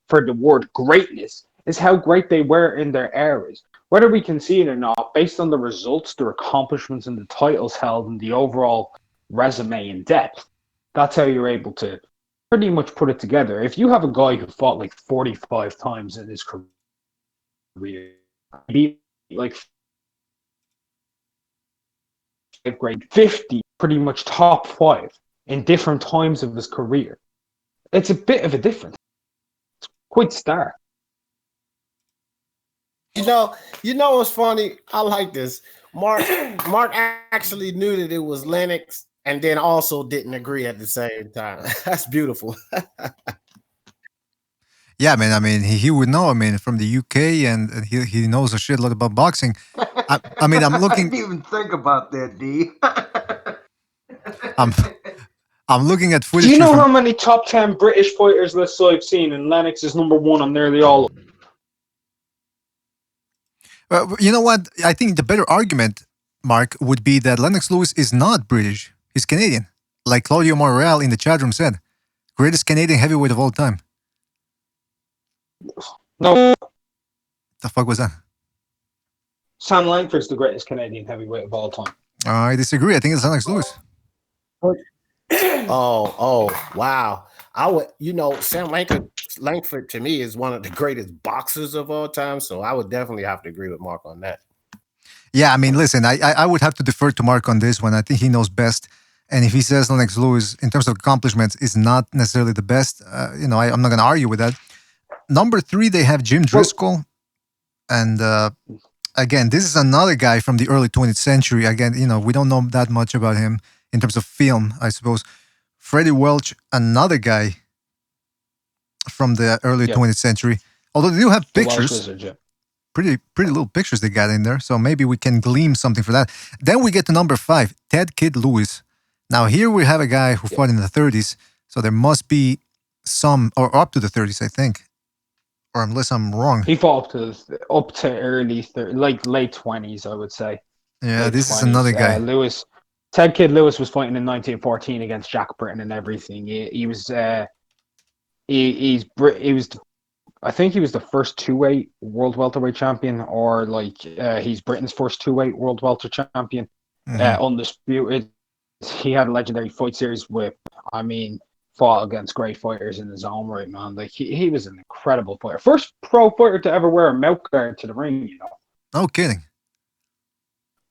for the word greatness is how great they were in their eras. Whether we can see it or not, based on the results, their accomplishments, and the titles held, and the overall resume in depth, that's how you're able to pretty much put it together. If you have a guy who fought like 45 times in his career, be like grade 50, pretty much top 5 in different times of his career. It's a bit of a difference. It's quite stark. You know what's funny? I like this. Mark actually knew that it was Lennox and then also didn't agree at the same time. That's beautiful. Yeah, man. I mean, he would know. I mean, from the UK, and he knows a shitload about boxing. I mean, I'm looking. I didn't even think about that, D. I'm looking at Do footage. you know how many top 10 British fighters lists I've seen, and Lennox is number 1 on nearly all of them? You know what? I think the better argument, Mark, would be that Lennox Lewis is not British. He's Canadian. Like Claudio Morel in the chat room said, greatest Canadian heavyweight of all time. No. The fuck was that? Sam Langford's the greatest Canadian heavyweight of all time. I disagree. I think it's Lennox Lewis. Oh, wow. I would, Sam Langford to me is one of the greatest boxers of all time, so I would definitely have to agree with Mark on that. Yeah, I mean, listen, I would have to defer to Mark on this one. I think he knows best. And if he says Lennox Lewis, in terms of accomplishments, is not necessarily the best, I'm not going to argue with that. Number 3, they have Jim Driscoll. And again, this is another guy from the early 20th century. Again, we don't know that much about him in terms of film, I suppose. Freddie Welch, another guy from the early 20th century. Although they do have pictures. Wizard, yeah. Pretty little pictures they got in there. So maybe we can glean something for that. Then we get to number 5, Ted Kid Lewis. Now here we have a guy who fought in the 30s. So there must be some, or up to the 30s, I think. Or unless I'm wrong. He fought up to early, late 20s, I would say. Yeah, late this 20s. is another guy. Ted Kid Lewis was fighting in 1914 against Jack Britton and everything. He was I think he was the first 2-weight world welterweight champion, or he's Britain's first 2-weight world welter champion. Undisputed. He had a legendary fight series fought against great fighters in his own right, man. He was an incredible fighter. First pro fighter to ever wear a mouth guard to the ring, No kidding.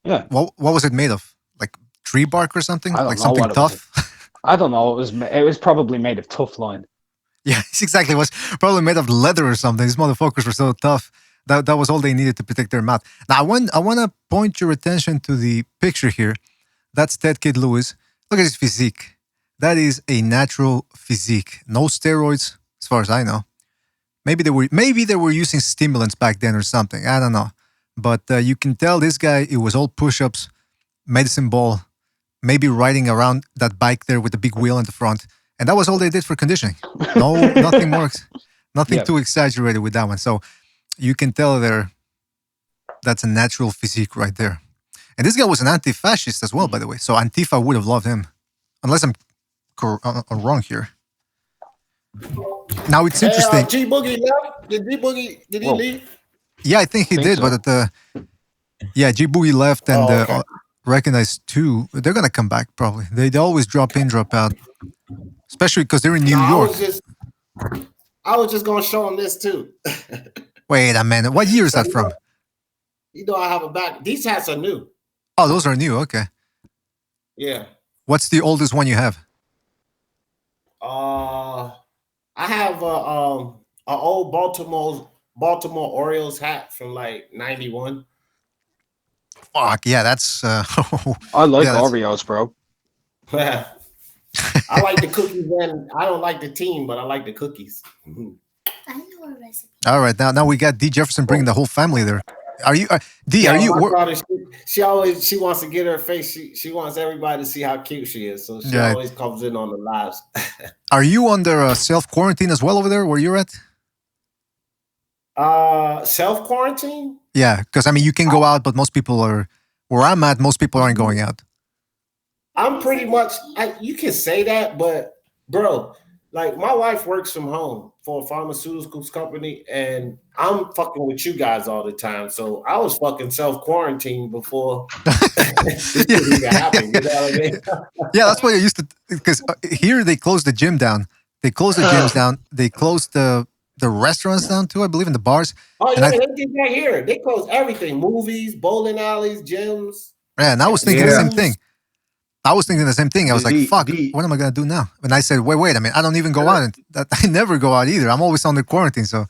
Yeah. What was it made of? Like tree bark or something? I don't like know something tough? I don't know. It was probably made of Tufline. Yeah, exactly. It was probably made of leather or something. These motherfuckers were so tough. That was all they needed to protect their mouth. Now, I want to point your attention to the picture here. That's Ted Kid Lewis. Look at his physique. That is a natural physique. No steroids, as far as I know. Maybe they were using stimulants back then or something. I don't know. But you can tell this guy, it was all push-ups, medicine ball, maybe riding around that bike there with the big wheel in the front. And that was all they did for conditioning. No, nothing more, nothing too exaggerated with that one. So you can tell there, that's a natural physique right there. And this guy was an anti-fascist as well, by the way. So Antifa would have loved him. Unless I'm wrong here. Now it's interesting. G Boogie left. Did he leave? Yeah, I think he did. So. But G Boogie left and recognized 2. They're gonna come back probably. They always drop in, drop out, especially because they're in New York. I was just gonna show him this too. Wait a minute. What year is that from? I have a back. These hats are new. Oh, those are new. Okay. Yeah. What's the oldest one you have? I have a old Baltimore Orioles hat from like 91. Fuck yeah, that's. I like Oreos, bro. I like the cookies, and I don't like the team, but I like the cookies. I know a recipe. All right, now we got D Jefferson bringing the whole family there. Are you D? Are you? Daughter, she wants to get her face. She wants everybody to see how cute she is, so she always comes in on the lives. Are you under self quarantine as well over there where you're at? Self quarantine? Yeah, because I mean you can go out, but most people are where I'm at. Most people aren't going out. I'm pretty much. You can say that, but bro, like my wife works from home for a pharmaceuticals company, and I'm fucking with you guys all the time. So I was fucking self-quarantined before this even happened. You know what I mean? Yeah, that's what I used to. Because here they closed the gym down. They closed the gyms down. They closed the restaurants down too. I believe in the bars. Oh yeah, they did that here. They closed everything: movies, bowling alleys, gyms. Yeah, and I was thinking the same thing. I was thinking the same thing. I was like, fuck, what am I going to do now? And I said, wait, I mean, I don't even go out. I never go out either. I'm always under quarantine, so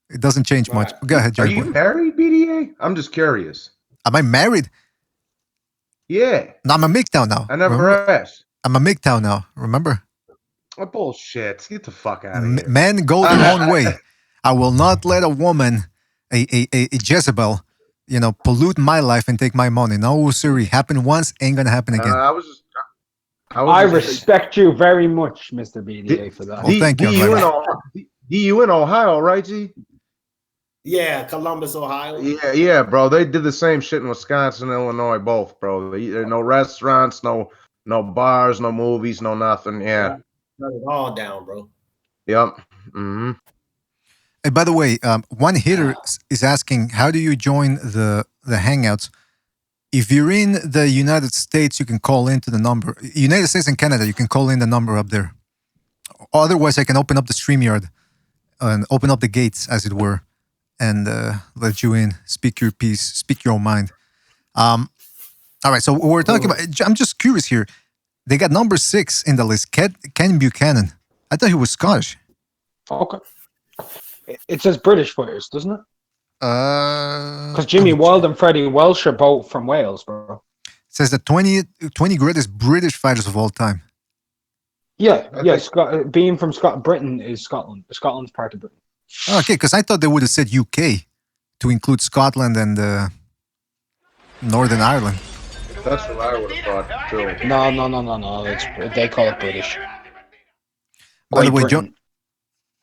it doesn't change much. Go ahead, Are Johnny you boy. married, BDA? I'm just curious. Am I married? Yeah. No, I'm a MGTOW now. I never remember? asked. I'm a MGTOW now, remember? What bullshit. Get the fuck out of here. Men go their own way. I will not let a woman, a Jezebel, pollute my life and take my money. No, sir. Happened once, ain't gonna happen again. I respect you very much, Mr. BDA, for that. Well, thank you. You in Ohio, right, G? Yeah, Columbus, Ohio. Yeah, bro. They did the same shit in Wisconsin, Illinois, both, bro. There no restaurants, no bars, no movies, no nothing. Yeah. Shut it all down, bro. Yep. Mm-hmm. Hey, by the way, one hitter is asking, how do you join the Hangouts? If you're in the United States, you can call into the number. United States and Canada, you can call in the number up there. Otherwise, I can open up the StreamYard and open up the gates, as it were, and let you in, speak your piece, speak your own mind. All right, so we're talking about, I'm just curious here. They got number 6 in the list, Ken Buchanan. I thought he was Scottish. Okay. It says British players, doesn't it? Because Jimmy check. Wild and Freddie Welsh are both from Wales, bro. It says the 20 greatest British fighters of all time. Yeah. Being from Britain is Scotland. Scotland's part of Britain. Okay, because I thought they would have said UK to include Scotland and Northern Ireland. That's what I would have thought too. No. They call it British. By the way,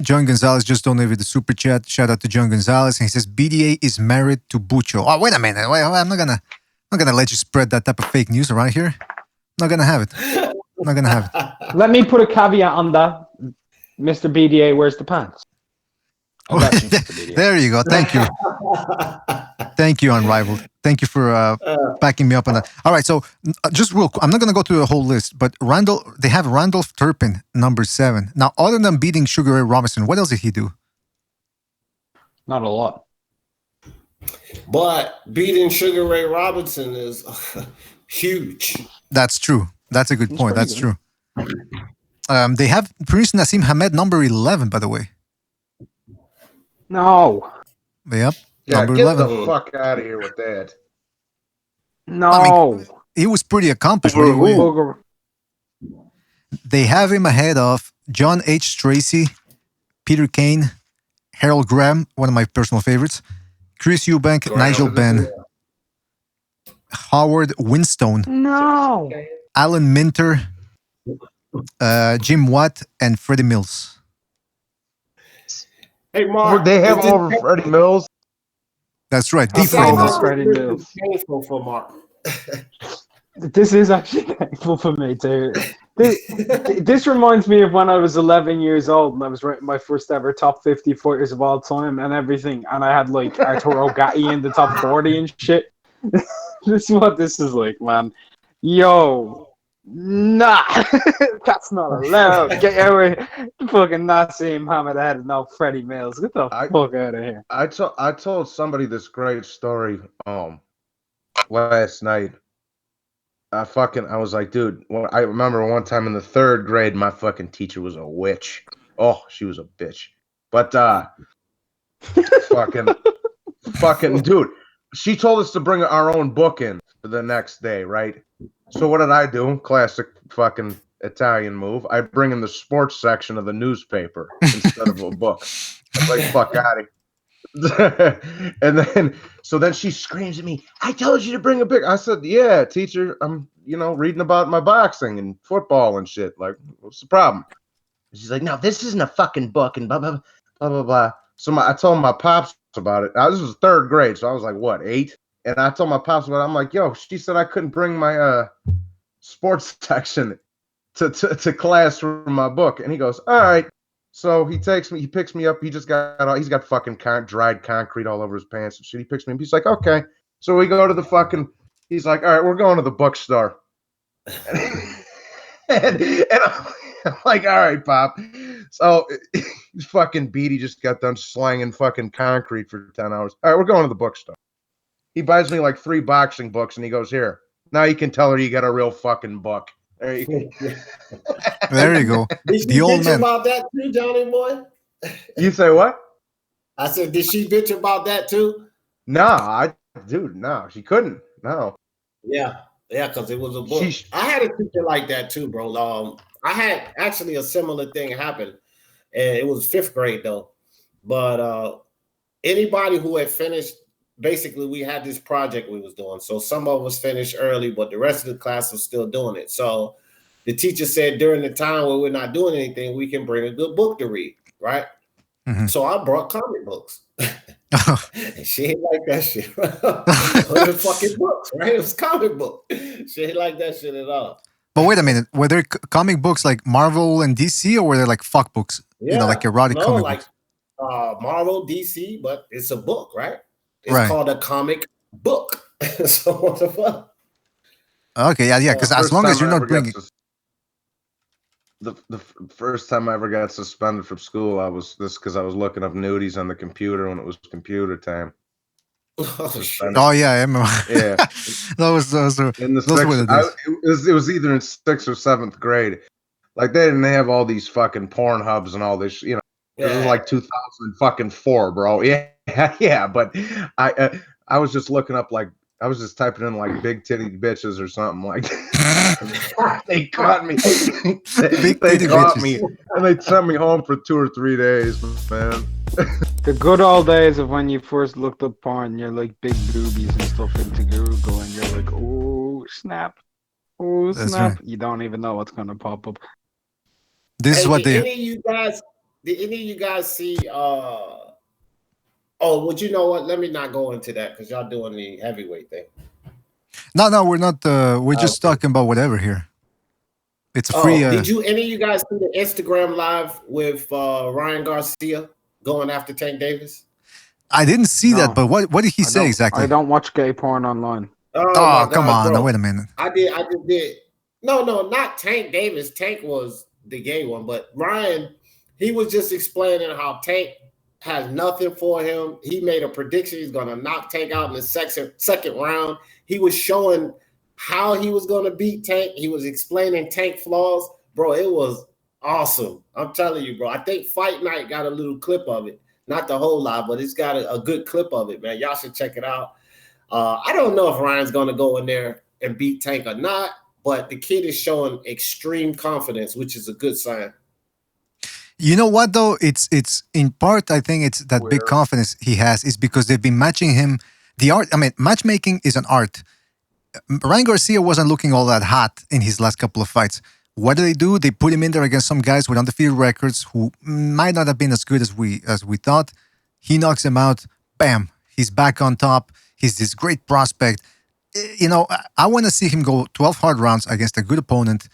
John Gonzalez just donated the super chat. Shout out to John Gonzalez, and he says BDA is married to Bucho. Oh, wait a minute. I'm not gonna let you spread that type of fake news around here. I'm not gonna have it. I'm not gonna have it. Let me put a caveat on that. Mr. BDA wears the pants. There you go. Thank you. Thank you, Unrivaled. Thank you for backing me up on that. All right, so just real quick, I'm not going to go through the whole list, but they have Randolph Turpin, number 7. Now, other than beating Sugar Ray Robinson, what else did he do? Not a lot. But beating Sugar Ray Robinson is huge. That's true. That's a good point. That's true. They have Prince Nassim Hamed, number 11, by the way. No. Yep. Yeah, number get 11. the fuck out of here with that. No. I mean, he was pretty accomplished. They have him ahead of John H. Tracy, Peter Kane, Harold Graham, one of my personal favorites, Chris Eubank, Nigel Benn, Howard Winstone, No. Alan Minter, Jim Watt, and Freddie Mills. Hey, Mark. They have him over Freddie Mills. That's right. The Freddie Mills. Painful for Mark. This is actually painful for me too. This reminds me of when I was 11 years old and I was writing my first ever top 50 fighters of all time and everything, and I had like Arturo Gatti in the top 40 and shit. This is what this is like, man. Yo, nah, that's not allowed. Get away, fucking Nassim Hamed ahead, no Freddie Mills. Get the fuck out of here. I told somebody this great story last night. I was like, dude, I remember one time in the 3rd grade, my fucking teacher was a witch. Oh, she was a bitch. But fucking dude, she told us to bring our own book in for the next day, right? So what did I do? Classic fucking Italian move. I bring in the sports section of the newspaper instead of a book. Like, fuck out of here. And then she screams at me, I told you to bring a book. I said, yeah, teacher, I'm reading about my boxing and football and shit. Like, what's the problem? She's like, no, this isn't a fucking book and blah blah blah blah blah. So I told my pops about it. This was 3rd grade, so I was like, what, 8? And I told my pops about it. I'm like, yo, she said I couldn't bring my sports section to class for my book. And he goes, all right. So he picks me up. He's got fucking dried concrete all over his pants and shit. He picks me up. He's like, okay. So we go to he's like, all right, we're going to the bookstore. and I'm like, all right, Pop. So fucking Beatty just got done slanging fucking concrete for 10 hours. All right, we're going to the bookstore. He buys me like 3 boxing books and he goes, here, Now you can tell her you got a real fucking buck. There you go. There you go. Did she The old bitch man. about that too, Johnny boy? You say what? I said, did she bitch about that too? Dude, no, she couldn't. No. Yeah, because it was a book. I had a teacher like that too, bro. I had actually a similar thing happen, and it was 5th grade though. But anybody who had finished, basically, we had this project we was doing. So some of us finished early, but the rest of the class was still doing it. So the teacher said during the time where we're not doing anything, we can bring a good book to read, right? Mm-hmm. So I brought comic books. And she ain't like that shit. It was fucking books, right? It was comic book. She ain't like that shit at all. But wait a minute, were there comic books like Marvel and DC, or were there like fuck books? Yeah, you know, like erotic comic like books? Marvel, DC, but it's a book, right? It's Right. called a comic book. So what the fuck? Okay, yeah, because as long as you're not bringing. The first time I ever got suspended from school, I was looking up nudies on the computer when it was computer time. Oh yeah, I remember. Yeah, those were the days. It was either in 6th or 7th grade. Like they didn't have all these fucking porn hubs and all this. You know, this was like 2004, bro. Yeah. But I was just looking up like. I was just typing in like big titty bitches or something like that. They caught me. They caught me and they sent me home for 2 or 3 days, man. The good old days of when you first looked up porn, you're like big boobies and stuff into Google, and you're like, oh snap, oh That's snap. right. You don't even know what's gonna pop up. This is what did they. any of you guys see? Oh, well, you know what? Let me not go into that because y'all doing the heavyweight thing. No, we're not. We're just talking about whatever here. It's a free. Did any of you guys see the Instagram live with Ryan Garcia going after Tank Davis? I didn't see that, but what did he say exactly? I don't watch gay porn online. Oh my God, come on! bro. Now, wait a minute. I just did. No, not Tank Davis. Tank was the gay one, but Ryan, he was just explaining how Tank has nothing for him. He made a prediction he's going to knock Tank out in the second round. He was showing how he was going to beat Tank. He was explaining Tank flaws. Bro, it was awesome. I'm telling you, bro. I think Fight Night got a little clip of it. Not the whole lot, but it's got a good clip of it, man. Y'all should check it out. I don't know if Ryan's going to go in there and beat Tank or not, but the kid is showing extreme confidence, which is a good sign. You know what though? It's in part. I think it's that big confidence he has is because they've been matching him. The art. I mean, matchmaking is an art. Ryan Garcia wasn't looking all that hot in his last couple of fights. What do? They put him in there against some guys with undefeated records who might not have been as good as we thought. He knocks him out. Bam! He's back on top. He's this great prospect. You know, I want to see him go 12 hard rounds against a good opponent.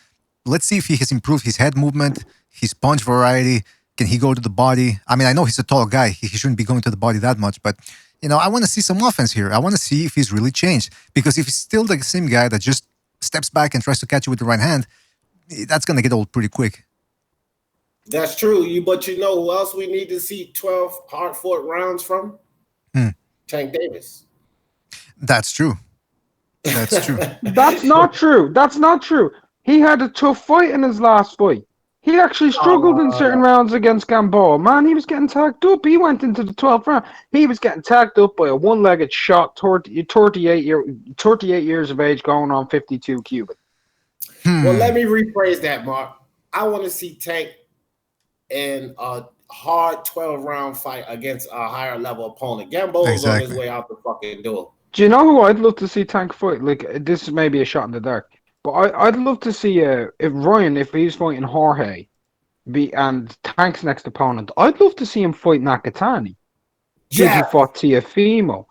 Let's see if he has improved his head movement, his punch variety. Can he go to the body? I mean, I know he's a tall guy. He shouldn't be going to the body that much, but you know, I want to see some offense here. I want to see if he's really changed. Because if he's still the same guy that just steps back and tries to catch you with the right hand, that's going to get old pretty quick. That's true. But you know who else we need to see 12 hard-fought rounds from? Tank Davis. That's true. That's true. That's not true. That's not true. He had a tough fight in his last fight. He actually struggled in certain rounds against Gamboa. Man, he was getting tagged up. He went into the 12th round. He was getting tagged up by a one-legged shot, 38 years of age, going on 52 Cuban. Well, let me rephrase that, Mark. I want to see Tank in a hard 12-round fight against a higher-level opponent. Gamboa's on his way out the fucking door. Do you know who I'd love to see Tank fight? Like, this may be a shot in the dark. But I'd love to see if Ryan, if he's fighting Jorge, and Tank's next opponent, I'd love to see him fight Nakatani. He fought Tiafimo.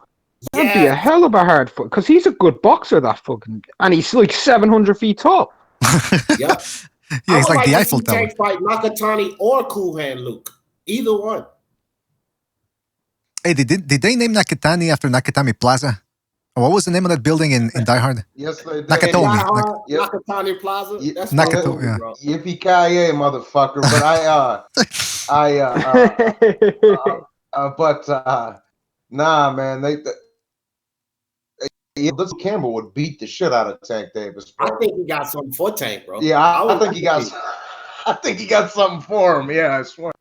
That'd be a hell of a hard fight because he's a good boxer. That fucking and he's like 700 feet tall. Yeah, he's like the Eiffel Tower. Tank fight Nakatani or Cool Hand Luke, either one. Hey, did they name Nakatani after Nakatami Plaza? What was the name of that building in Die Hard? Yes, they did. Nakatomi. Nakatani Plaza. That's Nakatomi. Yeah. Yippee-ki-yay, motherfucker! But nah, man, This Campbell would beat the shit out of Tank Davis, bro. I think he got something for Tank, bro. Yeah, I think he got. I think he got something for him. Yeah, I swear.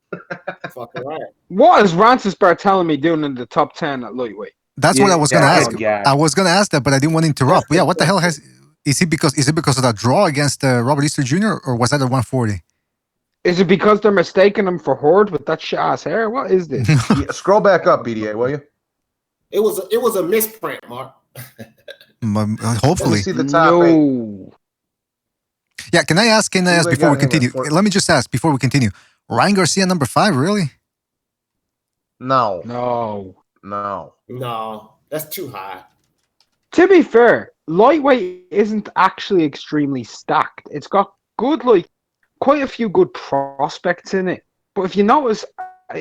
Fucking right. What is Rancis Barthélemy doing in the top 10 at lightweight? That's what I was going to ask. Yeah. I was going to ask that, but I didn't want to interrupt. Yeah, what the hell is it because of that draw against Robert Easter Jr. or was that at 140? Is it because they're mistaking him for Horde with that shit ass hair? What is this? Yeah, scroll back up, BDA, will you? It was a misprint, Mark. Hopefully. Let me see the top 8. Yeah, can I ask before we continue? Let me just ask before we continue. Ryan Garcia, number 5, really? No, that's too high. To be fair, lightweight isn't actually extremely stacked. It's got good, quite a few good prospects in it. But if you notice,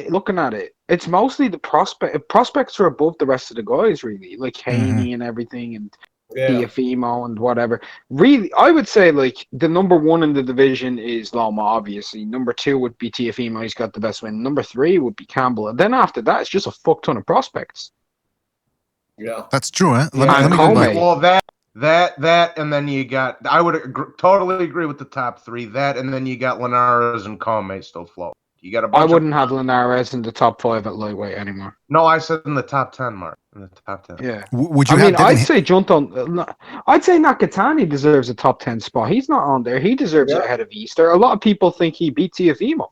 looking at it, it's mostly the prospects are above the rest of the guys, really, like Haney and everything, and Tiafimo and whatever. Really, I would say the number 1 in the division is Loma, obviously. Number 2 would be Tiafimo, he's got the best win. Number 3 would be Campbell, and then after that, it's just a fuck ton of prospects. Yeah, that's true. Huh? Let me go back. Well, that, and then you got. I would totally agree with the top 3. That, and then you got Linares and Comey still float. You got a bunch I wouldn't have Linares in the top 5 at lightweight anymore. No, I said in the top 10, Mark. In the top 10. Yeah. Would you? I'd say Junto. I'd say Nakatani deserves a top 10 spot. He's not on there. He deserves it ahead of Easter. A lot of people think he beat Tiafimo.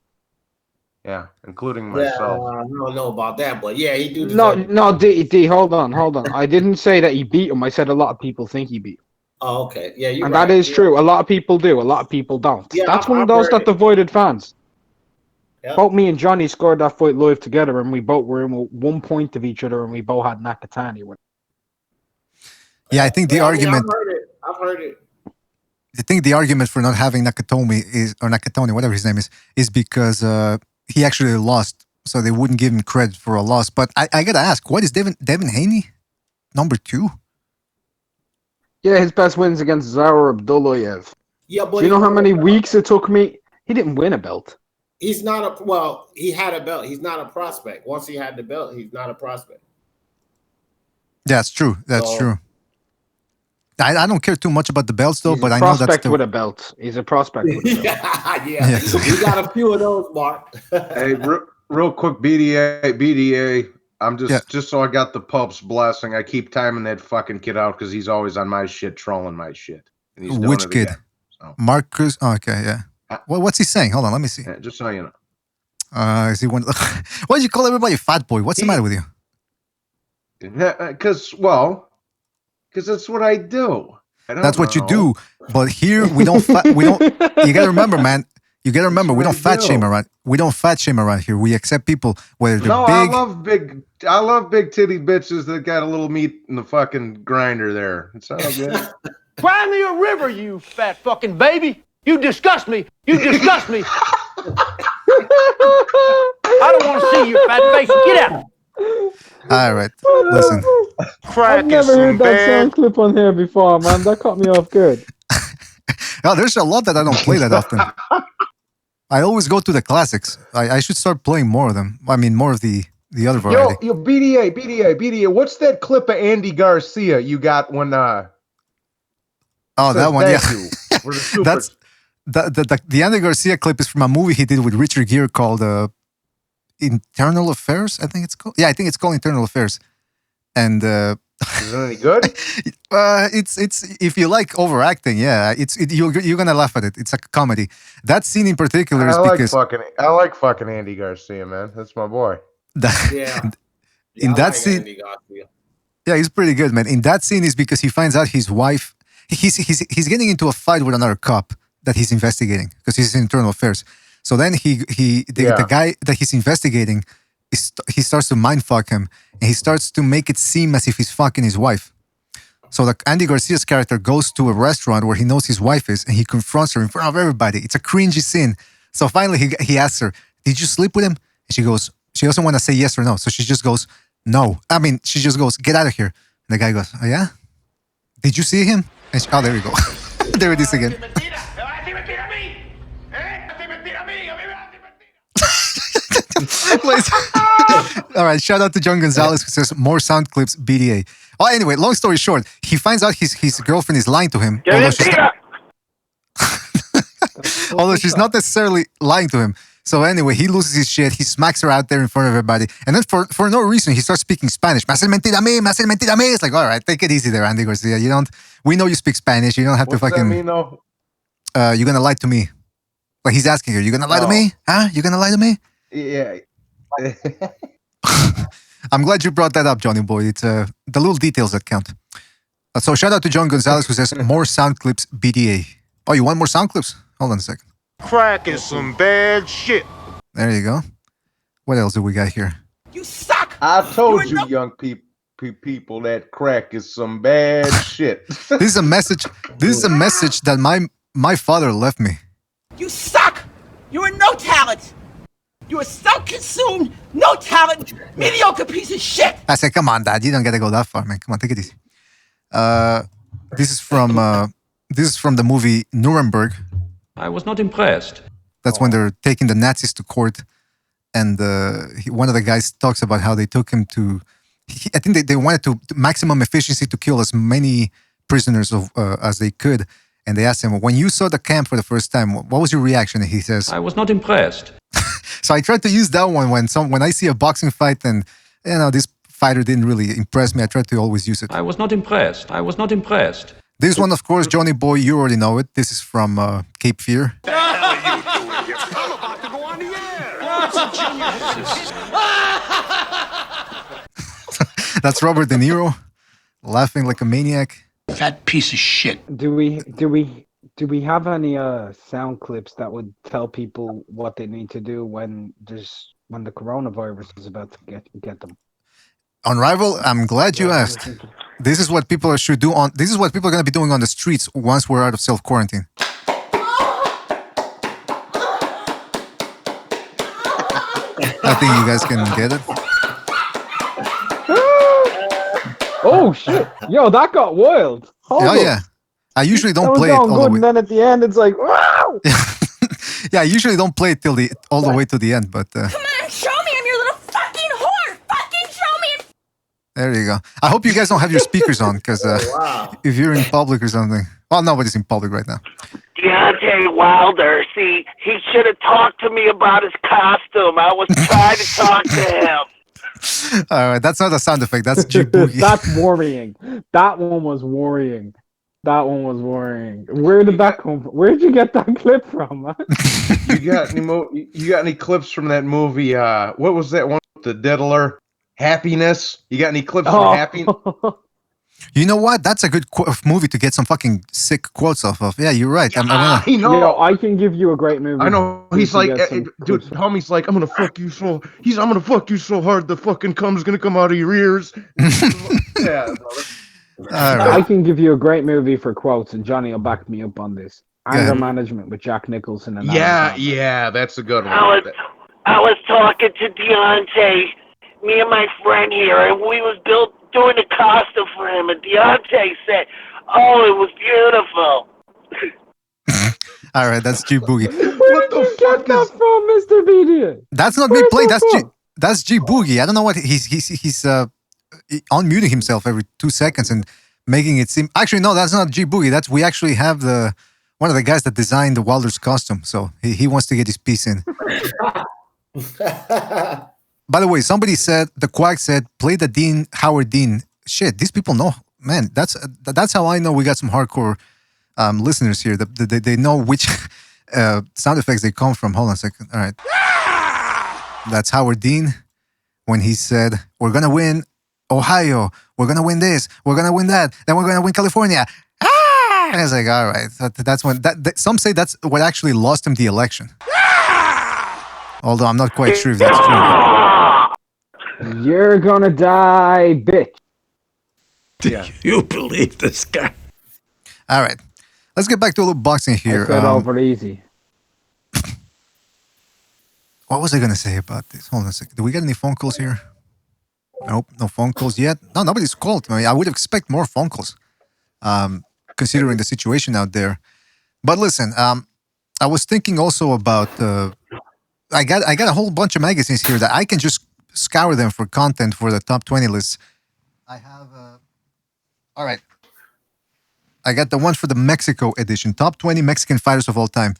Yeah, including myself. I don't know about that, but yeah, he do. No, D, hold on. I didn't say that he beat him. I said a lot of people think he beat him. Oh, okay. Yeah, you're and right. that is true. A lot of people do. A lot of people don't. Yeah, That's one of those that divided fans. Yep. Both me and Johnny scored that fight live together, and we both were in 1 point of each other, and we both had Nakatani win. Yeah, I think the argument. I've heard it. I think the argument for not having Nakatoni, whatever his name is because he actually lost, so they wouldn't give him credit for a loss. But I gotta ask, what is Devin Haney, number 2? Yeah, his best wins against Zara Abdullayev. Yeah, but do you know how many weeks it took me? He didn't win a belt. He's not he had a belt. He's not a prospect. Once he had the belt, he's not a prospect. That's true. That's true. I don't care too much about the belts though, but I know that's prospect with a belt. He's a prospect with a belt. yeah. We got a few of those, Mark. Hey, real quick, BDA. I'm just so I got the pup's blessing. I keep timing that fucking kid out because he's always on my shit, trolling my shit. And he's doing Which it kid? Again, so. Marcus. Oh, okay, yeah. Well, what's he saying? Hold on, let me see. Yeah, just so you know. Is he one? Why do you call everybody fat boy? What's the matter with you? Because that's what I do. That's what you do. But here we don't. You gotta remember, man. You gotta remember, we don't fat shame around. We don't fat shame around here. We accept people whether they're big. I love big titty bitches that got a little meat in the fucking grinder there. It's all good. Cry me a river, you fat fucking baby. You disgust me. You disgust me. I don't want to see your fat face. Get out. All right, listen. I've never heard that sound clip on here before, man. That caught me off good. Oh, there's a lot that I don't play that often. I always go to the classics. I should start playing more of them. I mean, more of the other variety. Yo, BDA. What's that clip of Andy Garcia you got when? Oh, that one. Yeah, that's the Andy Garcia clip is from a movie he did with Richard Gere called Internal Affairs. I think it's called. Yeah, I think it's called Internal Affairs. And is it any good? It's if you like overacting, yeah, you're gonna laugh at it. It's a comedy. That scene in particular is because I like fucking Andy Garcia, man. That's my boy. In that scene, yeah, he's pretty good, man. In that scene is because he finds out his wife. He's getting into a fight with another cop that he's investigating because he's in internal affairs. So then the guy that he's investigating, he starts to mindfuck him, and he starts to make it seem as if he's fucking his wife. So Andy Garcia's character goes to a restaurant where he knows his wife is, and he confronts her in front of everybody. It's a cringy scene. So finally he asks her, "Did you sleep with him?" And she goes, she doesn't want to say yes or no. So she just goes, "No." I mean, she just goes, "Get out of here." And the guy goes, "Oh yeah? Did you see him?" And oh, there we go. There it is again. All right, shout out to John Gonzalez who says more sound clips BDA. Oh, anyway, long story short, he finds out his girlfriend is lying to him. Although she's not necessarily lying to him. So anyway, he loses his shit. He smacks her out there in front of everybody. And then for no reason, he starts speaking Spanish. Me hace mentira a mí, me hace mentira a mí. It's like, all right, take it easy there, Andy Garcia. We know you speak Spanish. You don't have to fucking... What's that mean, though? You're going to lie to me. Like he's asking her, you going to lie to me? Huh? You going to lie to me? Yeah. I'm glad you brought that up, Johnny boy. It's the little details that count. So shout out to John Gonzalez who says, more sound clips BDA. Oh, you want more sound clips? Hold on a second. Crack is some bad shit. There you go. What else do we got here? You suck. I told you, young people, that crack is some bad shit. This is a message. This is a message that my father left me. You suck. You are no talent. You are self-consumed, no talent, mediocre piece of shit. I said, come on, Dad. You don't gotta go that far, man. Come on, take it easy. This is from the movie Nuremberg. I was not impressed. That's when they're taking the Nazis to court, and one of the guys talks about how they took him to. I think they wanted to maximum efficiency to kill as many prisoners as they could, and they asked him, "When you saw the camp for the first time, what was your reaction?" And he says, I was not impressed. So I tried to use that one when I see a boxing fight and this fighter didn't really impress me. I try to always use it. I was not impressed. I was not impressed. This one, of course, Johnny Boy, you already know it. This is from Cape Fear. What the hell are you doing here? I'm about to go on the air. That's Robert De Niro, laughing like a maniac. Fat piece of shit. Do we have any sound clips that would tell people what they need to do when the coronavirus is about to get them? On Rival, I'm glad you asked. This is what people should do this is what people are going to be doing on the streets once we're out of self-quarantine. I think you guys can get it. Oh shit! Yo, that got wild. Yeah. I usually don't play it all the way. And then at the end, it's like, wow! Yeah, I usually don't play it all the way to the end, but... Come on, show me I'm your little fucking whore! Fucking show me! There you go. I hope you guys don't have your speakers on, because if you're in public or something... Well, nobody's in public right now. Deontay Wilder, see, he should have talked to me about his costume. I was trying to talk to him. All right, that's not a sound effect. That's G Boogie. That's worrying. That one was worrying. Where did that come from? Where'd you get that clip from, man? You got any clips from that movie? What was that one with the diddler? Happiness? You got any clips from Happiness? You know what? That's a good movie to get some fucking sick quotes off of. Yeah, you're right. I know. Yo, I can give you a great movie. I know. He's like, dude, homie's like, I'm gonna fuck you so. I'm gonna fuck you so hard the fucking cum's gonna come out of your ears. Yeah. Right. I can give you a great movie for quotes, and Johnny will back me up on this. Anger Management with Jack Nicholson and yeah, that's a good one. I was talking to Deontay, me and my friend here, and we was doing a costume for him, and Deontay said, "Oh, it was beautiful." All right, that's G Boogie. Where did you get that from, Mr. BD? That's not me playing. That's G Boogie. I don't know what he's unmuting himself every 2 seconds and making it seem. Actually, no, that's not G Boogie. We actually have one of the guys that designed the Wilder's costume, so he wants to get his piece in. By the way, somebody said the Quack said play the Howard Dean. Shit, these people know, man. That's how I know we got some hardcore listeners here. They know which sound effects they come from. Hold on a second. All right, that's Howard Dean when he said, "We're gonna win Ohio. We're gonna win this. We're gonna win that. Then we're gonna win California." And I was like, all right. That's when some say that's what actually lost him the election. Although I'm not quite sure if that's true. You're gonna die, bitch. Do you believe this guy? All right. Let's get back to a little boxing here. I said over easy. What was I going to say about this? Hold on a second. Do we get any phone calls here? Nope, no phone calls yet. No, nobody's called. I would expect more phone calls, considering the situation out there. But listen, I was thinking also about... I got a whole bunch of magazines here that I can just scour them for content for the top 20 lists. I have All right. I got the one for the Mexico edition. Top 20 Mexican fighters of all time.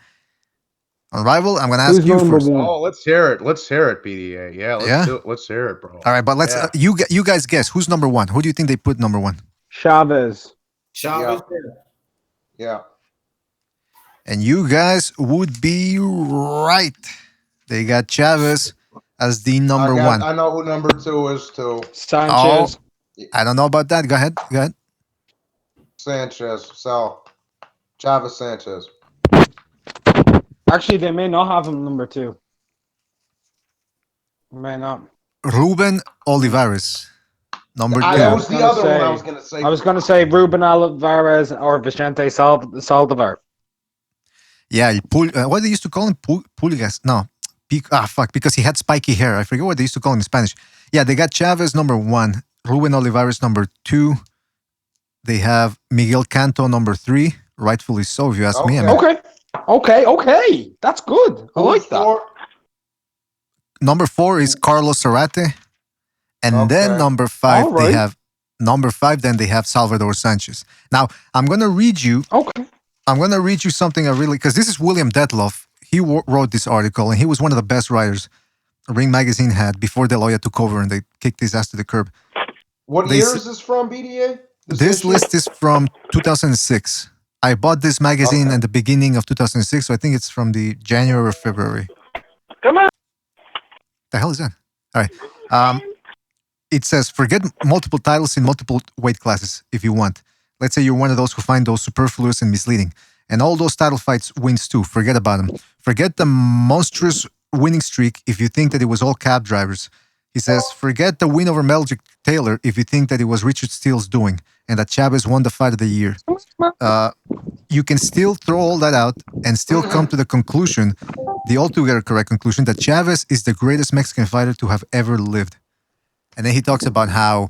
On Rival, I'm going to ask you first. Oh, let's hear it. Let's hear it, BDA. Yeah, Yeah? let's hear it, bro. All right, but let's you guys guess who's number one. Who do you think they put number one? Chavez. Chavez. Yeah. And you guys would be right. They got Chavez as the number one. I know who number 2 is too. Sanchez. Oh, I don't know about that. Go ahead. Sanchez. So, Chavez Sanchez. Actually, they may not have him number 2. May not. Ruben Olivares. Number 2. That was the other one I was going to say. I was going to say Ruben Alvarez or Vicente Saldivar. Yeah, what they used to call him? Pulgas. No. Because he had spiky hair. I forget what they used to call him in Spanish. Yeah, they got Chavez number 1. Ruben Olivares number 2. They have Miguel Canto number 3. Rightfully so, if you ask me. I mean, Okay. That's good. I like that. Number 4 is Carlos Zarate. And then number 5, they have number 5, then they have Salvador Sanchez. Now, I'm going to read you. Okay. I'm going to read you something because this is William Detloff. He wrote this article, and he was one of the best writers Ring Magazine had before De La Hoya took over and they kicked his ass to the curb. What year is this from, BDA? This list is from 2006. I bought this magazine at the beginning of 2006, so I think it's from the January or February. Come on. The hell is that? All right. It says, forget multiple titles in multiple weight classes if you want. Let's say you're one of those who find those superfluous and misleading. And all those title fights wins too. Forget about them. Forget the monstrous winning streak if you think that it was all cab drivers. He says, forget the win over Meldrick Taylor if you think that it was Richard Steele's doing and that Chavez won the fight of the year. You can still throw all that out and still come to the conclusion, the altogether correct conclusion, that Chavez is the greatest Mexican fighter to have ever lived. And then he talks about how,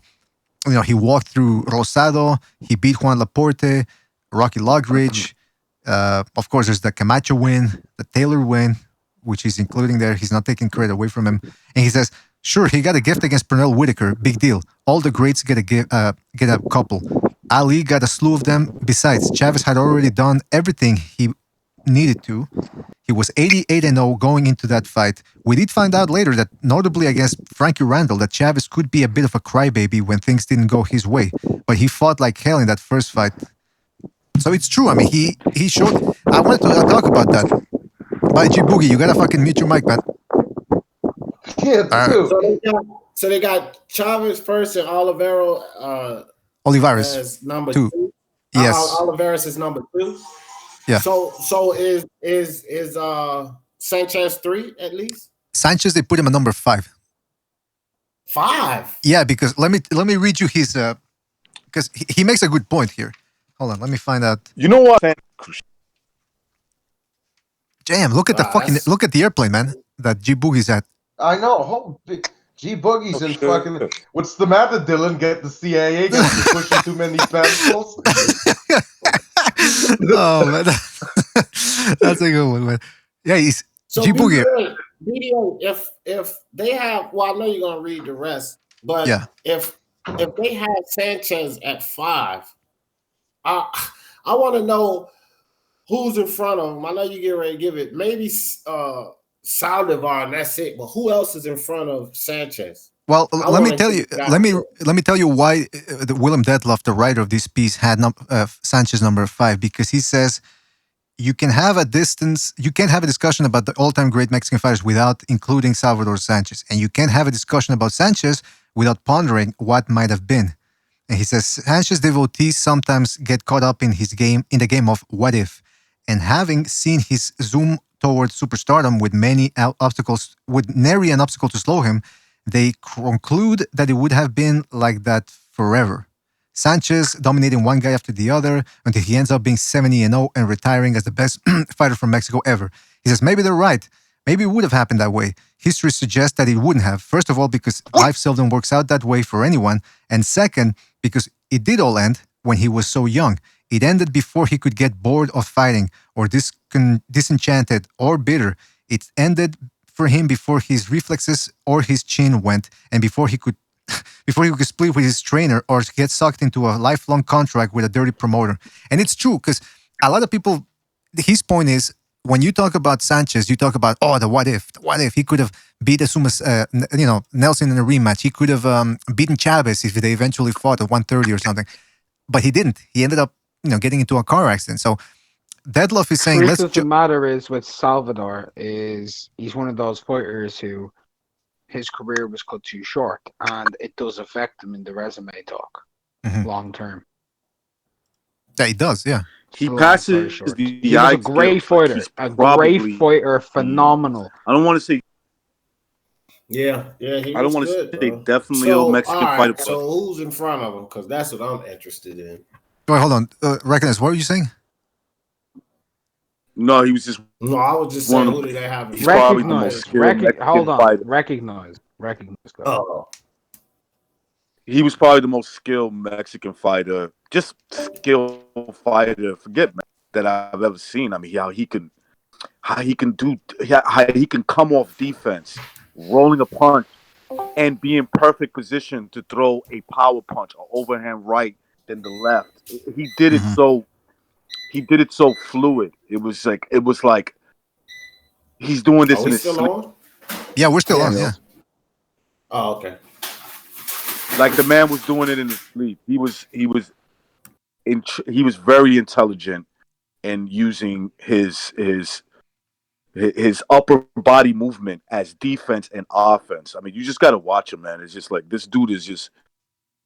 he walked through Rosado, he beat Juan Laporte, Rocky Logridge. Of course, there's the Camacho win, the Taylor win, which he's including there. He's not taking credit away from him. And he says, sure, he got a gift against Pernell Whitaker. Big deal. All the greats get a couple. Ali got a slew of them. Besides, Chavez had already done everything he needed to. He was 88-0 going into that fight. We did find out later that, notably against Frankie Randall, that Chavez could be a bit of a crybaby when things didn't go his way. But he fought like hell in that first fight. So it's true. I mean, he showed... I wanted to talk about that. By G Boogie, you gotta fucking mute your mic, man. Yeah, so they got Chavez first and Olivares as number 2. 2. Yes. Olivares is number 2. Yeah. So is Sanchez 3 at least? Sanchez, they put him at number 5. 5. Yeah, because let me read you his because he makes a good point here. Hold on, let me find out. You know what? Damn, look at look at the airplane, man. That G Boogie's at. I know. G Boogie's in fucking. What's the matter, Dylan? Get the CIA? Get you pushing too many pencils? Oh man, that's a good one, man. Yeah, he's G Boogie. BDO, if they have, well, I know you're gonna read the rest, but if they have Sanchez at 5, I want to know who's in front of him. I know you get ready to give it. Maybe Saldivar, and that's it. But who else is in front of Sanchez? Well, let me tell you. Let me tell you why Willem Detloff, the writer of this piece, had Sanchez number 5, because he says you can have a discussion about the all-time great Mexican fighters without including Salvador Sanchez, and you can't have a discussion about Sanchez without pondering what might have been. And he says Sanchez devotees sometimes get caught up in the game of what if, and having seen his zoom towards superstardom with nary an obstacle to slow him, they conclude that it would have been like that forever. Sanchez dominating one guy after the other until he ends up being 70-0 and retiring as the best fighter from Mexico ever. He says maybe they're right. Maybe it would have happened that way. History suggests that it wouldn't have. First of all, because life seldom works out that way for anyone. And second, because it did all end when he was so young. It ended before he could get bored of fighting or disenchanted or bitter. It ended for him before his reflexes or his chin went, and before he could before he could split with his trainer or get sucked into a lifelong contract with a dirty promoter. And it's true because a lot of people, his point is, when you talk about Sanchez, you talk about, the what if. The what if he could have beat Nelson in a rematch. He could have beaten Chavez if they eventually fought at 130 or something. But he didn't. He ended up, getting into a car accident. So Deadloff is saying, Truth of the matter is with Salvador is he's one of those fighters who his career was cut too short, and it does affect him in the resume talk long term. Yeah, he does. Yeah. He passes the He was a great fighter, phenomenal. I don't want to say. Yeah, he I don't was want good, to say bro. definitely a Mexican all right, fighter. So who's in front of him? Because that's what I'm interested in. Wait, hold on. Recognize, what were you saying? No, he was just. No, I was just saying, who do they have? He's probably the most skilled Mexican fighter. Recognize. Oh. He was probably the most skilled Mexican fighter, just skilled fighter. Forget that I've ever seen. I mean, how he can come off defense, rolling a punch, and be in perfect position to throw a power punch, or overhand right, then the left. He did it so. He did it so fluid. It was like he's doing this in his sleep. On? Yeah, we're still on. Yeah. Oh, okay. Like the man was doing it in his sleep. He was very intelligent in using his upper body movement as defense and offense. I mean, you just got to watch him, man. It's just like this dude is just.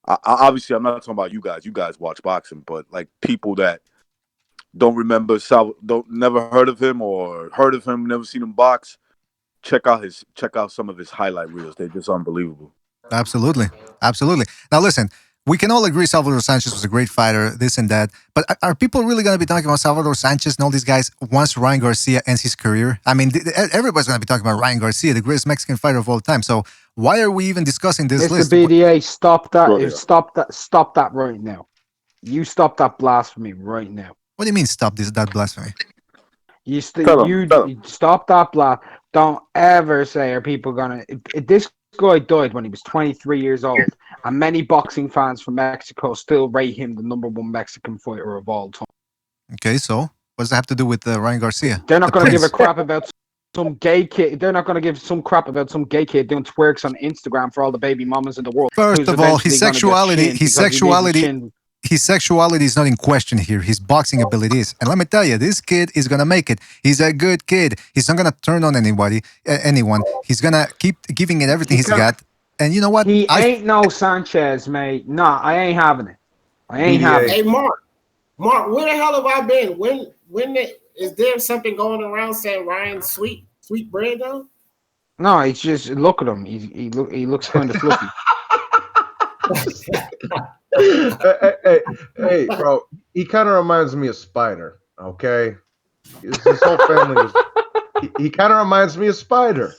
Obviously, I'm not talking about you guys. You guys watch boxing, but like people that don't remember, never heard of him or heard of him, never seen him box. Check out some of his highlight reels. They're just unbelievable. Absolutely. Now listen, we can all agree Salvador Sanchez was a great fighter, this and that. But are people really going to be talking about Salvador Sanchez and all these guys once Ryan Garcia ends his career? I mean, everybody's going to be talking about Ryan Garcia, the greatest Mexican fighter of all time. So why are we even discussing this Mr. list? BDA, stop that! Stop that right now! You stop that blasphemy right now! What do you mean stop that blasphemy? You stop that blasphemy! Don't ever say are people gonna? This guy died when he was 23 years old, and many boxing fans from Mexico still rate him the #1 Mexican fighter of all time. Okay, so what does that have to do with Ryan Garcia? They're not going to give a crap about some gay kid. They're not going to give some crap about some gay kid doing twerks on Instagram for all the baby mamas in the world. First of all, his sexuality is not in question here. His boxing ability is. And let me tell you, this kid is going to make it. He's a good kid. He's not going to turn on anyone. He's going to keep giving it everything he's got. And you know what? He ain't no Sanchez, mate. Nah, I ain't having it. I ain't having it. Hey, Mark, where the hell have I been? Is there something going around saying Ryan's sweet bread though? No, it's just look at him. He looks kind of fluffy. hey, bro. He kind of reminds me of Spider. Okay, his whole family is. He kind of reminds me of Spider.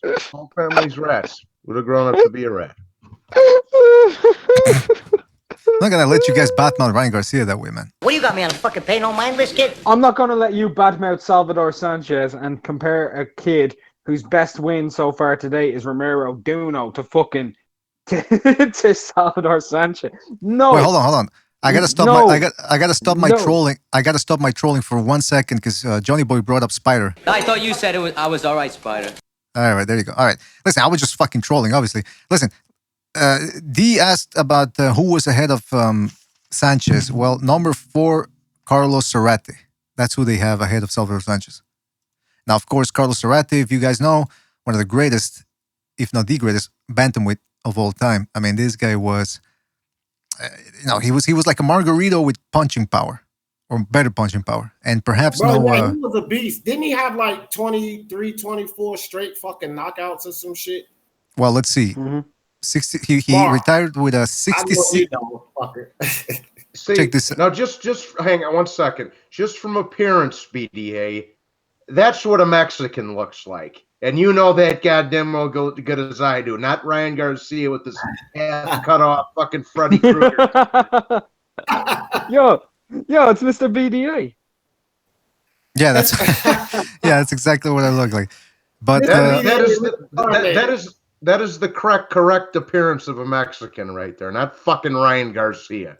His whole family's rats. Would have grown up to be a rat. I'm not gonna let you guys badmouth Ryan Garcia that way, man. What do you got me on a fucking pay no mind list, kid? I'm not gonna let you badmouth Salvador Sanchez and compare a kid whose best win so far today is Romero Duno to Salvador Sanchez. No. Wait, hold on. I gotta stop my trolling. I gotta stop my trolling for 1 second because Johnny Boy brought up Spider. I thought you said I was all right, Spider. All right, there you go. All right, listen, I was just fucking trolling, obviously. Listen, D asked about who was ahead of Sanchez. Well, number 4, Carlos Cerrate. That's who they have ahead of Salvador Sanchez. Now, of course, Carlos Cerrate, if you guys know, one of the greatest, if not the greatest, bantamweight of all time. I mean, this guy was, he was like a Margarito with punching power, or better punching power, and perhaps he was a beast. Didn't he have like 23, 24 straight fucking knockouts or some shit? Well, let's see. 60. He retired with a 66. See, check this out. Now, just hang on 1 second. Just from appearance, BDA, that's what a Mexican looks like. And you know that goddamn well good as I do. Not Ryan Garcia with this ass cut off fucking Freddy Krueger. Yo, it's Mr. BDA. Yeah, that's exactly what I look like. But that That is the correct appearance of a Mexican right there, not fucking Ryan Garcia.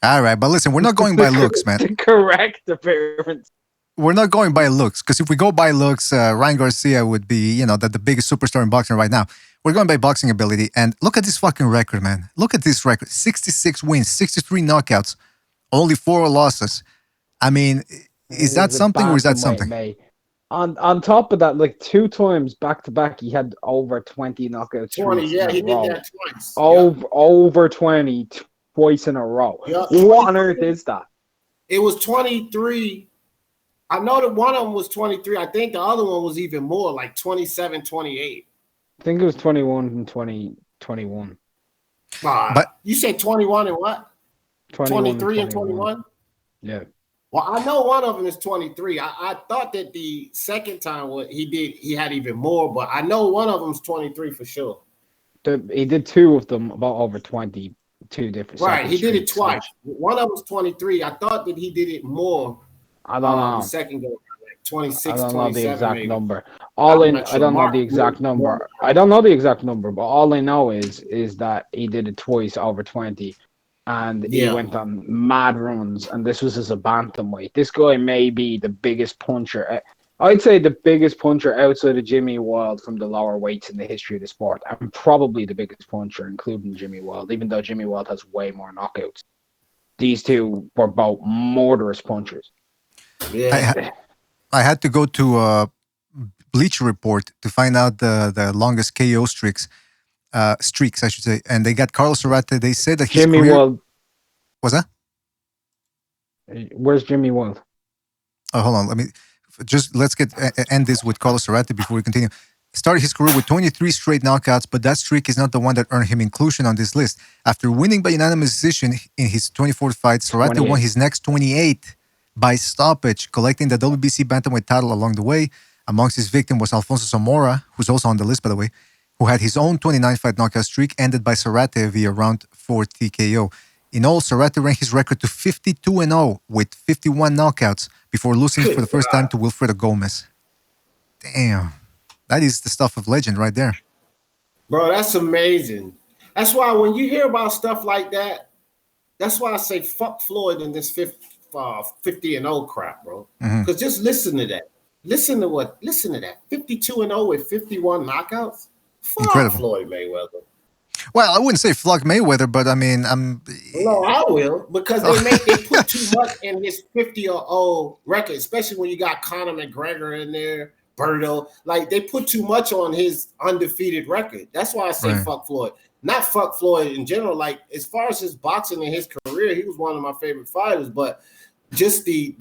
All right, but listen, we're not going by looks, man. The correct appearance. We're not going by looks, because if we go by looks, Ryan Garcia would be, the biggest superstar in boxing right now. We're going by boxing ability, and look at this fucking record, man. Look at this record: 66 wins, 63 knockouts, only 4 losses. I mean, is that something or is that something? Mate. On top of that, like 2 times back to back, he had over 20 knockouts. 20, yeah, he did that twice. Over 20 twice in a row. Yeah. What on earth is that? It was 23. I know that one of them was 23. I think the other one was even more, like 27, 28. I think it was 21 and 21. But you said 21 and what? 23 and 21? Yeah. Well, I know one of them is 23. I thought that the second time he had even more, but I know one of them is 23 for sure. He did 2 of them about over 22 different. Right, he did it twice. One of them was 23. I thought that he did it more. I don't know. The second go, like 26, I don't know 27 the exact maybe. number. I don't know the exact number. I don't know the exact number, but all I know is that he did it twice over 20. And he went on mad runs, and this was as a bantamweight. This guy may be the biggest puncher. I'd say the biggest puncher outside of Jimmy Wild from the lower weights in the history of the sport, and probably the biggest puncher, including Jimmy Wild, even though Jimmy Wild has way more knockouts. These two were both murderous punchers. Yeah. I had to go to Bleacher Report to find out the longest KO streaks, I should say, and they got Carlos Zarate. They said that his Jimmy career... Wild. What's that? Where's Jimmy Wild? Oh, hold on. Let's end this with Carlos Zarate before we continue. Started his career with 23 straight knockouts, but that streak is not the one that earned him inclusion on this list. After winning by unanimous decision in his 24th fight, Zarate won his next 28 by stoppage, collecting the WBC bantamweight title along the way. Amongst his victims was Alfonso Zamora, who's also on the list, by the way, who had his own 29-fight knockout streak ended by Zarate via round 4 TKO. In all, Zarate ranked his record to 52-0 with 51 knockouts before losing for the first time to Wilfredo Gomez. Damn. That is the stuff of legend right there. Bro, that's amazing. That's why when you hear about stuff like that, that's why I say fuck Floyd and this 50-0 crap, bro. Because just listen to that. Listen to that. 52-0 with 51 knockouts? Fuck Incredible. Floyd Mayweather. Well, I wouldn't say fuck Mayweather, but I mean, No, I will, because they put too much in his 50-0 record, especially when you got Conor McGregor in there, Berto. Like, they put too much on his undefeated record. That's why I say fuck Floyd. Not fuck Floyd in general. Like, as far as his boxing and his career, he was one of my favorite fighters, but just the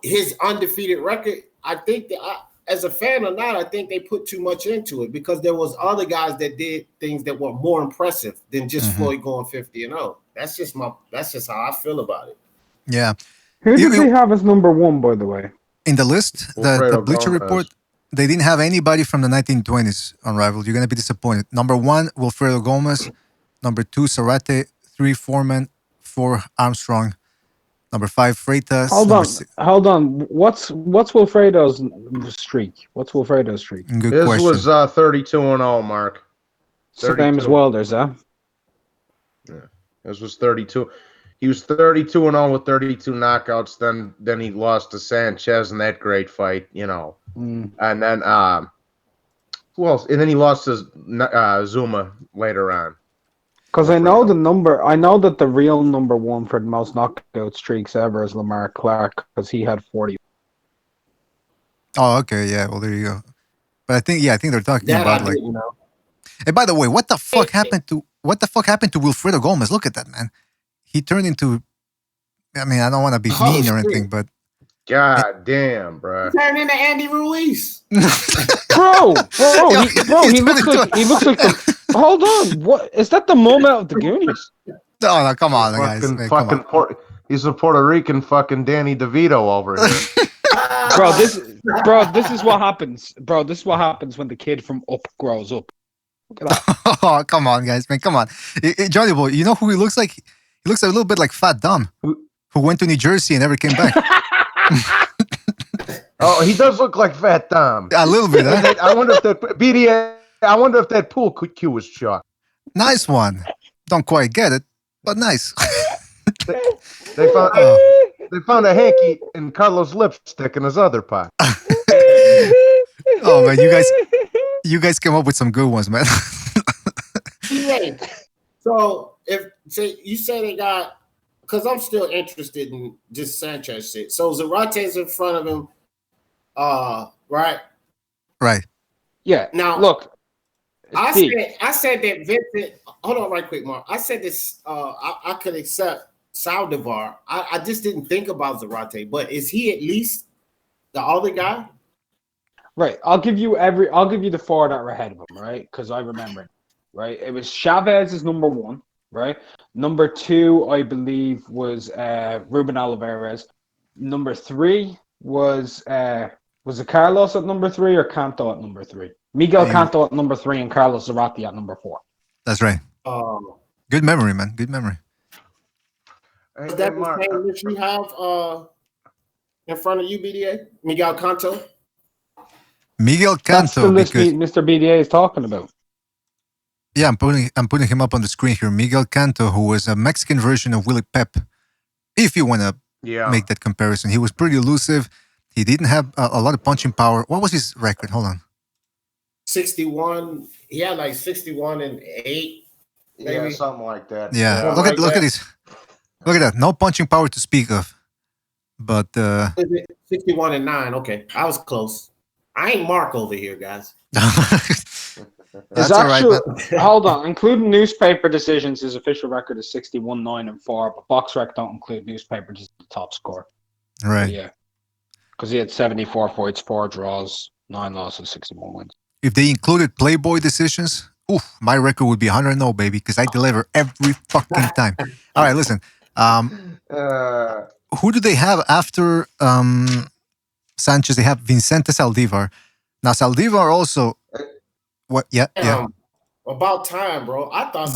his undefeated record, I think that as a fan or not, I think they put too much into it because there was other guys that did things that were more impressive than just Floyd going 50-0. That's just how I feel about it. Yeah. Who did they have as number 1, by the way? In the list, the Bleacher Report, they didn't have anybody from the 1920s on Rival. You're going to be disappointed. Number 1, Wilfredo Gomez. Number 2, Zarate. 3, Foreman. 4, Armstrong. Number 5, Freitas. Hold on. What's Wilfredo's streak? Good His question. was 32-0, Mark. Same as Wilder's, huh? Yeah, his was 32. He was 32-0 with 32 knockouts. Then he lost to Sanchez in that great fight, And then who else? And then he lost to Zuma later on. Because I know that the real number 1 for the most knockout streaks ever is Lamar Clark, because he had 40. Oh, okay, yeah. Well, there you go. But I think they're talking about like. Hey, by the way, what the fuck happened to Wilfredo Gomez? Look at that, man. He turned into. I mean, I don't want to be mean or anything, but. God damn, bro. Turned into Andy Ruiz. bro, he looks like the. Hold on, what is that? The moment of the Goonies? No, come on, guys. Man, come on. He's a Puerto Rican fucking Danny DeVito over here. This is what happens. Bro, this is what happens when the kid from Up grows up. Look at that. Oh, come on, guys, man, come on. Johnny Boy, you know who he looks like? He looks a little bit like Fat Dom, who went to New Jersey and never came back. Oh, he does look like Fat Dom. A little bit, huh? I wonder if the BDA. I wonder if that pool cue was Chuck. Nice one. Don't quite get it, but nice. They found a hanky in Carlos' lipstick in his other pocket. Oh man, you guys came up with some good ones, man. Right. So if say you say they got, because I'm still interested in just Sanchez shit. So Zarate's in front of him, right? Right. Yeah. Now look, I said that Vincent. Hold on, right quick, Mark. I said this. I could accept Saldivar. I just didn't think about Zarate, but is he at least the other guy? Right. I'll give you the four that were ahead of him, right? Because I remember it. Right. It was Chavez is number one, right? Number two, I believe, was Ruben Alvarez. Number three was it Carlos at number three or Canto at number three? Miguel Canto at number three and Carlos Zarate at number four. That's right. Good memory, man. Good memory. Is that the same list you have in front of you, BDA? Miguel Canto? Miguel Canto. That's the list Mr. BDA is talking about. Yeah, I'm putting him up on the screen here. Miguel Canto, who was a Mexican version of Willie Pep. If you want to make that comparison, he was pretty elusive. He didn't have a lot of punching power. What was his record? Hold on. 61. He had like 61 and 8. Maybe. Yeah, something like that. Yeah, look at this. Look at that. No punching power to speak of. But 61 and 9. Okay, I was close. I ain't Mark over here, guys. That's all right. Hold on. Including newspaper decisions, his official record is 61, 9, and 4. But BoxRec don't include newspaper, just the top score. Right. But yeah. Because he had 74 fights, 4 draws, 9 losses, 61 wins. If they included Playboy decisions, my record would be 100-0, baby, because I deliver every fucking time. All right, listen. Who do they have after Sanchez? They have Vicente Saldivar. Now, Saldivar also... What? Yeah. About time, bro. I thought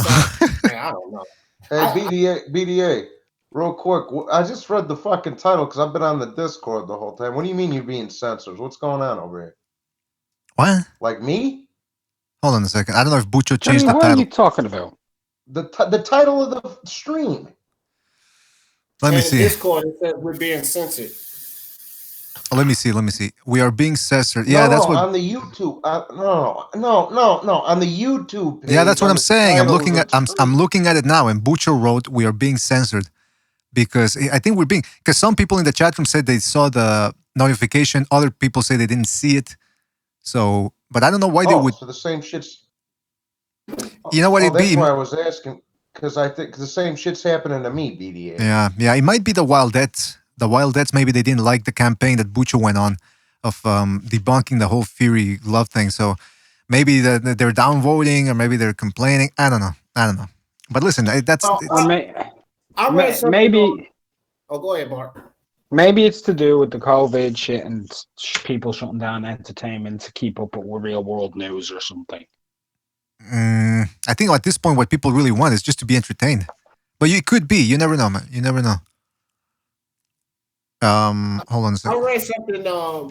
man, I don't know. Hey, BDA, real quick. I just read the fucking title because I've been on the Discord the whole time. What do you mean you're being censored? What's going on over here? What? Like me? Hold on a second. I don't know if Bucho changed the title. What are you talking about? The title of the stream. Let me see. Discord, it says we're being censored. Let me see. We are being censored. Yeah, that's what on the YouTube. No. On the YouTube page. Yeah, that's what I'm saying. I'm looking at it now, and Bucho wrote, "We are being censored," because I think because some people in the chat room said they saw the notification. Other people say they didn't see it. So, but I don't know why they would. So the same shit's. You know what it'd be? That's why I was asking, because I think the same shit's happening to me, BDA. Yeah. It might be the Wildettes. The Wildettes, maybe they didn't like the campaign that Bucho went on of debunking the whole Fury love thing. So maybe they're downvoting, or maybe they're complaining. I don't know. But listen, that's maybe. Oh, go ahead, Mark. Maybe it's to do with the COVID shit and people shutting down entertainment to keep up with real world news or something. I think at this point, what people really want is just to be entertained. But it could be. You never know, man. You never know. Hold on a second. I read something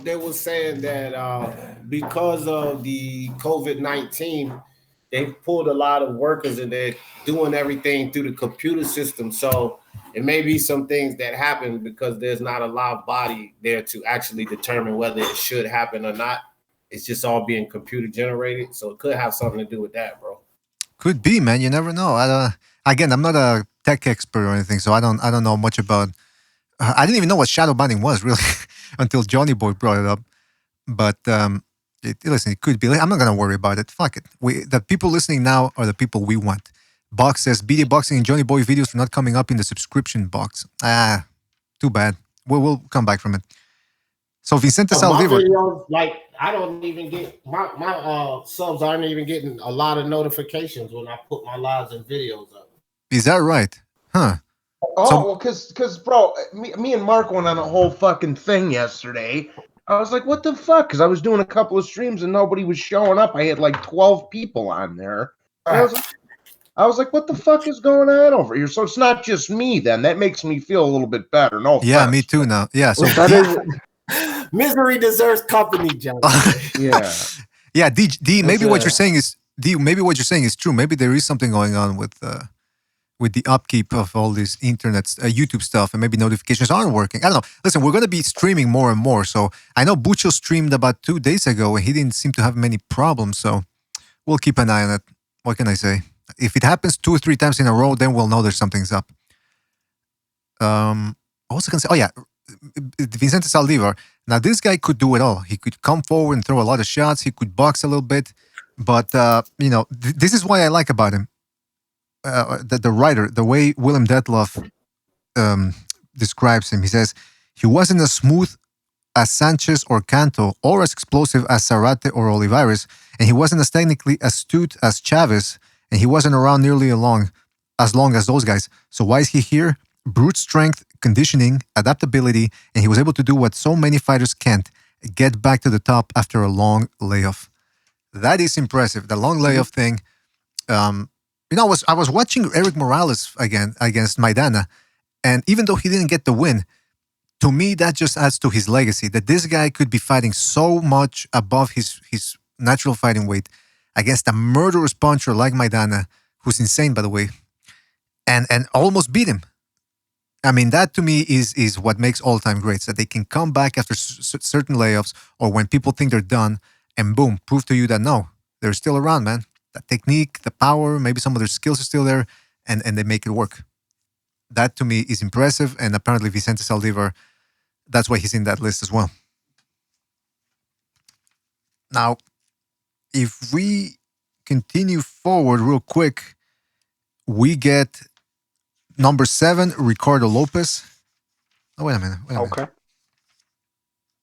they were saying that because of the COVID-19, they pulled a lot of workers and they're doing everything through the computer system. So it may be some things that happen because there's not a live body there to actually determine whether it should happen or not. It's just all being computer generated. So it could have something to do with that, bro. Could be, man. You never know. Again, I'm not a tech expert or anything, so I don't know much about. I didn't even know what shadow banning was really until Johnny Boy brought it up. But listen, it could be. I'm not gonna worry about it. Fuck it. The people listening now are the people we want. Box says BD Boxing and Johnny Boy videos are not coming up in the subscription box. Too bad. We'll come back from it. So Vicente Saldivar. Videos, like I don't even get my subs aren't even getting a lot of notifications when I put my lives and videos up. Is that right? Huh. Well, because bro, me and Mark went on a whole fucking thing yesterday. I was like, what the fuck? Because I was doing a couple of streams and nobody was showing up. I had like 12 people on there. I was like, what the fuck is going on over here? So it's not just me then. That makes me feel a little bit better. No offense. Yeah, me too now. Yeah. So misery deserves company, John. Yeah. Yeah, D. Maybe what you're That's, saying is D. Maybe what you're saying is true. Maybe there is something going on with the upkeep of all this internet, YouTube stuff, and maybe notifications aren't working. I don't know. Listen, we're going to be streaming more and more. So I know Bucho streamed about 2 days ago, and he didn't seem to have many problems. So we'll keep an eye on it. What can I say? If it happens 2 or 3 times in a row, then we'll know there's something's up. I was going to say, oh yeah, Vicente Saldivar. Now this guy could do it all. He could come forward and throw a lot of shots. He could box a little bit. But this is why I like about him. The writer, the way Willem Detloff describes him, he says he wasn't as smooth as Sanchez or Canto, or as explosive as Zarate or Olivares, and he wasn't as technically astute as Chavez, and he wasn't around nearly as long as those guys. So why is he here? Brute strength, conditioning, adaptability, and he was able to do what so many fighters can't: get back to the top after a long layoff. That is impressive. The long layoff thing. I was watching Eric Morales again against Maidana, and even though he didn't get the win, to me that just adds to his legacy. That this guy could be fighting so much above his natural fighting weight against a murderous puncher like Maidana, who's insane, by the way, and almost beat him. I mean, that to me is what makes all-time greats, that they can come back after certain layoffs or when people think they're done and boom, prove to you that no, they're still around, man. The technique, the power, maybe some of their skills are still there, and they make it work. That to me is impressive, and apparently Vicente Saldivar, that's why he's in that list as well. Now, if we continue forward real quick, we get number 7, Ricardo Lopez. Oh, wait a minute.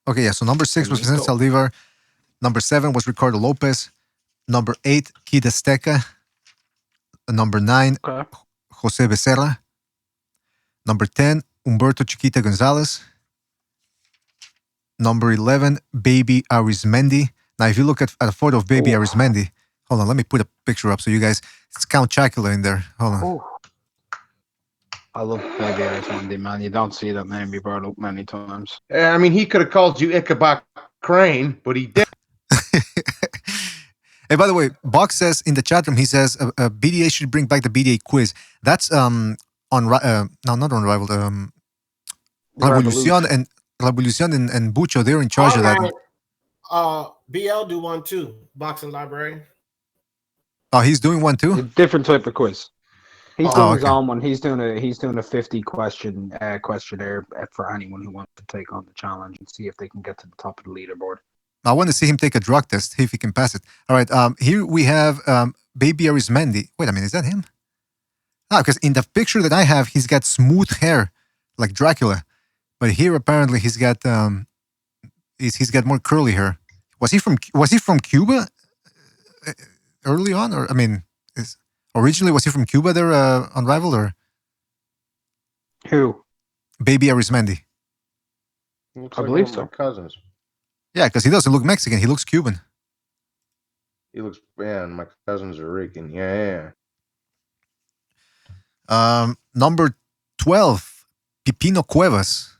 Okay, yeah, so number 6 was Vicente Saldivar. Number 7 was Ricardo Lopez. Number 8, Kid Azteca. Number 9, Jose Becerra. Number 10, Humberto Chiquita Gonzalez. Number 11, Baby Arizmendi. Now, if you look at a photo of Baby Arizmendi, hold on, let me put a picture up so you guys, it's Count Chocula in there. Hold on. I love Baby Arizmendi, man. You don't see that name be brought up many times. I mean, he could have called you Ichabod Crane, but he did. Hey, by the way, Box says in the chat room, he says BDA should bring back the BDA quiz. That's on not Unrivaled. Revolucion and Bucho, they're in charge of that. BL do one too. Boxing Library. Oh, he's doing one too. A different type of quiz. He's doing his own one. He's doing a 50 question questionnaire for anyone who wants to take on the challenge and see if they can get to the top of the leaderboard. I want to see him take a drug test, see if he can pass it. All right, here we have Baby Arizmendi. Wait a minute, is that him? Because in the picture that I have, he's got smooth hair, like Dracula. But here, apparently, he's got more curly hair. Was he from Cuba early on, or I mean, originally was he from Cuba? There, Unrivaled, or who? Baby Arizmendi. I believe so. Cousins. Yeah, because he doesn't look Mexican. He looks Cuban. He looks, man, my cousins are Rican. Yeah. Number 12, Pipino Cuevas,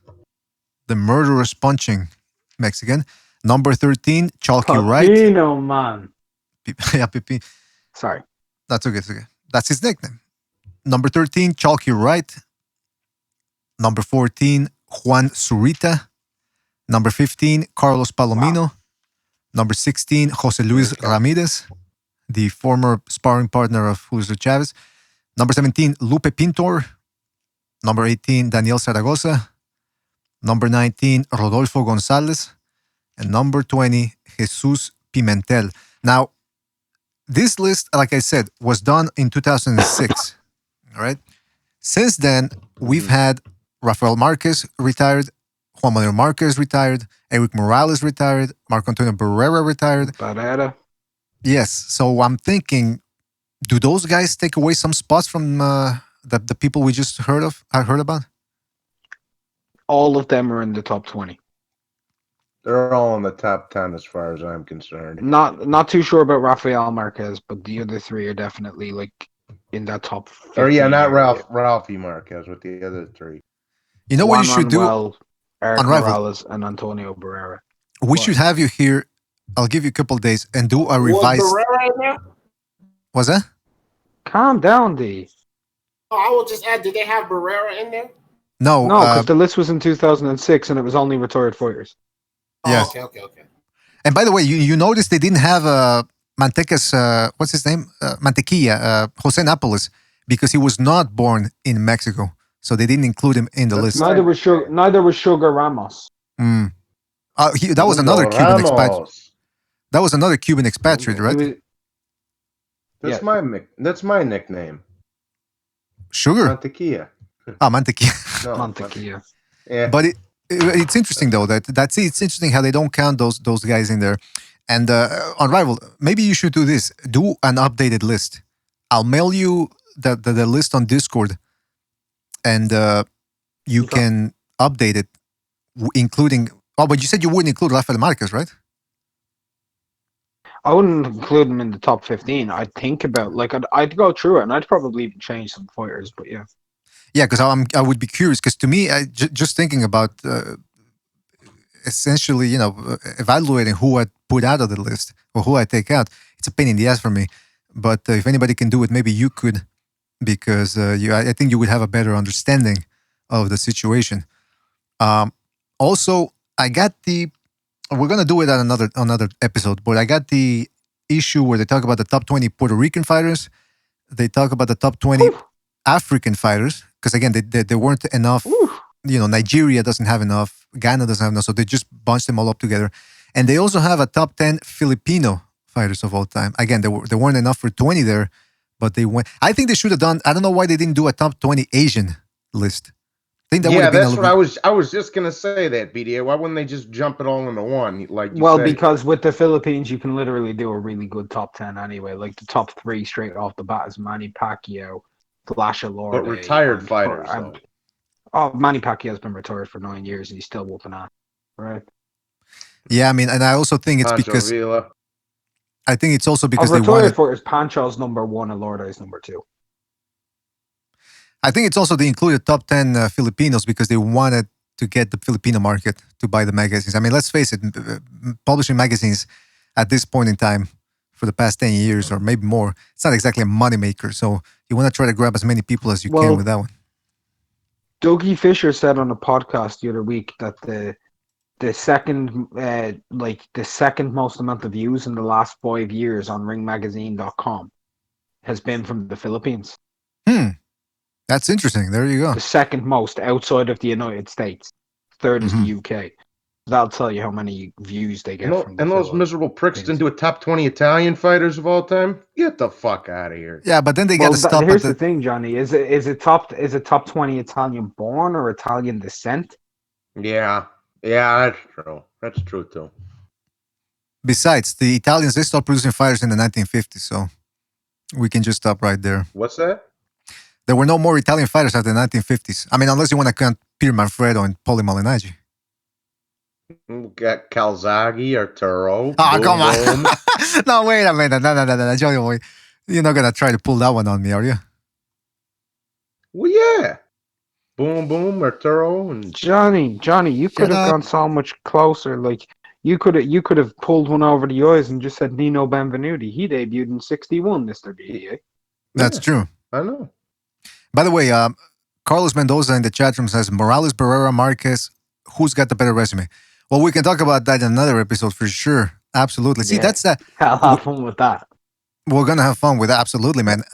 the murderous punching Mexican. Number 13, Chalky Wright. Pipino, man. Yeah, Pipino. Sorry. That's okay. That's his nickname. Number 13, Chalky Wright. Number 14, Juan Zurita. Number 15, Carlos Palomino. Wow. Number 16, Jose Luis Ramirez, the former sparring partner of Julio Chavez. Number 17, Lupe Pintor. Number 18, Daniel Zaragoza. Number 19, Rodolfo Gonzalez. And number 20, Jesus Pimentel. Now, this list, like I said, was done in 2006. All right. Since then, we've had Rafael Marquez retired, Juan Manuel Marquez retired, Eric Morales retired, Marco Antonio Barrera retired. Barrera. Yes. So I'm thinking, do those guys take away some spots from the people we just heard about? All of them are in the top 20. They're all in the top 10 as far as I'm concerned. Not too sure about Rafael Marquez, but the other three are definitely like in that top 50. Or yeah, not Ralphie Marquez with the other three. You know what you should do? Eric Morales and Antonio Barrera. We should have you here I'll give you a couple days and do a Was revised. Barrera in there? Was that? Calm down, D. Oh, I will just add, did they have Barrera in there? No. No, because the list was in 2006 and it was only retired fighters. Yes. Oh, okay. And by the way, you noticed they didn't have Manteca's, what's his name? Mantequilla, Jose Napoles, because he was not born in Mexico. So they didn't include him in the list. Neither was Sugar Ramos. Mm. That was another Cuban expatriate. That was another Cuban expatriate, right? That's my nickname. Sugar. Mantequilla. Mantequilla. No, Mantequilla. Yeah. But it's interesting though it's interesting how they don't count those guys in there. And on Rival, maybe you should do this. Do an updated list. I'll mail you the list on Discord, and you can update it, including. Oh, but you said you wouldn't include Rafael Marquez, right? I wouldn't include him in the top 15. I'd think about I'd go through it and I'd probably even change some fighters. But yeah. Yeah, because I would be curious. Because to me, just thinking about essentially, evaluating who I put out of the list or who I take out, it's a pain in the ass for me. But if anybody can do it, maybe you could, because I think you would have a better understanding of the situation. Also, I got we're gonna do it at another episode, but I got the issue where they talk about the top 20 Puerto Rican fighters. They talk about the top 20 African fighters, because again, they weren't enough. Nigeria doesn't have enough. Ghana doesn't have enough, so they just bunched them all up together. And they also have a top 10 Filipino fighters of all time. Again, there weren't enough for 20 there, but they went. I think they should have done. I don't know why they didn't do a top 20 Asian list. I think that would have been that's what I was just gonna say. That BDA. Why wouldn't they just jump it all into one? Like you said? Because with the Philippines, you can literally do a really good top 10 anyway. Like the top 3 straight off the bat is Manny Pacquiao, Flash Lord. But retired fighters. Manny Pacquiao's been retired for 9 years and he's still whooping ass, right? Yeah, I mean, and I also think it's Pancho because Villa. I think it's also because they retired wanted. fighters. Pancho's number 1 and Lorde's number 2. I think it's also they included top 10 Filipinos because they wanted to get the Filipino market to buy the magazines. I mean, let's face it, publishing magazines at this point in time for the past 10 years or maybe more, it's not exactly a moneymaker. So you want to try to grab as many people as you can with that one. Dougie Fisher said on a podcast the other week that the second most amount of views in the last 5 years on ringmagazine.com has been from the Philippines. That's interesting. There you go. The second most outside of the United States. Third is the UK. That'll tell you how many views they get from the And those miserable pricks didn't do a top 20 Italian fighters of all time? Get the fuck out of here. Yeah, but then they got to stop. Here's the thing, Johnny. Is it top 20 Italian born or Italian descent? Yeah, that's true. That's true too. Besides, the Italians, they stopped producing fighters in the 1950s, so we can just stop right there. What's that? There were no more Italian fighters after the 1950s. I mean, unless you want to count Pier Manfredo and Poli Malignaggi. We got Calzaghe, Arturo. Oh, come on. No, wait a minute. No, Johnny, you're not going to try to pull that one on me, are you? Well, yeah. Boom, boom, Arturo. And Johnny, you could have gone so much closer. Like, you could have pulled one over the eyes and just said Nino Benvenuti. He debuted in 61, Mr. BDA. That's true. I know. By the way, Carlos Mendoza in the chat room says, Morales, Barrera, Marquez, who's got the better resume? Well, we can talk about that in another episode for sure. Absolutely. See, that's that. I'll have fun with that. We're going to have fun with that. Absolutely, man.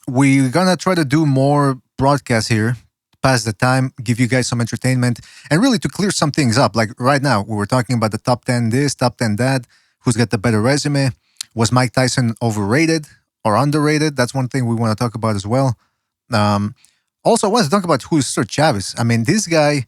We're going to try to do more broadcasts here, pass the time, give you guys some entertainment, and really to clear some things up. Like right now, we were talking about the top 10 this, top 10 that, who's got the better resume. Was Mike Tyson overrated or underrated? That's one thing we want to talk about as well. Also, I want to talk about Julio Chavez. I mean, this guy,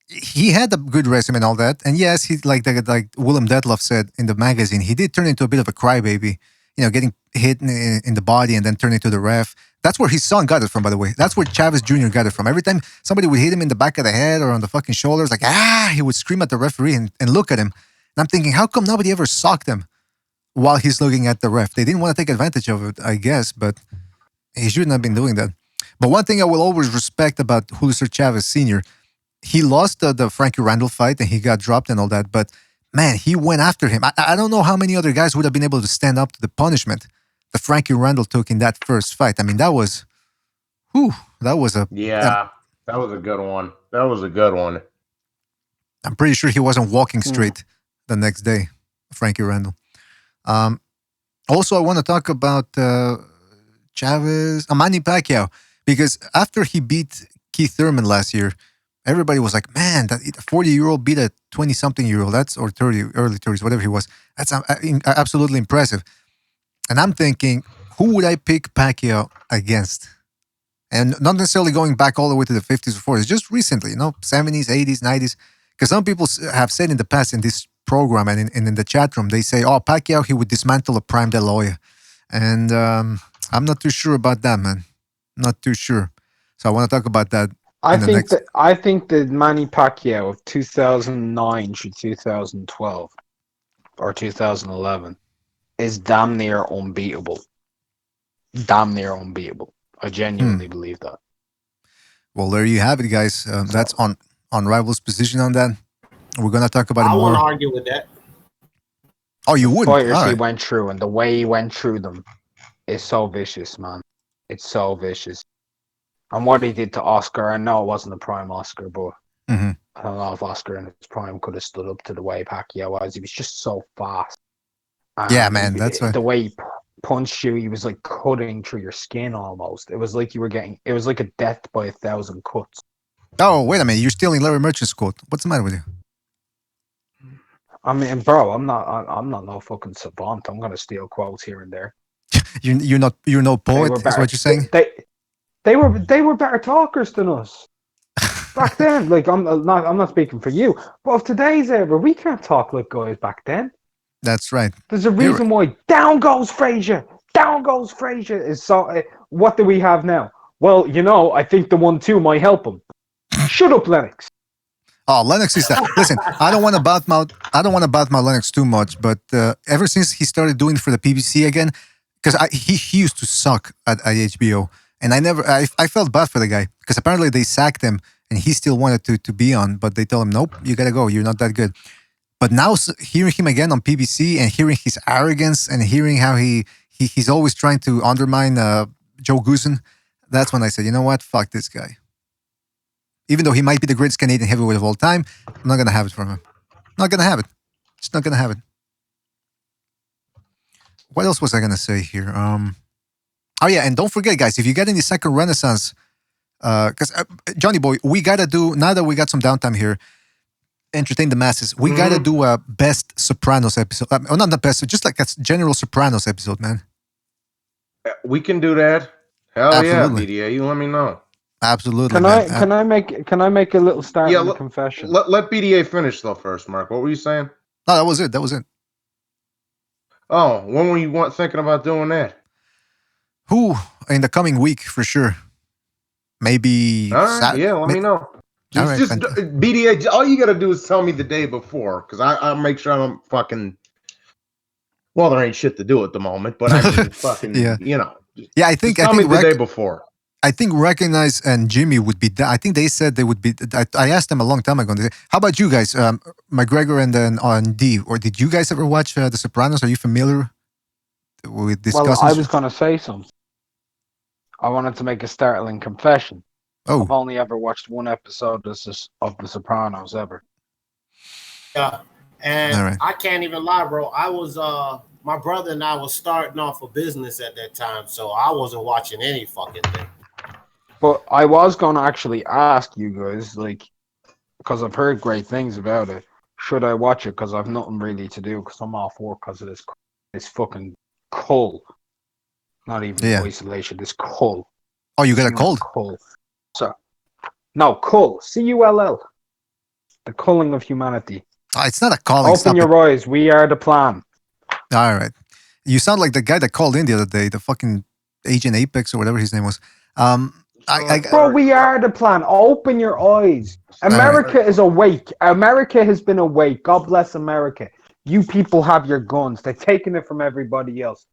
he had a good resume and all that. And yes, he like Willem Detloff said in the magazine, he did turn into a bit of a crybaby, getting hit in the body and then turn into the ref. That's where his son got it from, by the way. That's where Chavez Jr. got it from. Every time somebody would hit him in the back of the head or on the fucking shoulders, he would scream at the referee and look at him. And I'm thinking, how come nobody ever socked him while he's looking at the ref? They didn't want to take advantage of it, I guess, but he shouldn't have been doing that. But one thing I will always respect about Julio Chavez Sr., he lost the Frankie Randall fight and he got dropped and all that. But man, he went after him. I don't know how many other guys would have been able to stand up to the punishment that Frankie Randall took in that first fight. I mean, that was, that was a. Yeah, that was a good one. That was a good one. I'm pretty sure he wasn't walking straight the next day, Frankie Randall. Also, I want to talk about Manny Pacquiao, because after he beat Keith Thurman last year, everybody was like, man, that 40-year-old beat a 20-something-year-old, or 30, early 30s, whatever he was. That's absolutely impressive. And I'm thinking, who would I pick Pacquiao against? And not necessarily going back all the way to the 50s or 40s, just recently, 70s, 80s, 90s. Because some people have said in the past in this program and in the chat room, they say, oh, Pacquiao, he would dismantle a Prime De La Hoya. And I'm not too sure about that, man. Not too sure. So I want to talk about that. I think that Manny Pacquiao of 2009 to 2012 or 2011 is damn near unbeatable. Damn near unbeatable. I genuinely believe that. Well, there you have it, guys. That's on Rivals' position on that. We're gonna talk about it more. I won't argue with that. Oh, you wouldn't? Fighters he went through and the way he went through them is so vicious, man. It's so vicious. And what he did to Oscar, I know it wasn't a prime Oscar, but I don't know if Oscar in his prime could have stood up to the way Pacquiao was. He was just so fast. And yeah, man, that's the way he punched you. He was like cutting through your skin almost. It was like it was like a death by 1,000 cuts. Oh, wait a minute! You're stealing Larry Merchant's quote. What's the matter with you? I mean, bro, I'm not no fucking savant. I'm gonna steal quotes here and there. You're no poet, is what you're saying? They were better talkers than us back then. Like I'm not speaking for you, but of today's era, we can't talk like guys back then. That's right. There's a reason why down goes Frazier. Down goes Frazier is so. What do we have now? Well, I think the 1-2 might help him. Shut up, Lennox. Oh, Lennox is that. Listen, I don't want to badmouth Lennox too much, but ever since he started doing it for the PBC again, because he used to suck at HBO, and I felt bad for the guy because apparently they sacked him and he still wanted to be on, but they told him, nope, you gotta go, you're not that good. But now hearing him again on PBC and hearing his arrogance and hearing how he's always trying to undermine Joe Goosen, that's when I said, you know what, fuck this guy. Even though he might be the greatest Canadian heavyweight of all time, I'm not going to have it from him. Not going to have it. Just not going to have it. What else was I going to say here? Oh, yeah, and don't forget, guys, if you get any second Renaissance, because Johnny Boy, we got to do, now that we got some downtime here, entertain the masses, we got to do a best Sopranos episode. Oh, not the best, just like a general Sopranos episode, man. We can do that. Hell Absolutely. yeah, BDA, you let me know. Absolutely. Can I make a little start with a confession? Let BDA finish though first, Mark. What were you saying? No, that was it. Oh, when were you thinking about doing that? Who in the coming week for sure? Maybe. All right, let me know. Just BDA. All you gotta do is tell me the day before, because I'll make sure I'm fucking. Well, there ain't shit to do at the moment, but I mean, fucking, Yeah, I think tell me the day before. I think Recognize and Jimmy would be. I think they said they would be. I asked them a long time ago. They said, how about you guys, McGregor and then on D? Or did you guys ever watch The Sopranos? Are you familiar with discussing? Well, I was going to say something. I wanted to make a startling confession. Oh, I've only ever watched one episode of The Sopranos ever. Yeah, and All right. I can't even lie, bro. I was my brother and I was starting off a business at that time, so I wasn't watching any fucking thing. But I was going to actually ask you guys, like, because I've heard great things about it. Should I watch it? Because I've nothing really to do. Because I'm off work because of this fucking cull. Not even isolation. This cull. Oh, you got a cold? Cull. So, no, cull. CULL. The culling of humanity. Oh, it's not a calling. Open your eyes. We are the plan. All right. You sound like the guy that called in the other day, the fucking Agent Apex or whatever his name was. Bro, we are the plan. Open your eyes. America is awake. America has been awake. God bless America. You people have your guns. They're taking it from everybody else.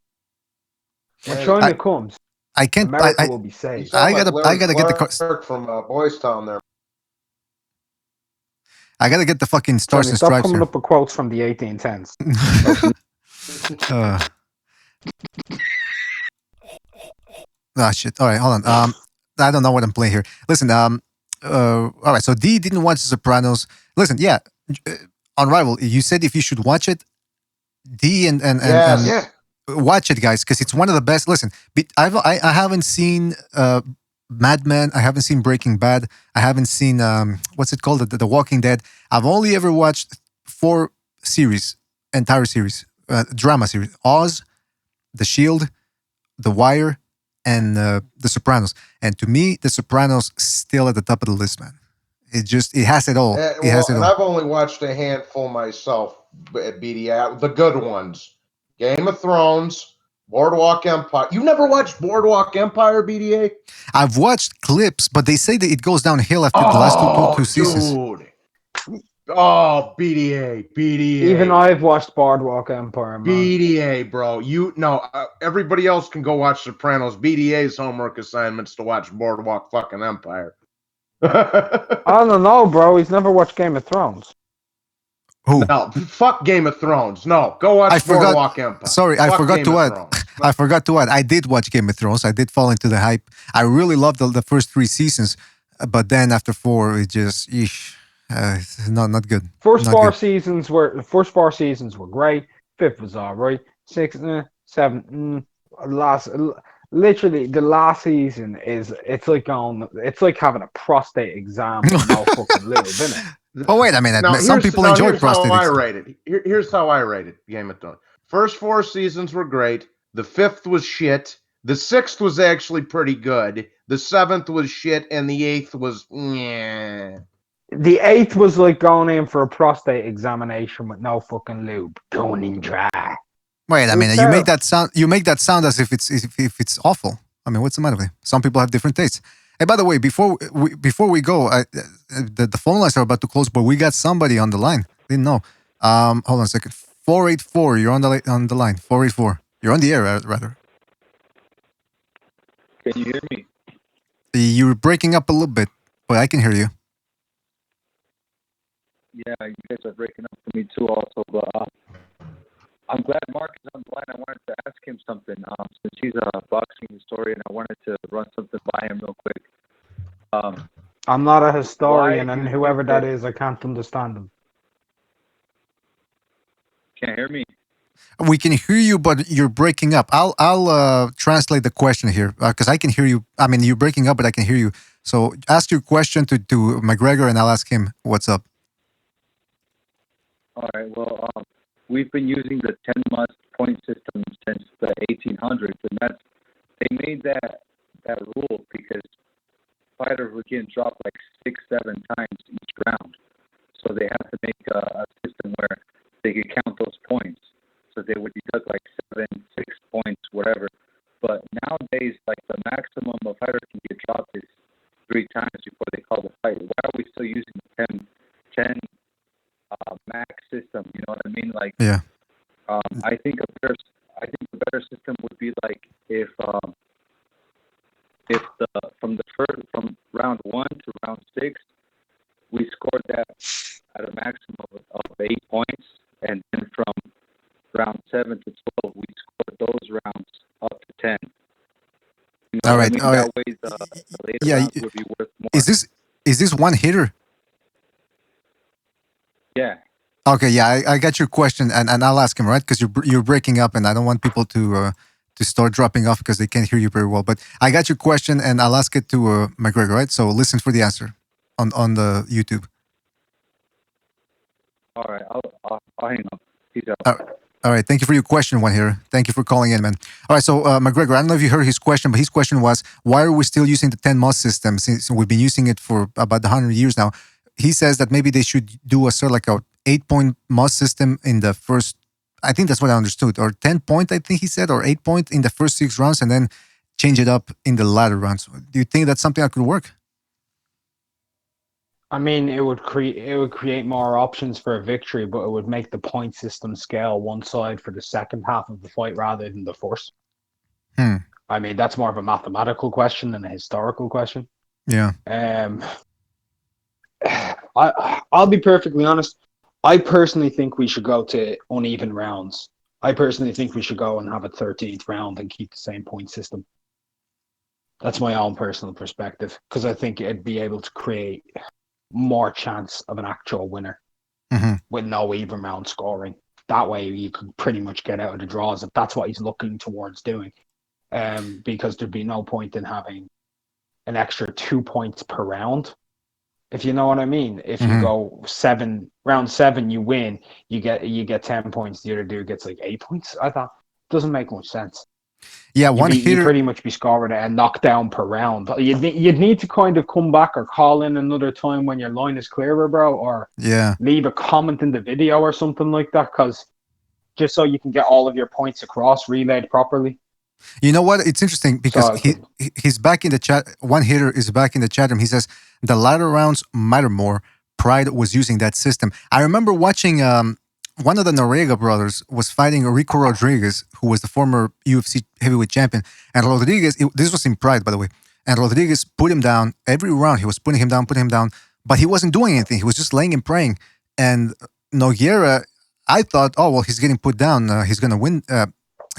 When China comes, America will be saved. I gotta get the Clark from Boys Town there. I gotta get the fucking stars Johnny, and stop stripes coming here. up with quotes from the 1810s. Shit. All right, hold on. I don't know what I'm playing here. Listen. All right. So D didn't watch The Sopranos. Listen. Yeah. On Rival, you said if you should watch it, D and watch it, guys, because it's one of the best. Listen, I haven't seen Mad Men. I haven't seen Breaking Bad. I haven't seen what's it called, the Walking Dead. I've only ever watched 4 series, entire series, drama series: Oz, The Shield, The Wire, and The Sopranos. And to me, The Sopranos still at the top of the list, man. It has it all. It has it all. I've only watched a handful myself at BDI. The good ones: Game of Thrones, Boardwalk Empire. You never watched Boardwalk Empire, BDA? I've watched clips, but they say that it goes downhill after the last two seasons. Dude. Oh, BDA. Even I've watched Boardwalk Empire, man. BDA, bro. Everybody else can go watch Sopranos. BDA's homework assignment's to watch Boardwalk fucking Empire. I don't know, bro. He's never watched Game of Thrones. Who? No, fuck Game of Thrones. No, go watch Boardwalk Empire. Sorry, I forgot to add. I forgot to add. I did watch Game of Thrones. I did fall into the hype. I really loved the first 3 seasons, but then after 4, it just not good. First 4 seasons were great. 5th was alright. 6th, 7th, literally the last season it's like having a prostate exam with no fucking lube, isn't it? Oh wait a minute. Some people enjoy prostate. Here's how I rated Game of Thrones. First 4 seasons were great. The 5th was shit. The 6th was actually pretty good. The 7th was shit, and the 8th was The 8th was like going in for a prostate examination with no fucking lube, going in dry. Wait a minute. You make that sound as if it's awful. I mean, what's the matter with it? Some people have different tastes. Hey, by the way, before we go, the phone lines are about to close, but we got somebody on the line. Didn't know. Hold on a second. 484. You're on the line. 484. You're on the air, rather. Can you hear me? You're breaking up a little bit, but I can hear you. Yeah, you guys are breaking up for me too, also. But I'm glad Mark is on the line. I wanted to ask him something. Since he's a boxing historian, I wanted to run something by him real quick. I'm not a historian, and whoever that is, I can't understand him. Can't hear me? We can hear you, but you're breaking up. I'll translate the question here because I can hear you. I mean, you're breaking up, but I can hear you. So ask your question to McGregor, and I'll ask him what's up. All right. Well, we've been using the 10-must point system since the 1800s, and they made that rule because fighters were getting dropped like 6-7 times each round. So they had to make a system where they could count those points. So they would deduct like 7, 6 points, whatever. But nowadays, like the maximum a fighter can get dropped is 3 times before they call the fight. Why are we still using the 10 max system? You know what I mean? Like, yeah. I think a better system would be like if from round 1 to round 6, we scored that at a maximum of 8 points, and then from round 7 to 12, we scored those rounds up to 10. You know all right. I mean? That way, the later rounds would be worth more. Is this one hitter? Yeah. Okay. Yeah, I got your question, and I'll ask him, right? Because you're breaking up, and I don't want people to start dropping off because they can't hear you very well. But I got your question, and I'll ask it to McGregor, right? So listen for the answer on the YouTube. All right. I'll hang up. Peace out. All right. Thank you for your question, one here. Thank you for calling in, man. All right. So, McGregor, I don't know if you heard his question, but his question was, why are we still using the 10-must system since we've been using it for about 100 years now? He says that maybe they should do a sort of like a 8-point must system in the first, I think that's what I understood, or 10-point, I think he said, or 8-point in the first 6 rounds, and then change it up in the latter rounds. Do you think that's something that could work? I mean, it would create more options for a victory, but it would make the point system scale one side for the second half of the fight rather than the first. I mean, that's more of a mathematical question than a historical question. Yeah. I'll be perfectly honest. I personally think we should go to uneven rounds. I personally think we should go and have a 13th round and keep the same point system. That's my own personal perspective, because I think it'd be able to create more chance of an actual winner with no even round scoring. That way you could pretty much get out of the draws if that's what he's looking towards doing. Because there'd be no point in having an extra 2 points per round. If you know what I mean. If you go round 7, you win, you get 10 points. The other dude gets like 8 points. I thought it doesn't make much sense. Yeah, you pretty much be scoring a knockdown per round. You'd need to kind of come back or call in another time when your line is clearer, bro, or leave a comment in the video or something like that, because just so you can get all of your points across, relayed properly. You know what? It's interesting because he's back in the chat. One hitter is back in the chat room. He says the latter rounds matter more. Pride was using that system. I remember watching one of the Noriega brothers was fighting Rico Rodriguez, who was the former UFC heavyweight champion. And Rodriguez, this was in Pride, by the way. And Rodriguez put him down every round. He was putting him down, but he wasn't doing anything. He was just laying and praying. And Nogueira, I thought, oh well, he's getting put down. He's gonna win.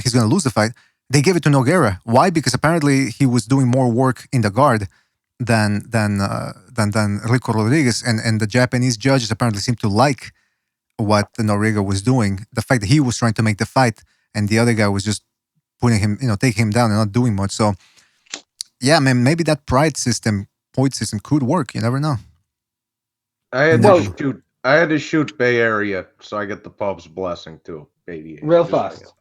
He's gonna lose the fight. They gave it to Nogueira. Why? Because apparently he was doing more work in the guard than Rico Rodriguez, and the Japanese judges apparently seemed to like what Noriega was doing. The fact that he was trying to make the fight, and the other guy was just putting him, taking him down and not doing much. So, yeah, man, maybe that point system could work. You never know. I had to shoot Bay Area, so I get the pub's blessing too, baby. Real fast.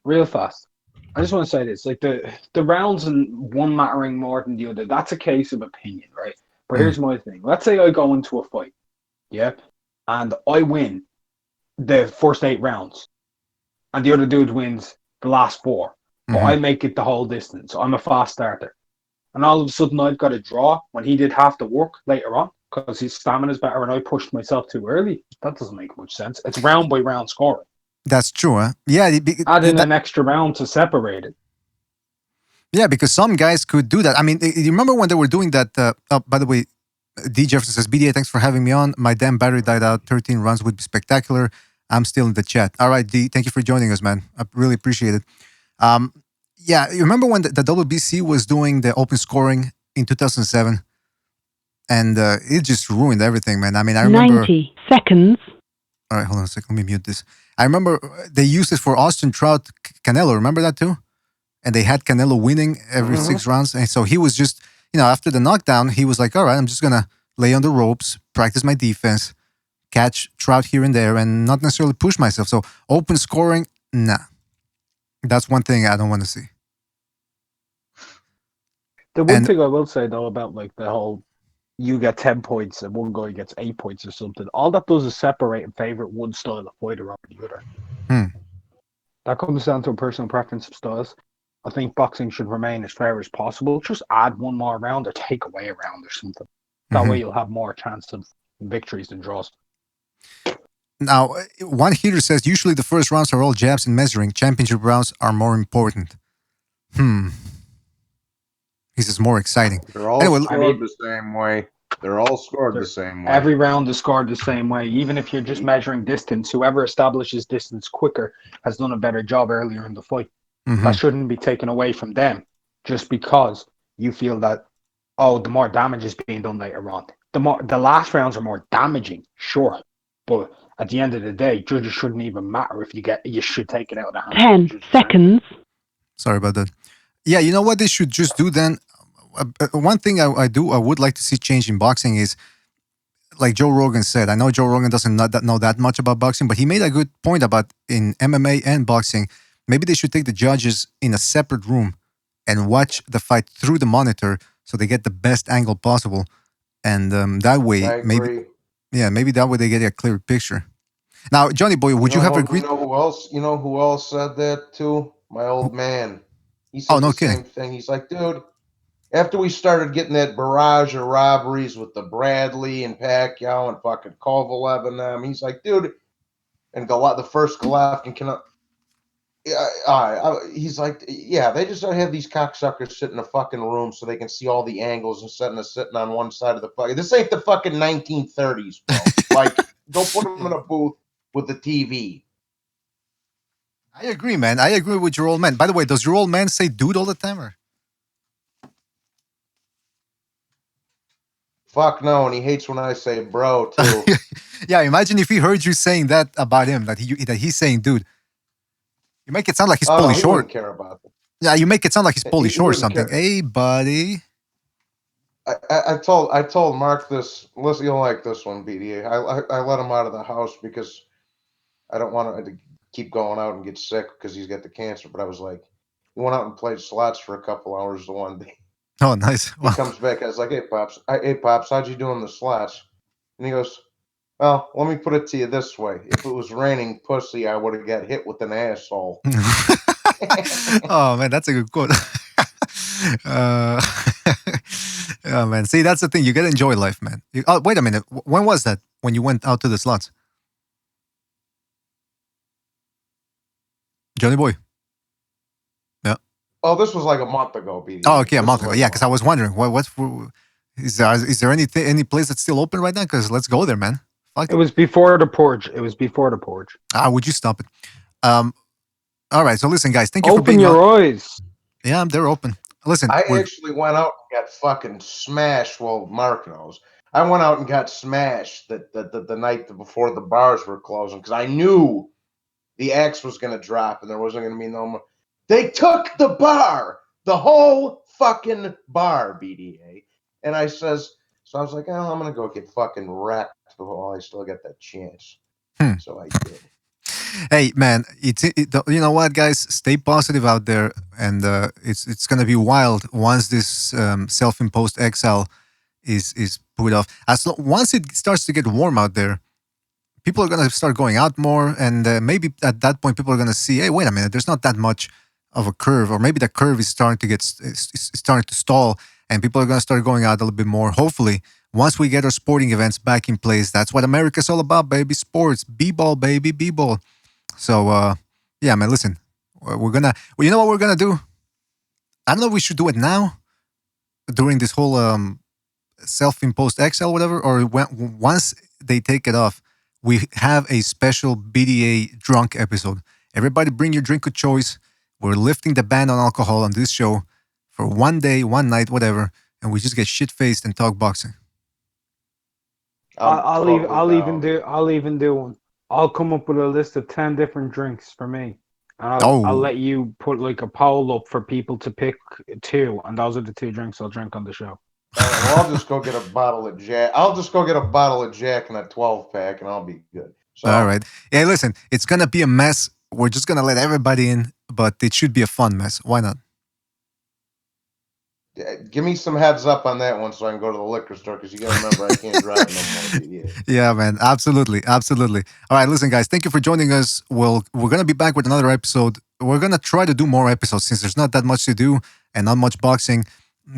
I just want to say this: like the rounds and one mattering more than the other. That's a case of opinion, right? But here's my thing. Let's say I go into a fight, and I win the first 8 rounds, and the other dude wins the last 4. But I make it the whole distance. I'm a fast starter, and all of a sudden I've got a draw when he did half the work later on because his stamina is better, and I pushed myself too early. That doesn't make much sense. It's round by round scoring. That's true, huh? Yeah. Add in an extra round to separate it. Yeah, because some guys could do that. I mean, you remember when they were doing that? By the way, D. Jefferson says, BDA, thanks for having me on. My damn battery died out. 13 runs would be spectacular. I'm still in the chat. All right, D, thank you for joining us, man. I really appreciate it. Yeah, you remember when the WBC was doing the open scoring in 2007? And it just ruined everything, man. I mean, I remember... 90 seconds. All right, hold on a second. Let me mute this. I remember they used it for Austin Trout Canelo. Remember that too? And they had Canelo winning every 6 rounds. And so he was just, after the knockdown, he was like, all right, I'm just going to lay on the ropes, practice my defense, catch Trout here and there, and not necessarily push myself. So open scoring, nah. That's one thing I don't want to see. The one thing I will say, though, about like the whole you get 10 points and one guy gets 8 points or something, all that does is separate and favorite one style of fighter over the other. That comes down to a personal preference of styles. I think boxing should remain as fair as possible. Just add one more round or take away a round or something. That way you'll have more chance of victories than draws. Now, one hitter says, usually the first rounds are all jabs and measuring. Championship rounds are more important. He says more exciting. They're all scored the same way. They're all scored the same way. Every round is scored the same way. Even if you're just measuring distance, whoever establishes distance quicker has done a better job earlier in the fight. That shouldn't be taken away from them just because you feel that, the more damage is being done later on. The last rounds are more damaging, sure. But at the end of the day, judges shouldn't even matter if you should take it out of the hands. 10 seconds. Sorry about that. Yeah, you know what they should just do then? One thing I would like to see change in boxing is, like Joe Rogan said, I know Joe Rogan doesn't know that much about boxing, but he made a good point about in MMA and boxing, maybe they should take the judges in a separate room and watch the fight through the monitor so they get the best angle possible. And that way, maybe that way they get a clear picture. Now, Johnny Boy, would you have agreed? You know who else said that too? My old man. He said the same thing. He's like, dude, after we started getting that barrage of robberies with the Bradley and Pacquiao and fucking Kovalev and them, he's like, dude, and the first Golovkin cannot. he's like, yeah, they just don't have these cocksuckers sit in a fucking room so they can see all the angles and sitting on one side of the fucking. This ain't the fucking 1930s, bro. Like, go put them in a booth with the TV. I agree, man. I agree with your old man. By the way, does your old man say dude all the time? Or? Fuck no, and he hates when I say bro too. Yeah, imagine if he heard you saying that about him, that he's saying dude. You make it sound like he's Oh, no, Polish he short. wouldn't care about it. Yeah, you make it sound like he's He Polish short or wouldn't something. care. Hey, buddy. I told Mark this. Listen, you'll like this one, BDA. I let him out of the house because I don't want him to keep going out and get sick because he's got the cancer. But I was like, he went out and played slots for a couple hours the one day. Oh, nice. He comes back. I was like, hey pops, how'd you do in the slots? And he goes, well, let me put it to you this way: if it was raining pussy, I would have got hit with an asshole. Oh man, that's a good quote. uh, oh man, see, that's the thing. You gotta enjoy life, man. Oh, wait a minute. When was that? When you went out to the slots, Johnny boy? Yeah. Oh, this was like a month ago, BD. Oh, okay, a month ago. Yeah, because I was wondering, is there any place that's still open right now? Because let's go there, man. Fuck It was before the porch. It was before the porch. would you stop it? All right. So listen, guys. Thank you for Open being your on. eyes. Yeah, they're open. Listen, I actually went out and got fucking smashed. Well, Mark knows. I went out and got smashed the night before the bars were closing because I knew the axe was going to drop and there wasn't going to be no more. They took the bar, the whole fucking bar, BDA. And I was like, oh, I'm going to go get fucking wrecked while I still get that chance. So I did. Hey man, you know what, guys? Stay positive out there, and it's gonna be wild once this self-imposed exile is put off. Once it starts to get warm out there, people are gonna start going out more, and maybe at that point, people are gonna see, hey, wait a minute, there's not that much of a curve, or maybe the curve is starting to starting to stall, and people are gonna start going out a little bit more. Hopefully, once we get our sporting events back in place, that's what America's all about, baby. Sports, b-ball, baby, b-ball. So, yeah, man, listen, you know what we're gonna do? I don't know if we should do it now during this whole self-imposed exile, whatever, or once they take it off, we have a special BDA drunk episode. Everybody bring your drink of choice. We're lifting the ban on alcohol on this show for one day, one night, whatever, and we just get shit-faced and talk boxing. I'll even do one. I'll come up with a list of 10 different drinks for me. And I'll let you put like a poll up for people to pick 2, and those are the 2 drinks I'll drink on the show. Well, I'll just go get a bottle of Jack. I'll just go get a bottle of Jack and a 12-pack, and I'll be good. So, all right. Hey, listen, it's gonna be a mess. We're just gonna let everybody in, but it should be a fun mess. Why not? Give me some heads up on that one so I can go to the liquor store, because you got to remember I can't drive no more. Yeah, man. Absolutely. Absolutely. All right. Listen, guys, thank you for joining us. We're going to be back with another episode. We're going to try to do more episodes since there's not that much to do and not much boxing.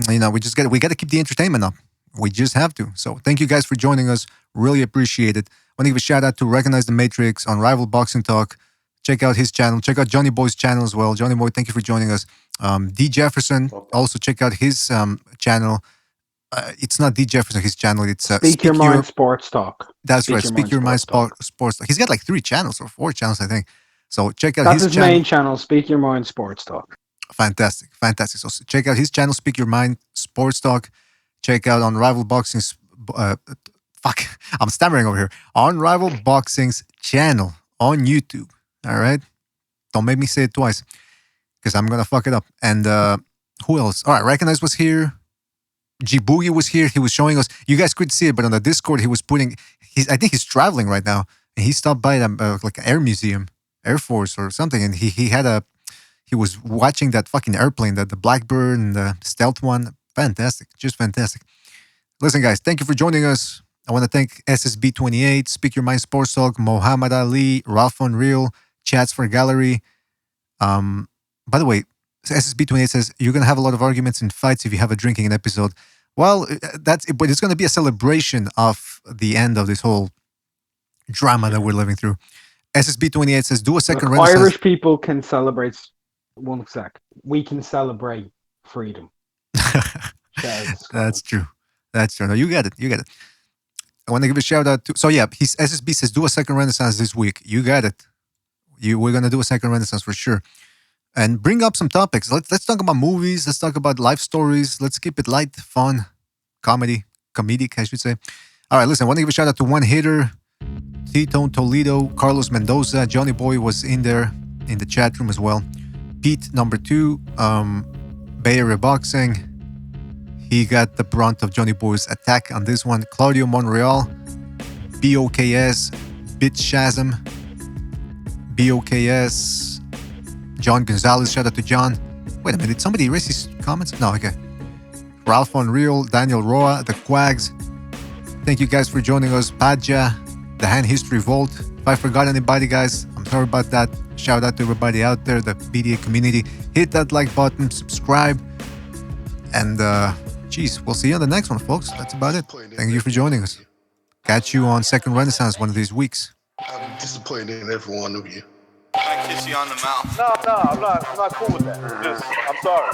You know, we got to keep the entertainment up. We just have to. So thank you guys for joining us. Really appreciate it. Want to give a shout out to Recognize the Matrix on Rival Boxing Talk. Check out his channel. Check out Johnny Boy's channel as well. Johnny Boy, thank you for joining us. D Jefferson, also check out his channel. It's not D Jefferson, his channel. It's Speak Your Mind Sports Talk. That's right. Speak Your Mind Sports Talk. He's got like 3 channels or 4 channels, I think. So check out That's his channel. Main channel, Speak Your Mind Sports Talk. Fantastic. Fantastic. So check out his channel, Speak Your Mind Sports Talk. Check out on Rival Boxing's I'm stammering over here. On Rival Boxing's channel on YouTube. All right. Don't make me say it twice, because I'm gonna fuck it up. And who else? All right, Recognize was here. G Boogie was here. He was showing us. You guys couldn't see it, but on the Discord, he was putting. I think he's traveling right now, and he stopped by like an air museum, Air Force or something, and he was watching that fucking airplane, the Blackbird and the Stealth one. Fantastic, just fantastic. Listen, guys, thank you for joining us. I want to thank SSB28, Speak Your Mind Sports Talk, Muhammad Ali, Ralph Unreal, Chats for Gallery. By the way, SSB28 says you're gonna have a lot of arguments and fights if you have a drinking episode. Well, but it's gonna be a celebration of the end of this whole drama that we're living through. SSB28 says, do a second Look, Renaissance. Irish people can celebrate. One sec. We can celebrate freedom. That's true. That's true. No, you get it. You get it. I want to give a shout out to. So yeah, his SSB says, do a second Renaissance this week. You got it. We're gonna do a second Renaissance for sure. And bring up some topics. Let's talk about movies. Let's talk about life stories. Let's keep it light, fun, comedic, I should say. All right, listen, I want to give a shout out to One Hitter, T-Tone Toledo, Carlos Mendoza, Johnny Boy was in there in the chat room as well. Pete number 2, Bay Area Boxing. He got the brunt of Johnny Boy's attack on this one. Claudio Monreal, BOKS, Bitchasm, BOKS, John Gonzalez, shout out to John. Wait a minute, did somebody erase his comments? No, okay. Ralph Unreal, Daniel Roa, The Quags. Thank you guys for joining us. Padja, The Hand History Vault. If I forgot anybody, guys, I'm sorry about that. Shout out to everybody out there, the BDA community. Hit that like button, subscribe. And, geez, we'll see you on the next one, folks. That's about it. Thank you for joining us. Catch you on Second Renaissance one of these weeks. I'm disappointed in every one of you. I kiss you on the mouth. No, I'm not cool with that. I'm sorry.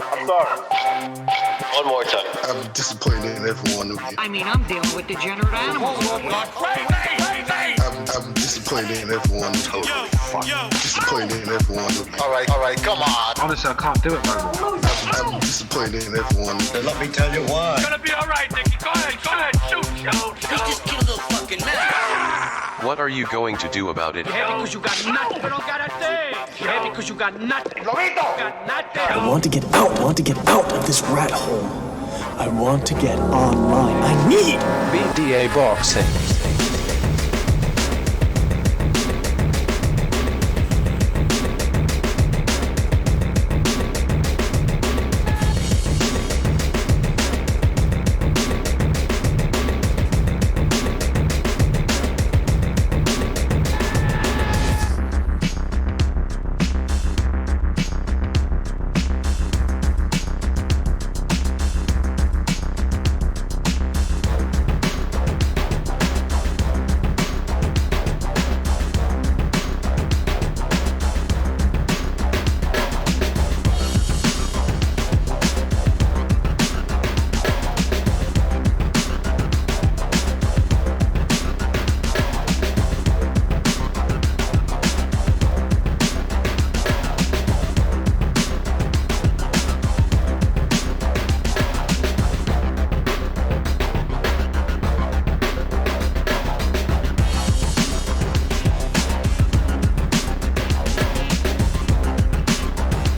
One more time. I'm disappointed in every one of you. I mean, I'm dealing with degenerate animals. I'm disappointed in everyone. Totally fucking disappointed in everyone. All right, come on. Honestly, I can't do it, man. I'm disappointed in everyone. Let me tell you why. It's gonna be all right, Nicky. Go ahead, shoot. He just killed a little fucking man. What are you going to do about it? Yeah, because you got nothing. You don't got a thing. Yeah, because you got nothing. Lobito! You got nothing. I want to get out. I want to get out of this rat hole. I want to get online. I need BDA Boxing.